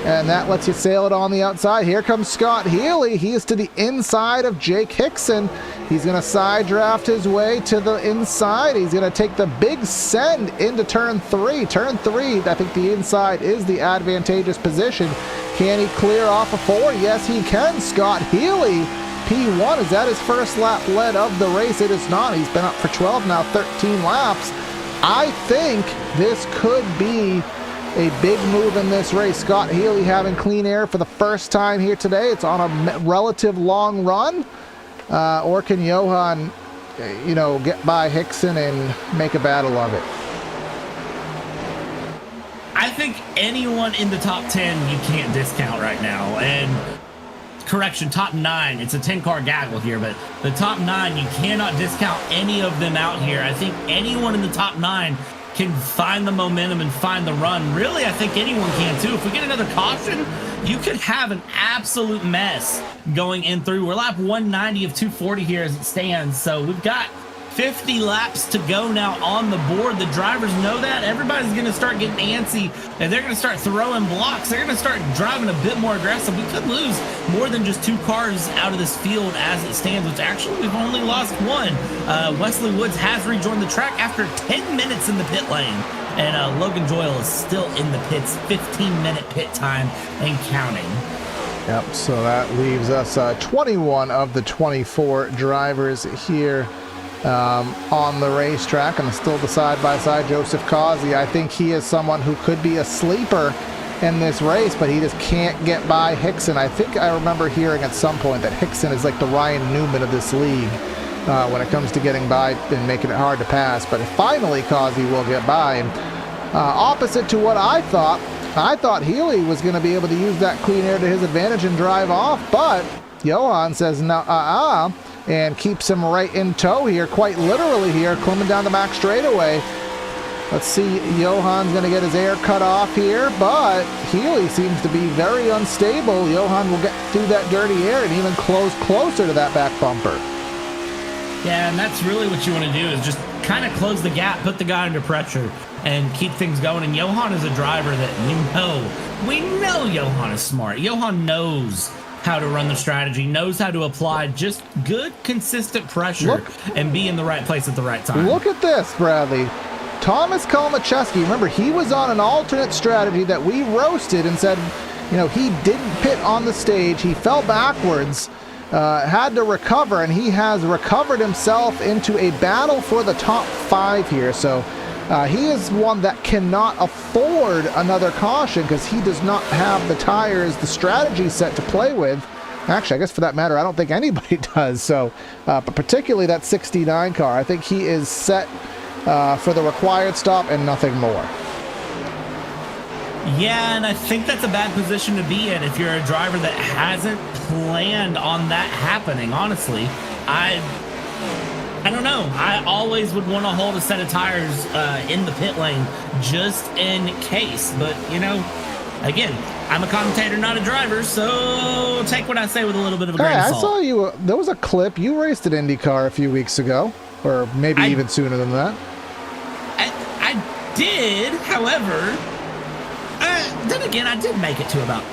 and that lets you sail it on the outside. Here comes Scott Healy. He is to the inside of Jake Hickson. He's going to side draft his way to the inside. He's going to take the big send into turn 3. Turn 3, I think the inside is the advantageous position. Can he clear off a 4? Yes, he can. Scott Healy, P1. Is that his first lap led of the race? It is not. He's been up for 12 now, 13 laps. I think this could be a big move in this race. Scott Healy having clean air for the first time here today. It's on a relative long run. Or can Johan, get by Hickson and make a battle of it?
I think anyone in the top 10 you can't discount right now. And correction, top 9. It's a 10-car gaggle here, but the top 9, you cannot discount any of them out here. I think anyone in the top 9 can find the momentum and find the run. Really, I think anyone can too. If we get another caution, you could have an absolute mess going in through. We're lap 190 of 240 here as it stands. So we've got 50 laps to go now on the board. The drivers know that. Everybody's going to start getting antsy, and they're going to start throwing blocks. They're going to start driving a bit more aggressive. We could lose more than just 2 cars out of this field as it stands, which actually we've only lost 1. Wesley Woods has rejoined the track after 10 minutes in the pit lane. And Logan Doyle is still in the pits, 15-minute pit time and counting.
Yep, so that leaves us 21 of the 24 drivers here on the racetrack, and still the side-by-side Joseph Causey. I think he is someone who could be a sleeper in this race, but he just can't get by Hickson. I think I remember hearing at some point that Hickson is like the Ryan Newman of this league when it comes to getting by and making it hard to pass, but finally Causey will get by. And opposite to what I thought Healy was going to be able to use that clean air to his advantage and drive off, but Johan says no, and keeps him right in tow here, quite literally here, coming down the back straightaway. Let's see, Johan's going to get his air cut off here, but Healy seems to be very unstable. Johan will get through that dirty air and even close closer to that back bumper.
Yeah, and that's really what you want to do, is just kind of close the gap, put the guy under pressure, and keep things going. And Johan is a driver that we know Johan is smart. Johan knows how to run the strategy, knows how to apply just good, consistent pressure and be in the right place at the right time.
Look at this, Bradley. Thomas Kalmacheski, remember, he was on an alternate strategy that we roasted and said, he didn't pit on the stage. He fell backwards, had to recover, and he has recovered himself into a battle for the top 5 here. So he is one that cannot afford another caution because he does not have the tires, the strategy set to play with. Actually, I guess for that matter, I don't think anybody does. So, but particularly that 69 car, I think he is set for the required stop and nothing more.
Yeah, and I think that's a bad position to be in if you're a driver that hasn't planned on that happening. Honestly, I don't know. I always would want to hold a set of tires in the pit lane just in case. But, again, I'm a commentator, not a driver, so take what I say with a little bit of a grain of salt.
I saw you. There was a clip. You raced at IndyCar a few weeks ago, or maybe even sooner than that.
I did, however, then again, I did make it to about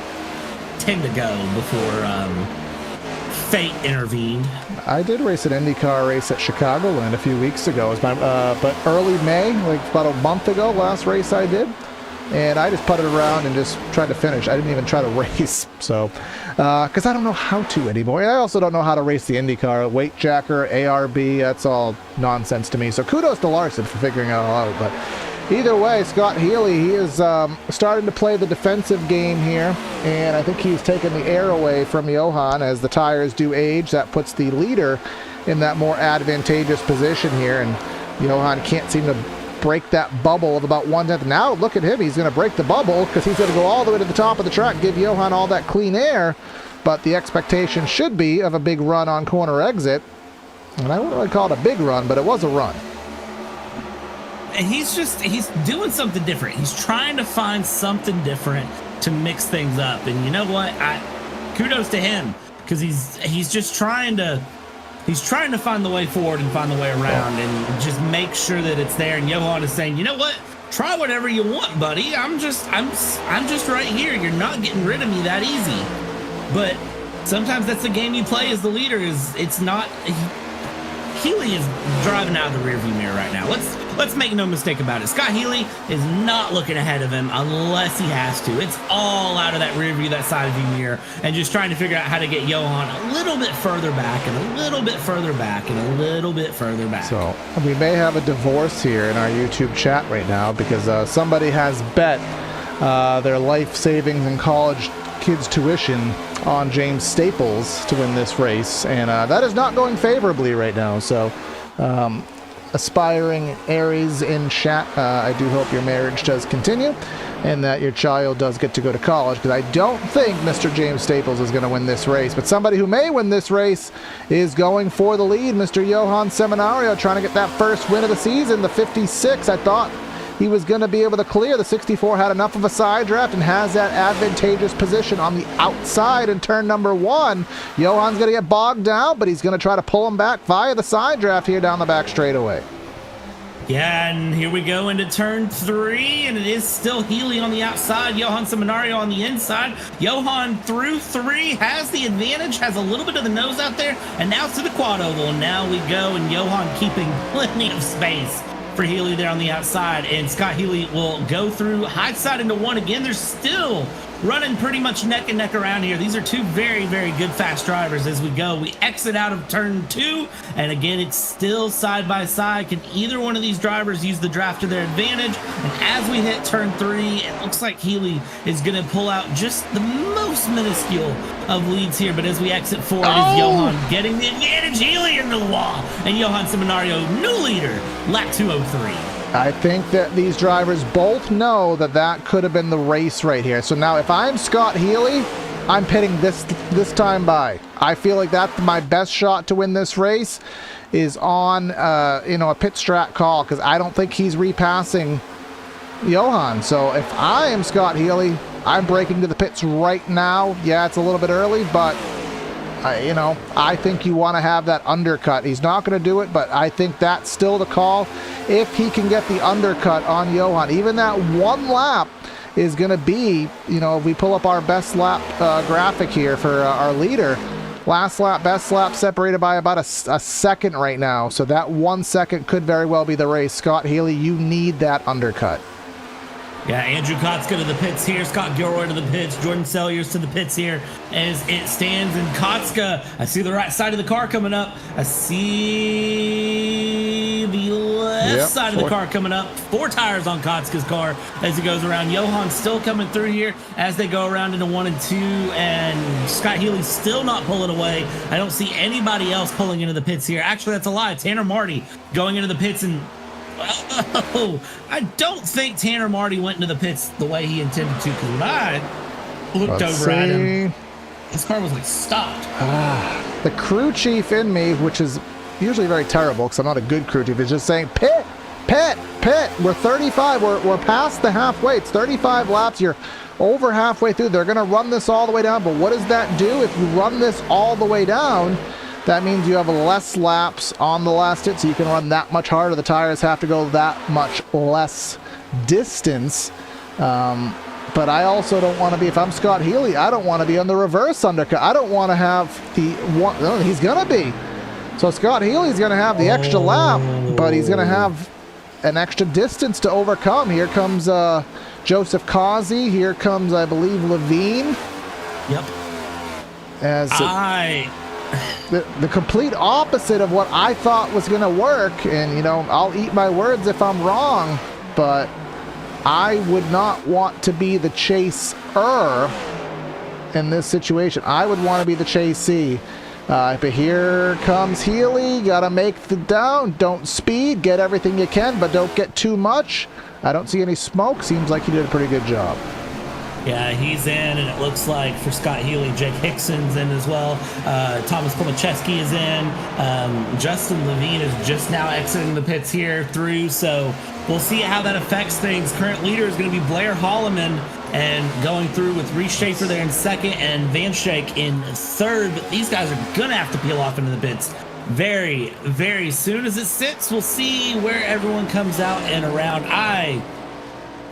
10 to go before fate intervened.
I did race an IndyCar race at Chicagoland a few weeks ago. It was but early May, like about a month ago, last race I did. and I just putted around and just tried to finish. I didn't even try to race, so because I don't know how to anymore. And I also don't know how to race the IndyCar. Weight jacker, ARB, that's all nonsense to me. So kudos to Larson for figuring it all out. But either way, Scott Healy, he is starting to play the defensive game here, and I think he's taken the air away from Johan as the tires do age. That puts the leader in that more advantageous position here, and Johan can't seem to break that bubble of about 1/10. Now look at him, he's going to break the bubble because he's going to go all the way to the top of the track, give Johan all that clean air, but the expectation should be of a big run on corner exit, and I wouldn't really call it a big run, but it was a run.
And he's doing something different. He's trying to find something different to mix things up, and you know what, kudos to him, because he's just trying to find the way forward and find the way around and just make sure that it's there. And Johan is saying, you know what? Try whatever you want, buddy. I'm just right here. You're not getting rid of me that easy. But sometimes that's the game you play as the leader. It's not. Healy is driving out of the rearview mirror right now. Let's make no mistake about it. Scott Healy is not looking ahead of him unless he has to. It's all out of that rearview, that side view mirror, and just trying to figure out how to get Johan a little bit further back and a little bit further back and a little bit further back.
So we may have a divorce here in our YouTube chat right now because somebody has bet their life savings and college kids' tuition on James Staples to win this race, and that is not going favorably right now. So aspiring Aries in chat, I do hope your marriage does continue and that your child does get to go to college, because I don't think Mr. James Staples is going to win this race, but somebody who may win this race is going for the lead. Mr. Johan Seminario trying to get that first win of the season. The 56, I thought he was going to be able to clear. The 64 had enough of a side draft and has that advantageous position on the outside in turn number 1. Johan's going to get bogged down, but he's going to try to pull him back via the side draft here down the back straightaway.
Yeah, and here we go into turn 3, and it is still Healy on the outside, Johan Seminario on the inside. Johan through 3 has the advantage, has a little bit of the nose out there, and now to the quad oval. And now we go, and Johan keeping plenty of space for Healy there on the outside, and Scott Healy will go through high side into 1 again. They're still running pretty much neck and neck around here. These are two very, very good fast drivers as we go. We exit out of turn 2, and again, it's still side by side. Can either one of these drivers use the draft to their advantage? And as we hit turn 3, it looks like Healy is going to pull out just the most minuscule of leads here, but as we exit 4, it is Johan getting the advantage. Healy into the wall, and Johan Seminario, new leader, lap 203.
I think that these drivers both know that that could have been the race right here. So now if I'm Scott Healy, I'm pitting this time by. I feel like that's my best shot to win this race is on a pit strat call, because I don't think he's repassing Johan. So if I am Scott Healy, I'm breaking to the pits right now. Yeah, it's a little bit early, but I think you want to have that undercut. He's not going to do it, but I think that's still the call. If he can get the undercut on Johan, even that 1 lap is going to be, if we pull up our best lap graphic here for our leader, last lap, best lap separated by about a second right now. So that 1 second could very well be the race. Scott Healy, you need that undercut.
Yeah, Andrew Kotzka to the pits here. Scott Gilroy to the pits. Jordan Selliers to the pits here as it stands. And Kotzka, I see the right side of the car coming up. I see the left side of the car coming up. 4 tires on Kotzka's car as he goes around. Johan still coming through here as they go around into 1 and 2. And Scott Healy still not pulling away. I don't see anybody else pulling into the pits here. Actually, that's a lie. Tanner Marty going into the pits, and I don't think Tanner Marty went into the pits the way he intended to, because when I looked over at him, his car was like stopped.
The crew chief in me, which is usually very terrible because I'm not a good crew chief, is just saying, pit, pit, pit. We're 35. We're past the halfway. It's 35 laps. You're over halfway through. They're going to run this all the way down. But what does that do? If you run this all the way down, that means you have less laps on the last hit, so you can run that much harder. The tires have to go that much less distance. But I also don't want to be, if I'm Scott Healy, I don't want to be on the reverse undercut. I don't want to have the one. No, he's going to be. So Scott Healy's going to have the extra lap, but he's going to have an extra distance to overcome. Here comes Joseph Causey. Here comes, I believe, Levine.
Yep.
As the complete opposite of what I thought was going to work. And, you know, I'll eat my words if I'm wrong, but I would not want to be the chaser in this situation. I would want to be the chasee. But here comes Healy. Gotta make the down. Don't speed. Get everything you can, but don't get too much. I don't see any smoke. Seems like he did a pretty good job.
Yeah, he's in, and it looks like for Scott Healy, Jake Hickson's in as well. Thomas Komacheski is in. Justin Levine is just now exiting the pits here through, so we'll see how that affects things. Current leader is going to be Blair Holloman, and going through with Reese Schaefer there in second and Van Schaik in third. But these guys are going to have to peel off into the pits very, very soon. As it sits, we'll see where everyone comes out and around.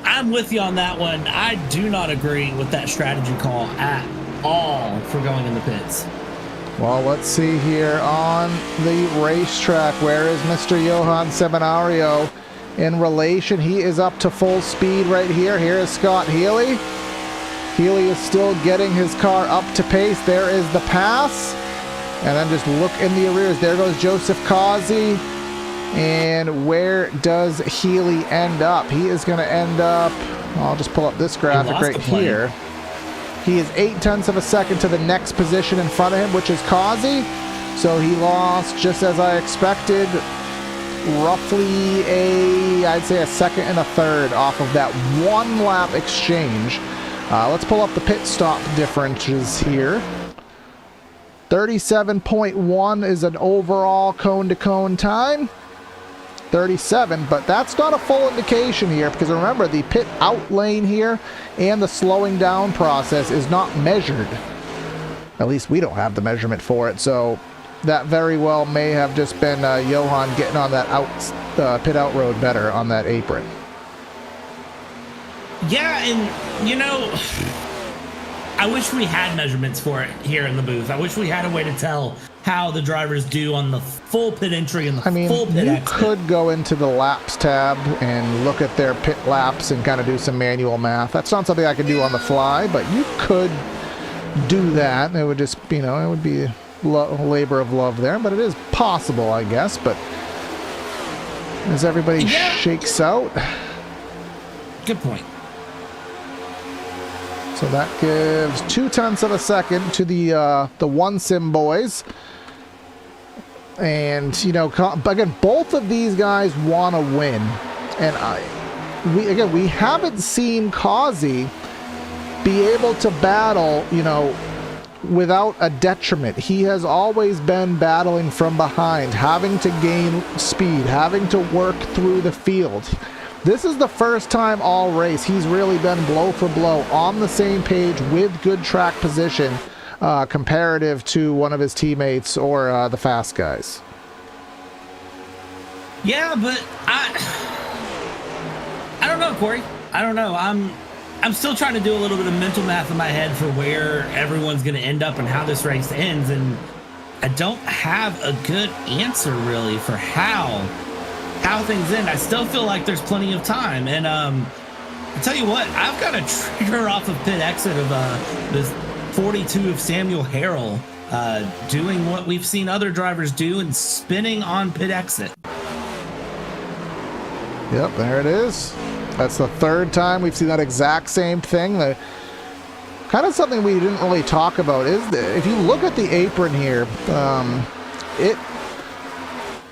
I'm with you on that one. I do not agree with that strategy call at all for going in the pits.
Well, let's see here on the racetrack. Where is Mr. Johan Seminario in relation? He is up to full speed right here. Here is Scott Healy. Healy is still getting his car up to pace. There is the pass. And then just look in the arrears. There goes Joseph Causey. And where does Healy end up? He is going to end up, I'll just pull up this graphic right here. He is 0.8 of a second to the next position in front of him, which is Causey. So he lost, just as I expected, roughly I'd say a second and a third off of that one lap exchange. Let's pull up the pit stop differences here. 37.1 is an overall cone-to-cone time. 37, but that's not a full indication here, because remember, the pit out lane here and the slowing down process is not measured. At least we don't have the measurement for it, so that very well may have just been Johan getting on that pit out road better on that apron.
Yeah, and you know, I wish we had measurements for it here in the booth. I wish we had a way to tell how the drivers do on the full pit entry and the full pit exit.
You could go into the laps tab and look at their pit laps and kind of do some manual math. That's not something I could do on the fly, but you could do that. It would just, you know, it would be a labor of love there, but it is possible, I guess. But as everybody shakes out.
Good point.
So that gives 0.2 of a second to the One Sim boys. And, you know, again, both of these guys want to win. And we haven't seen Causey be able to battle, you know, without a detriment. He has always been battling from behind, having to gain speed, having to work through the field. This is the first time all race he's really been blow for blow on the same page with good track position comparative to one of his teammates or the fast guys.
Yeah, but I don't know, Corey. I don't know. I'm still trying to do a little bit of mental math in my head for where everyone's going to end up and how this race ends, and I don't have a good answer really for how things end. I still feel like there's plenty of time, and I tell you what, I've got a trigger off of pit exit of this 42 of Samuel Harrell doing what we've seen other drivers do and spinning on pit exit.
Yep, there it is. That's the third time we've seen that exact same thing. The kind of something we didn't really talk about is if you look at the apron here,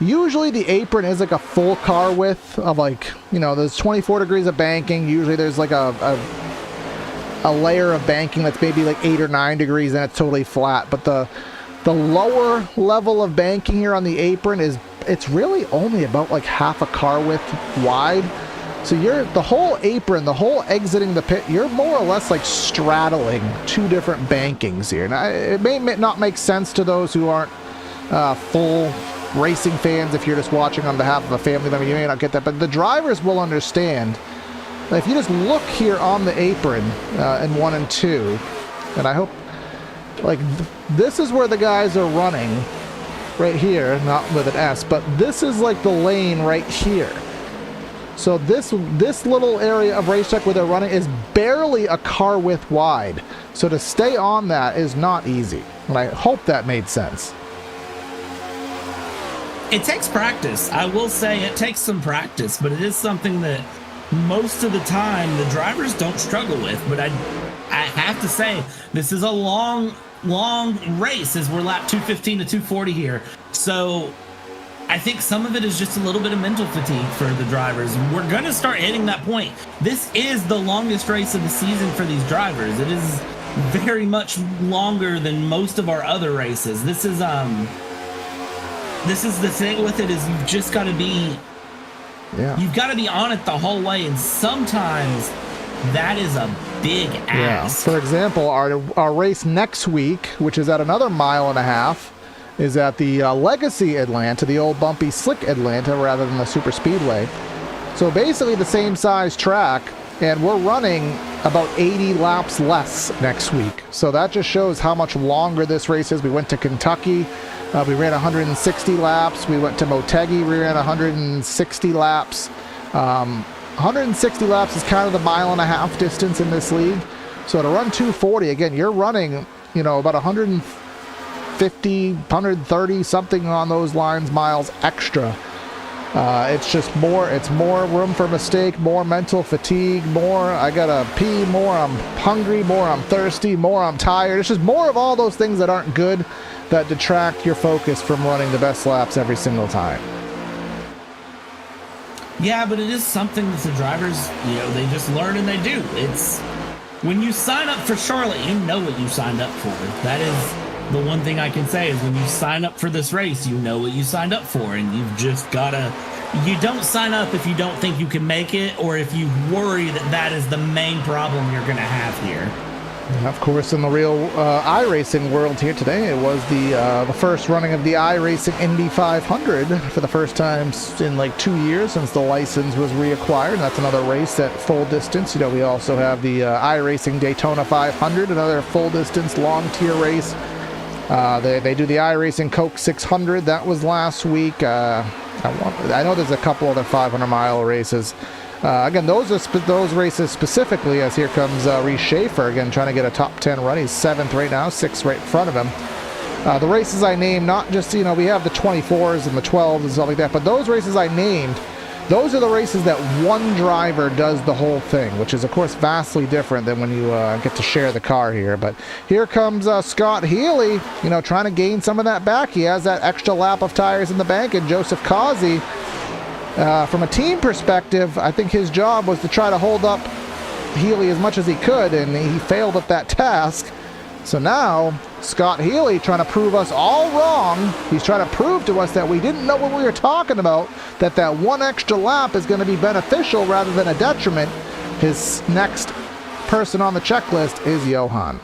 usually the apron is like a full car width of, like, you know, there's 24 degrees of banking. Usually there's like a layer of banking that's maybe like 8 or 9 degrees and it's totally flat. But the lower level of banking here on the apron it's really only about like half a car width wide. So the whole apron, the whole exiting the pit, you're more or less like straddling two different bankings here. Now, it may not make sense to those who aren't full racing fans. If you're just watching on behalf of a family member, you may not get that, but the drivers will understand. If you just look here on the apron in 1 and 2, and I hope, like, this is where the guys are running right here, not with an S, but this is like the lane right here. So this little area of racetrack where they're running is barely a car width wide. So to stay on that is not easy. And I hope that made sense.
It takes practice. I will say it takes some practice, but it is something that most of the time the drivers don't struggle with. But I have to say, this is a long race as we're lap 215 to 240 here. So I think some of it is just a little bit of mental fatigue for the drivers. We're going to start hitting that point. This is the longest race of the season for these drivers. It is very much longer than most of our other races. This is the thing with it, is you've just got to be, you've got to be on it the whole way, and sometimes that is a big ask.
For example, our race next week, which is at another 1.5 miles, is at the Legacy Atlanta, the old bumpy slick Atlanta rather than the super speedway. So basically the same size track, and we're running about 80 laps less next week. So that just shows how much longer this race is. We went to Kentucky, we ran 160 laps. We went to Motegi, we ran 160 laps. 160 laps is kind of the 1.5 mile distance in this league. So to run 240, again, you're running, about 150, 130, something on those lines, miles extra. It's just more room for mistake, more mental fatigue, more I gotta pee, more I'm hungry, more I'm thirsty, more I'm tired. It's just more of all those things that aren't good, that detract your focus from running the best laps every single time.
Yeah, but it is something that the drivers, they just learn and they do. It's when you sign up for Charlotte, you know what you signed up for. That is the one thing I can say, is when you sign up for this race, you know what you signed up for, and you've just gotta, you don't sign up if you don't think you can make it, or if you worry that is the main problem you're gonna have here.
And of course, in the real iRacing world here today, it was the first running of the iRacing Indy 500 for the first time in like 2 years since the license was reacquired. That's another race at full distance. We also have the iRacing Daytona 500, another full distance long tier race. They do the iRacing Coke 600. That was last week. I know there's a couple other 500-mile races. Again, those races specifically, as here comes Reese Schaefer, again, trying to get a top 10 run. He's 7th right now, 6th right in front of him. The races I named, not just, we have the 24s and the 12s and stuff like that, but those races I named, those are the races that one driver does the whole thing, which is, of course, vastly different than when you get to share the car here. But here comes Scott Healy, trying to gain some of that back. He has that extra lap of tires in the bank, and Joseph Causey, from a team perspective, I think his job was to try to hold up Healy as much as he could, and he failed at that task. So now, Scott Healy trying to prove us all wrong. He's trying to prove to us that we didn't know what we were talking about, that one extra lap is going to be beneficial rather than a detriment. His next person on the checklist is Johan.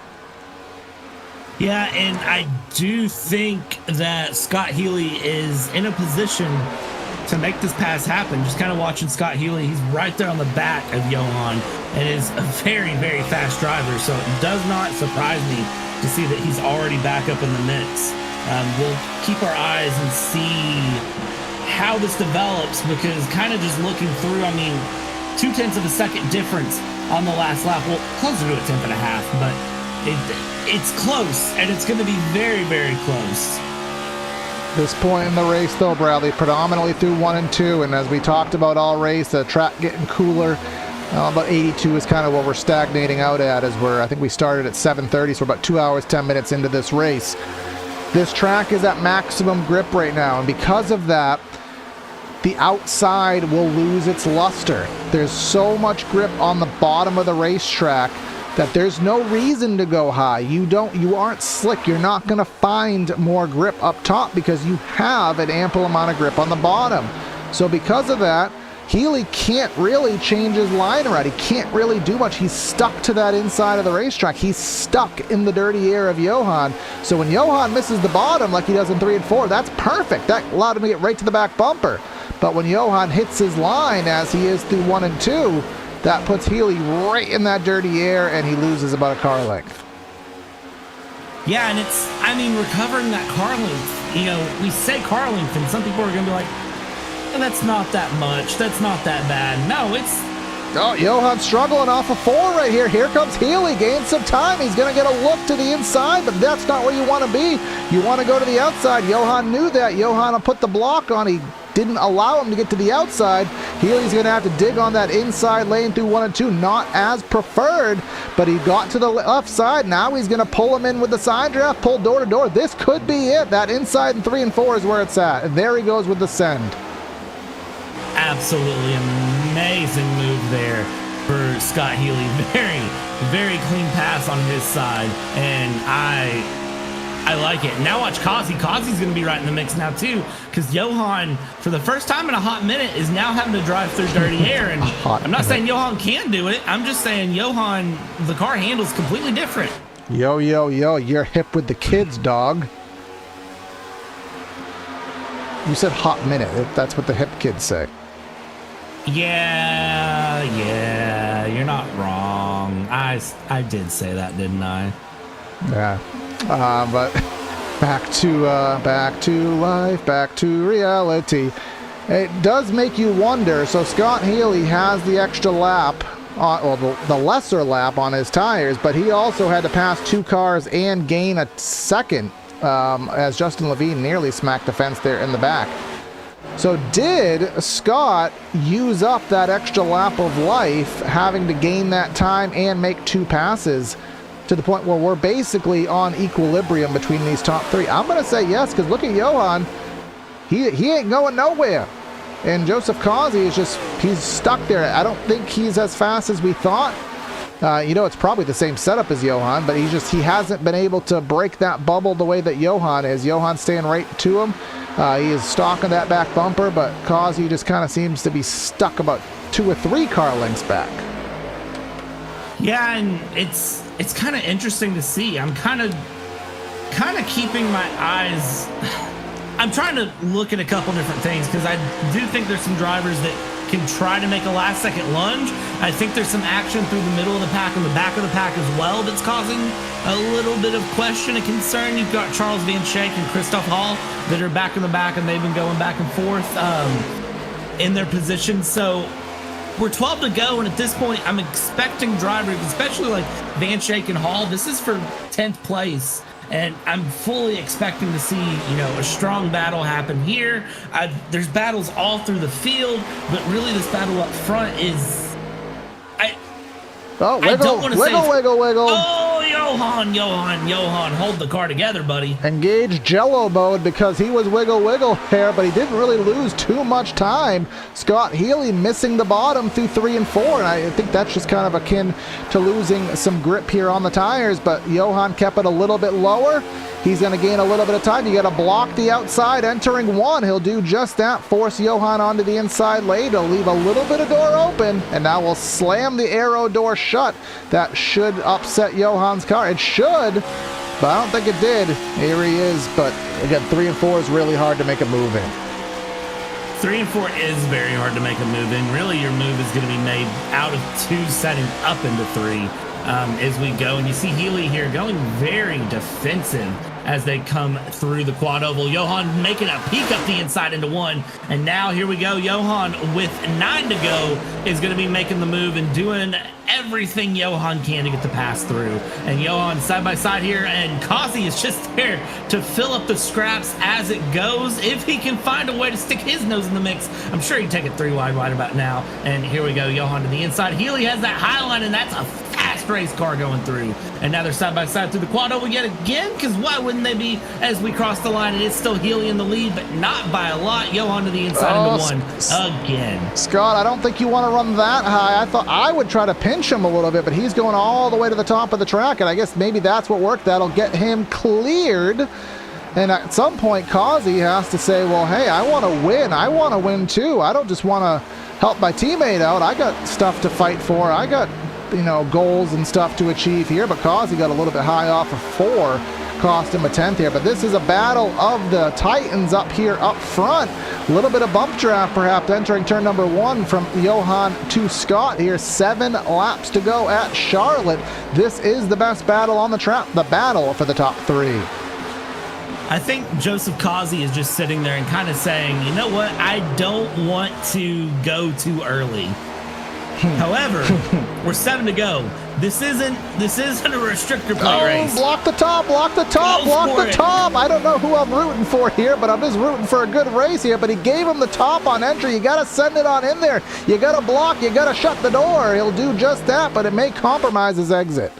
Yeah, and I do think that Scott Healy is in a position to make this pass happen. Just kind of watching Scott Healy, he's right there on the back of Johan and is a very, very fast driver. So it does not surprise me to see that he's already back up in the mix. We'll keep our eyes and see how this develops, because kind of just looking through, 0.2 of a second difference on the last lap. Well, closer to a 10th and a half, but it's close, and it's going to be very, very close.
This point in the race, though, Bradley, predominantly through 1 and 2, and as we talked about all race, the track getting cooler. About 82 is kind of what we're stagnating out at, as I think we started at 7:30, so we're about 2 hours, 10 minutes into this race. This track is at maximum grip right now, and because of that, the outside will lose its luster. There's so much grip on the bottom of the racetrack that there's no reason to go high. You aren't slick. You're not going to find more grip up top because you have an ample amount of grip on the bottom. So because of that, Healy can't really change his line around. He can't really do much. He's stuck to that inside of the racetrack. He's stuck in the dirty air of Johan. So when Johan misses the bottom like he does in 3 and 4, that's perfect. That allowed him to get right to the back bumper. But when Johan hits his line, as he is through 1 and 2, that puts Healy right in that dirty air, and he loses about a car length.
Yeah, and recovering that car length, we say car length, and some people are going to be like, That's not that much. That's not that bad. No, it's...
Oh, Johan struggling off of 4 right here. Here comes Healy, gains some time. He's going to get a look to the inside, but that's not where you want to be. You want to go to the outside. Johan knew that. Johan put the block on. He didn't allow him to get to the outside. Healy's going to have to dig on that inside lane through 1 and 2. Not as preferred, but he got to the left side. Now he's going to pull him in with the side draft, pull door to door. This could be it. That inside in 3 and 4 is where it's at. And there he goes with the send.
Absolutely amazing move there for Scott Healy. Very, very clean pass on his side, and I like it. Now watch Kazi. Kazi's going to be right in the mix now too, because Johan, for the first time in a hot minute, is now having to drive through dirty air. And I'm not saying Johan can do it. I'm just saying Johan, the car handles completely different.
Yo, yo, yo, you're hip with the kids, dog. You said hot minute. That's what the hip kids say.
Yeah, you're not wrong. I did say that, didn't I?
Yeah, but back to life, back to reality. It does make you wonder. So Scott Healy has the extra lap, the lesser lap on his tires, but he also had to pass 2 cars and gain a second, as Justin Levine nearly smacked the fence there in the back. So did Scott use up that extra lap of life, having to gain that time and make 2 passes, to the point where we're basically on equilibrium between these top 3? I'm going to say yes, because look at Johan. He ain't going nowhere. And Joseph Kazi is he's stuck there. I don't think he's as fast as we thought. It's probably the same setup as Johan, but he hasn't been able to break that bubble the way that Johan is. Johan's staying right to him. He is stalking that back bumper, but Kazi just kind of seems to be stuck about 2 or 3 car lengths back.
Yeah, and it's kind of interesting to see. I'm kind of keeping my eyes. I'm trying to look at a couple different things, because I do think there's some drivers that can try to make a last-second lunge. I think there's some action through the middle of the pack and the back of the pack as well that's causing a little bit of question and concern. You've got Charles Van Schaik and Christoph Hall that are back in the back, and they've been going back and forth in their positions. So we're 12 to go, and at this point, I'm expecting drivers, especially like Van Schaik and Hall. This is for 10th place. And I'm fully expecting to see, a strong battle happen here. There's battles all through the field, but really this battle up front is...
Oh, wiggle, wiggle.
Oh, Johan, hold the car together, buddy.
Engage Jello mode, because he was wiggle there, but he didn't really lose too much time. Scott Healy missing the bottom through 3 and 4, and I think that's just kind of akin to losing some grip here on the tires, but Johan kept it a little bit lower. He's going to gain a little bit of time. You got to block the outside entering 1. He'll do just that. Force Johan onto the inside lane. He'll leave a little bit of door open, and now we'll slam the aero door shut. That should upset Johan's car. It should, but I don't think it did. Here he is, but again, 3 and 4 is really hard to make a move in.
3 and 4 is very hard to make a move in. Really, your move is going to be made out of 2 setting up into 3 as we go. And you see Healy here going very defensive as they come through the quad oval. Johan making a peek up the inside into 1. And now here we go. Johan with 9 to go is going to be making the move and doing everything Johan can to get the pass through. And Johan side by side here, and Kazi is just there to fill up the scraps as it goes. If he can find a way to stick his nose in the mix, I'm sure he can take it 3 wide right about now. And here we go, Johan to the inside. Healy has that high line, and that's a fast race car going through. And now they're side by side through the quad oval yet again, because why wouldn't they be as we cross the line? And it's still Healy in the lead, but not by a lot. Johan to the inside into 1 again.
Scott, I don't think you want to run that high. I thought I would try to pinch him a little bit, but he's going all the way to the top of the track, and I guess maybe that's what worked. That'll get him cleared. And at some point, Kazi has to say, well, hey, I want to win. I want to win too. I don't just want to help my teammate out. I got stuff to fight for. I got, goals and stuff to achieve here. But Kazi got a little bit high off of 4. Cost him a 10th here, but this is a battle of the Titans up here up front. A little bit of bump draft perhaps entering turn number 1 from Johan to Scott here. 7 laps to go at Charlotte. This is the best battle on the track, the battle for the top 3.
I think Joseph Causey is just sitting there and kind of saying, you know what? I don't want to go too early. However, we're 7 to go. This isn't a restrictor plate race.
Block the top, block the top, block the top. I don't know who I'm rooting for here, but I'm just rooting for a good race here. But he gave him the top on entry. You got to send it on in there. You got to block. You got to shut the door. He'll do just that, but it may compromise his exit.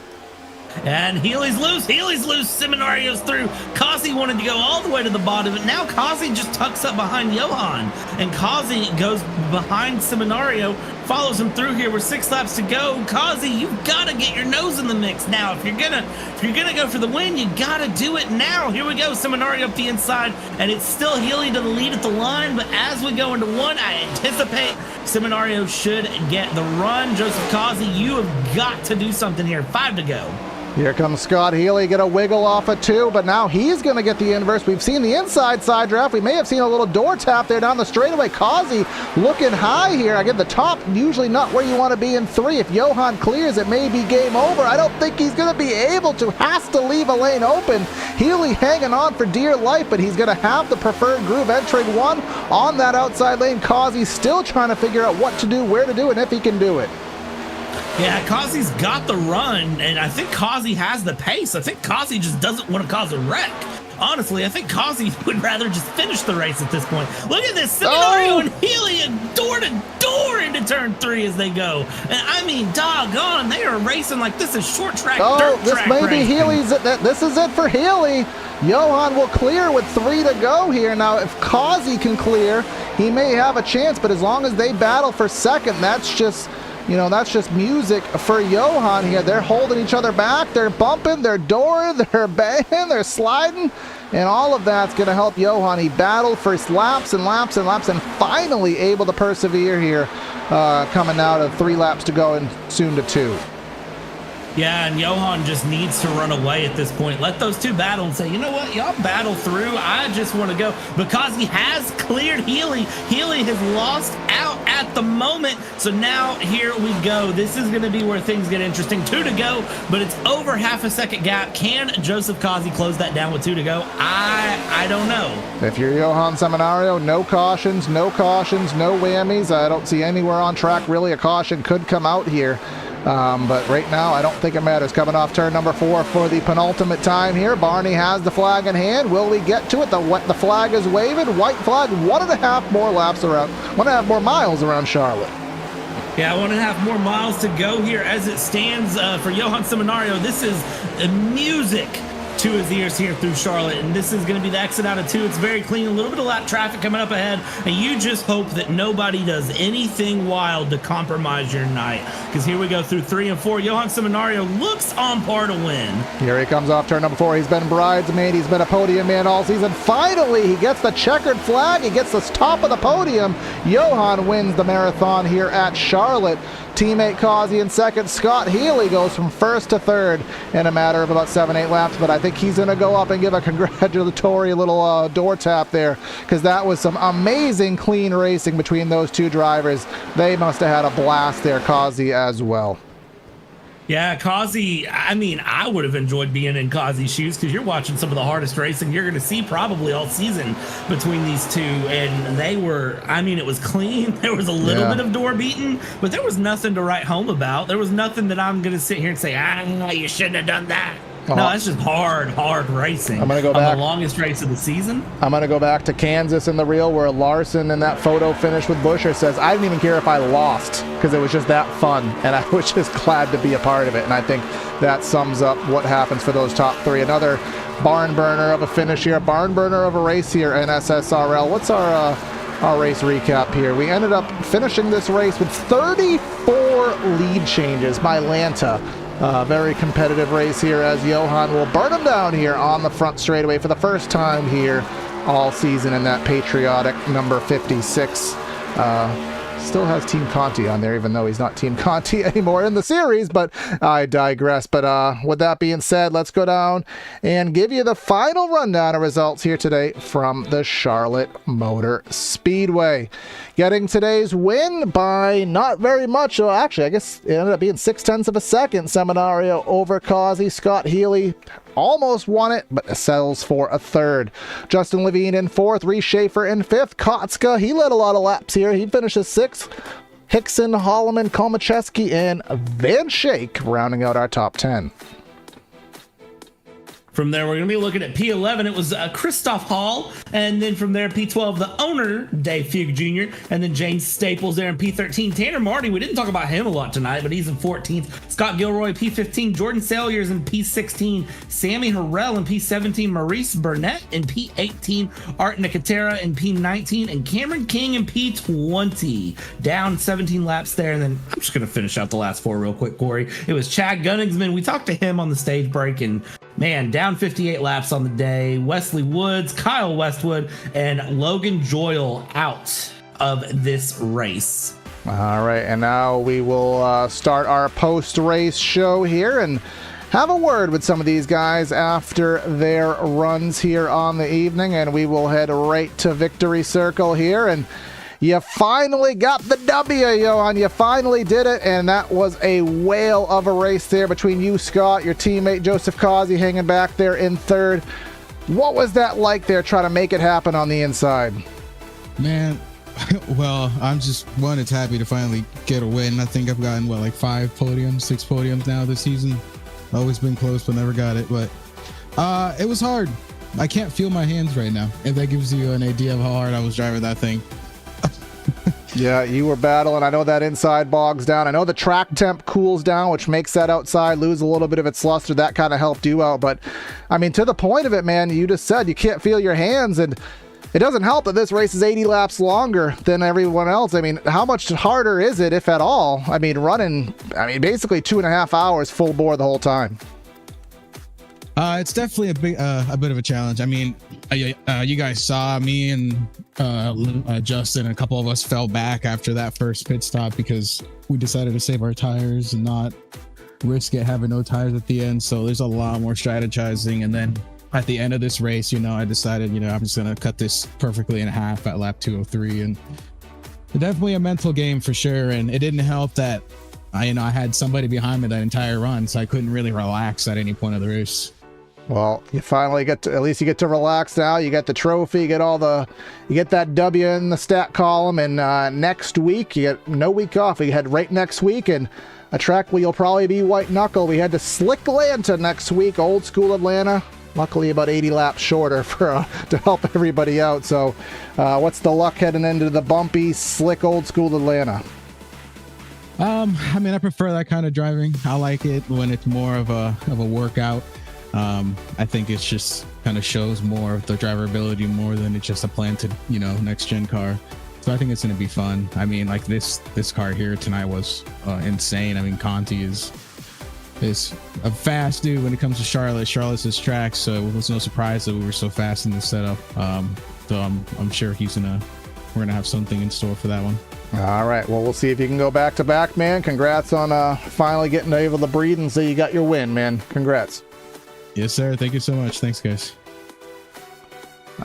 And Healy's loose. Seminario's through. Causey wanted to go all the way to the bottom, but now Causey just tucks up behind Johan. And Causey goes behind Seminario, follows him through here with 6 laps to go. Causey, you've got to get your nose in the mix now. If you're gonna go for the win, you got to do it now. Here we go. Seminario up the inside, and it's still Healy to the lead at the line. But as we go into 1, I anticipate Seminario should get the run. Joseph Causey, you have got to do something here. 5 to go.
Here comes Scott Healy, get a wiggle off of 2, but now he's going to get the inverse. We've seen the inside side draft. We may have seen a little door tap there down the straightaway. Causey looking high here. Again, the top usually not where you want to be in 3. If Johan clears, it may be game over. I don't think he's going to be able to. Has to leave a lane open. Healy hanging on for dear life, but he's going to have the preferred groove entering 1 on that outside lane. Causey still trying to figure out what to do, where to do, and if he can do it.
Yeah, Causey's got the run, and I think Causey has the pace. I think Causey just doesn't want to cause a wreck. Honestly, I think Causey would rather just finish the race at this point. Look at this, Seminario and Healy door to door into turn 3 as they go. And I mean, doggone, they are racing like this is short track, dirt
this
track
may
racing.
be Healy's. This is it for Healy. Johan will clear with 3 to go here. Now, if Causey can clear, he may have a chance, but as long as they battle for second, that's just music for Johan here. They're holding each other back. They're bumping, they're dooring, they're banging, they're sliding, and all of that's going to help Johan. He battled for laps and laps and laps and finally able to persevere here, coming out of 3 laps to go and soon to 2.
Yeah, and Johan just needs to run away at this point. Let those 2 battle and say, you know what, y'all battle through. I just want to go. Because he has cleared Healy. Healy has lost out at the moment. So now here we go. This is going to be where things get interesting. 2 to go, but it's over half a second gap. Can Joseph Causey close that down with 2 to go? I don't know.
If you're Johan Seminario, no cautions, no whammies. I don't see anywhere on track really a caution could come out here. But right now, I don't think it matters. Coming off turn number 4 for the penultimate time here. Barney has the flag in hand. Will we get to it? The flag is waving. White flag, 1.5 more laps around, 1.5 more miles around Charlotte.
Yeah, 1.5 more miles to go here as it stands for Johan Seminario. This is music to his ears here through Charlotte, and this is going to be the exit out of 2. It's very clean, a little bit of lap traffic coming up ahead, and you just hope that nobody does anything wild to compromise your night, because here we go through 3 and 4. Johan Seminario looks on par to win.
Here he comes off turn number 4. He's been bridesmaid, he's been a podium man all season. Finally, he gets the checkered flag, he gets the top of the podium. Johan wins the marathon here at Charlotte. Teammate Causey in second. Scott Healy goes from 1st to 3rd in a matter of about 7-8 laps, but I think he's going to go up and give a congratulatory little door tap there, because that was some amazing clean racing between those 2 drivers. They must have had a blast there, Causey as well.
Yeah, Causey, I mean, I would have enjoyed being in Causey's shoes, because you're watching some of the hardest racing you're going to see probably all season between these 2. And they were, I mean, it was clean. There was a little bit of door beating, but there was nothing to write home about. There was nothing that I'm going to sit here and say, you shouldn't have done that. No, that's just hard racing.
I'm going to go back.
On the longest race of the season.
I'm going to go back to Kansas in the reel, where Larson in that photo finish with Buscher says, I didn't even care if I lost, because it was just that fun, and I was just glad to be a part of it. And I think that sums up what happens for those top 3. Another barn burner of a finish here, barn burner of a race here in SSRL. What's our race recap here? We ended up finishing this race with 34 lead changes by Lanta. Very competitive race here, as Johan will burn him down here on the front straightaway for the first time here all season in that patriotic number 56. Still has Team Conti on there, even though he's not Team Conti anymore in the series, but I digress. But with that being said, let's go down and give you the final rundown of results here today from the Charlotte Motor Speedway. Getting today's win by not very much. Actually, I guess it ended up being 0.6 of a second. Seminario over Causey. Scott Healy almost won it, but settles for a third. Justin Levine in fourth, Reese Schaefer in fifth. Kotska, he led a lot of laps here. He finishes sixth. Hickson, Holloman, Komacheski, and Van Schaik rounding out our top 10.
From there, we're going to be looking at P11. It was Christoph Hall. And then from there, P12, the owner, Dave Fugue Jr. And then James Staples there in P13. Tanner Marty, we didn't talk about him a lot tonight, but he's in 14th. Scott Gilroy, P15. Jordan Salyers in P16. Sammy Harrell in P17. Maurice Burnett in P18. Art Nicotera in P19. And Cameron King in P20. Down 17 laps there. And then I'm just going to finish out the last four real quick, Corey. It was Chad Gunningsman. We talked to him on the stage break, and man, down 58 laps on the day. Wesley Woods, Kyle Westwood, and Logan Joyle out of this race.
All right, and now we will start our post-race show here and have a word with some of these guys after their runs here on the evening, and we will head right to Victory Circle here. And you finally got the W, Johan. You finally did it, and that was a whale of a race there between you, Scott, your teammate Joseph Causey hanging back there in third. What was that like there, trying to make it happen on the inside?
Man, well, I'm just it's happy to finally get a win. I think I've gotten, 6 podiums now this season. Always been close, but never got it. But it was hard. I can't feel my hands right now, if that gives you an idea of how hard I was driving that thing.
Yeah, you were battling. I know that inside bogs down. I know the track temp cools down, which makes that outside lose a little bit of its luster. That kind of helped you out. But, I mean, to the point of it, man, you just said you can't feel your hands. And it doesn't help that this race is 80 laps longer than everyone else. I mean, how much harder is it, if at all? I mean, running, basically 2.5 hours full bore the whole time.
It's definitely a bit of a challenge. I mean, you guys saw me and Justin and a couple of us fell back after that first pit stop because we decided to save our tires and not risk it having no tires at the end. So there's a lot more strategizing. And then at the end of this race, I decided, I'm just going to cut this perfectly in half at lap 203. And definitely a mental game for sure. And it didn't help that I had somebody behind me that entire run, so I couldn't really relax at any point of the race.
Well, you finally get to, at least you get to relax now. You get the trophy, you get that W in the stat column, and next week, you get no week off. You head right next week, and a track where you'll probably be white knuckle. We head to Slick Atlanta next week, old school Atlanta. Luckily about 80 laps shorter to help everybody out. So what's the luck heading into the bumpy, slick, old school Atlanta?
I prefer that kind of driving. I like it when it's more of a workout. I think it's just kind of shows more of the driver ability more than it's just a planted, next gen car. So I think it's going to be fun. This car here tonight was insane. Conti is a fast dude when it comes to Charlotte. Charlotte's his track, so it was no surprise that we were so fast in the setup. So I'm sure we're gonna have something in store for that one.
All right, well, we'll see if you can go back to back, man. Congrats on finally getting able to breathe and say you got your win, man. Congrats.
Yes, sir. Thank you so much. Thanks, guys.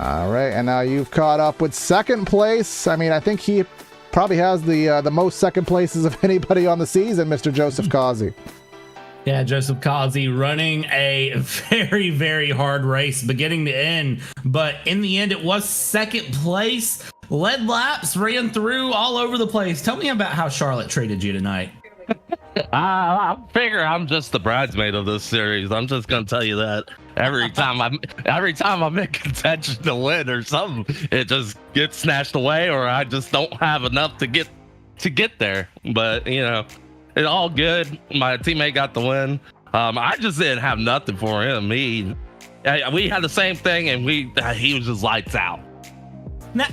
All right, and now you've caught up with second place. I think he probably has the most second places of anybody on the season, Mr. Joseph Causey.
Yeah, Joseph Causey running a very, very hard race beginning to end. But in the end, it was second place. Led laps, ran through all over the place. Tell me about how Charlotte treated you tonight.
I figure I'm just the bridesmaid of this series. I'm just gonna tell you that every time I'm in contention to win or something, it just gets snatched away, or I just don't have enough to get there. But it's all good. My teammate got the win. I just didn't have nothing for him. We had the same thing, and he was just lights out.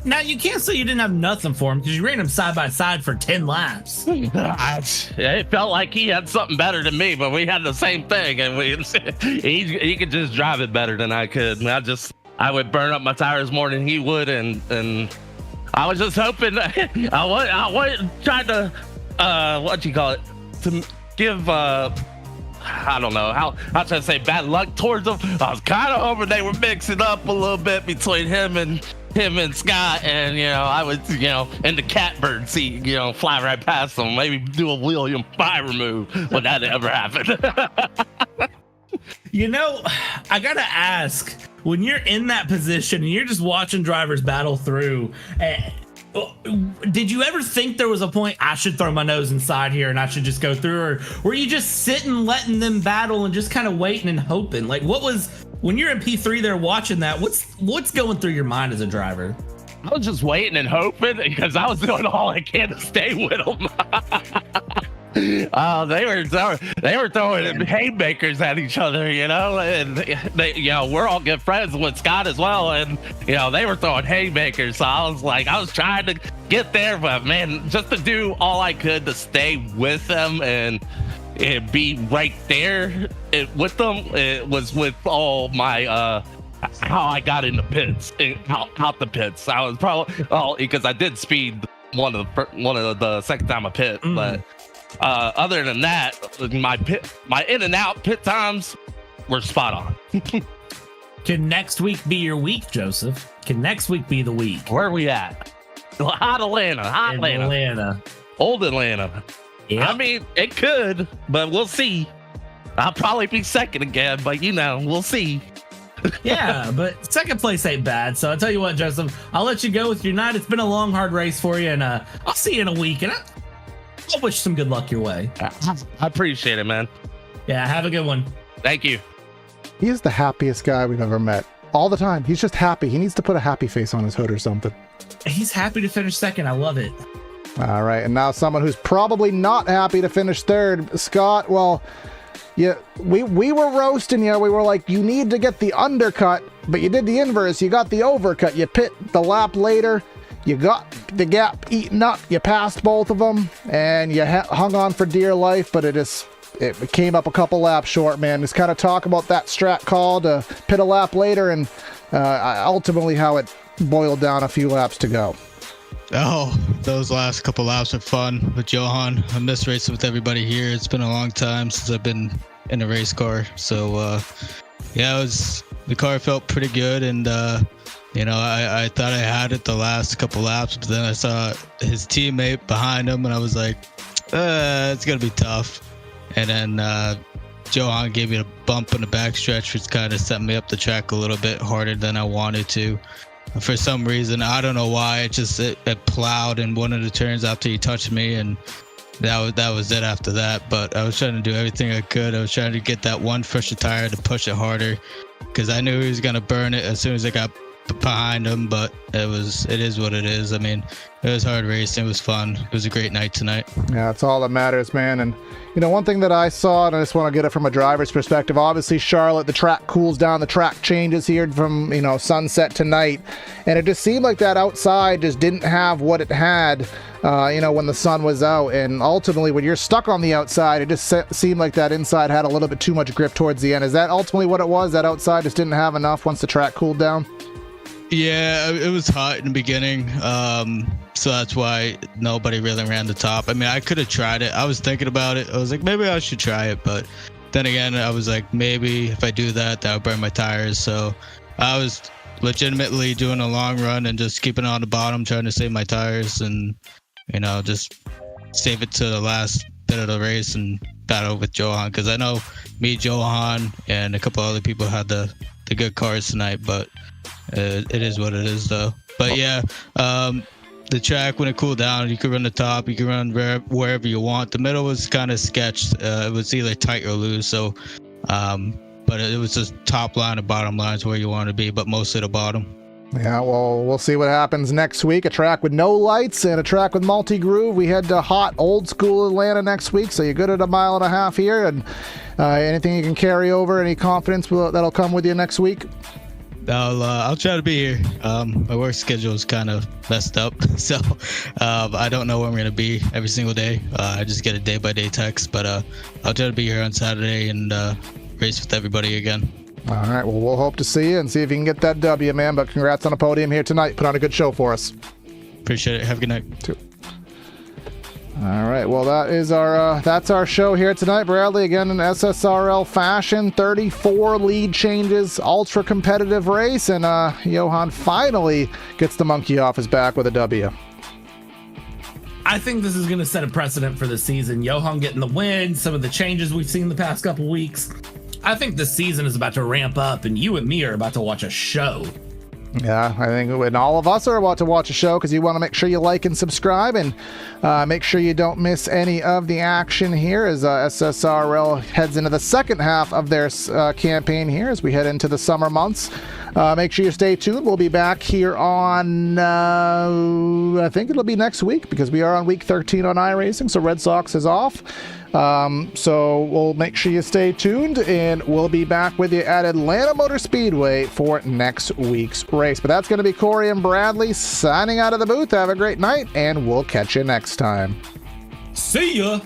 Now you can't say you didn't have nothing for him because you ran him side by side for 10 laps.
It felt like he had something better than me, but we had the same thing, and he could just drive it better than I could. And I would burn up my tires more than he would, and I was just hoping I tried to to give I don't know how to say bad luck towards them. I was kind of hoping they were mixing up a little bit between him and Scott, and I would in the catbird seat, fly right past them, maybe do a William Byron move, but that never happened.
You know, I gotta ask, when you're in that position and you're just watching drivers battle through, did you ever think there was a point I should throw my nose inside here and I should just go through, or were you just sitting letting them battle and just kind of waiting and hoping? Like, what was, when you're in P3 there watching that, what's going through your mind as a driver?
I was just waiting and hoping because I was doing all I can to stay with them. They were throwing haymakers at each other, you know, and they, you know, we're all good friends with Scott as well, and you know, they were throwing haymakers. So I was trying to get there, but man, just to do all I could to stay with them and be right there with them, it was with all my how I got in the pits, out the pits. I was probably because I did speed one of the second time I pit, but. Other than that, my in and out pit times were spot on.
Can next week be your week, Joseph? Can next week be the week?
Where are we at? Hot Atlanta. Old Atlanta.
Yeah.
I mean, it could, but we'll see. I'll probably be second again, but you know, we'll see.
Yeah, but second place ain't bad. So I'll tell you what, Joseph, I'll let you go with your night. It's been a long, hard race for you, and I'll see you in a week. And I'll wish some good luck your way.
I appreciate it, man.
Yeah, have a good one.
Thank you.
He is the happiest guy we've ever met. All the time. He's just happy. He needs to put a happy face on his hood or something.
He's happy to finish second. I love it.
All right. And now someone who's probably not happy to finish third. Scott, well, yeah, we were roasting you. We were like, you need to get the undercut, but you did the inverse. You got the overcut. You pit the lap later. You got the gap eaten up. You passed both of them, and you hung on for dear life, but it came up a couple laps short, man. Just kind of talk about that strat call to pit a lap later, and ultimately how it boiled down a few laps to go.
Oh, those last couple laps were fun with Johan. I miss racing with everybody here. It's been a long time since I've been in a race car. So, yeah, the car felt pretty good, and you know, I thought I had it the last couple laps, but then I saw his teammate behind him, and I was like, it's going to be tough. And then Johan gave me a bump in the backstretch, which kind of set me up the track a little bit harder than I wanted to. For some reason, I don't know why, it plowed in one of the turns after he touched me, and that was it after that. But I was trying to do everything I could. I was trying to get that one fresher tire to push it harder, because I knew he was going to burn it as soon as I got behind him, but it is what it is. I mean, it was hard racing. It was fun. It was a great night tonight.
Yeah, that's all that matters, man. And you know, one thing that I saw, and I just want to get it from a driver's perspective, obviously Charlotte, the track cools down, the track changes here from, you know, sunset to night, and it just seemed like that outside just didn't have what it had, you know, when the sun was out. And ultimately, when you're stuck on the outside, it just seemed like that inside had a little bit too much grip towards the end. Is that ultimately what it was? That outside just didn't have enough once the track cooled down?
Yeah, it was hot in the beginning, so that's why nobody really ran the top. I mean, I could have tried it. I was thinking about it. I was like, maybe I should try it, but then again, I was like, maybe if I do that, that would burn my tires. So I was legitimately doing a long run and just keeping it on the bottom, trying to save my tires and, you know, just save it to the last bit of the race and battle with Johan, because I know me, Johan, and a couple other people had the good cars tonight, but it is what it is, though. But yeah, the track, when it cooled down, you could run the top, you could run wherever you want. The middle was kind of sketched. It was either tight or loose. So, but it was just top line and bottom lines where you want to be, but mostly the bottom.
Yeah, well, we'll see what happens next week. A track with no lights and a track with multi-groove. We head to hot, old-school Atlanta next week, so you're good at a mile and a half here. And anything you can carry over, any confidence that'll come with you next week?
I'll try to be here. My work schedule is kind of messed up, so I don't know where I'm going to be every single day. I just get a day-by-day text, but I'll try to be here on Saturday and race with everybody again.
All right, well, we'll hope to see you and see if you can get that W, man. But congrats on the podium here tonight. Put on a good show for us.
Appreciate it. Have a good night.
Too. All right, well, that's our show here tonight. Bradley, again, in SSRL fashion, 34 lead changes, ultra competitive race, and Johan finally gets the monkey off his back with a W.
I think this is going to set a precedent for the season. Johan getting the win, some of the changes we've seen the past couple weeks. I think the season is about to ramp up, and you and me are about to watch a show.
Yeah, I think when all of us are about to watch a show, because you want to make sure you like and subscribe, and make sure you don't miss any of the action here as SSRL heads into the second half of their campaign here as we head into the summer months. Make sure you stay tuned. We'll be back here on, I think it'll be next week, because we are on week 13 on iRacing, so Red Sox is off. So we'll make sure you stay tuned, and we'll be back with you at Atlanta Motor Speedway for next week's race. But that's going to be Corey and Bradley signing out of the booth. Have a great night, and we'll catch you next time.
See ya!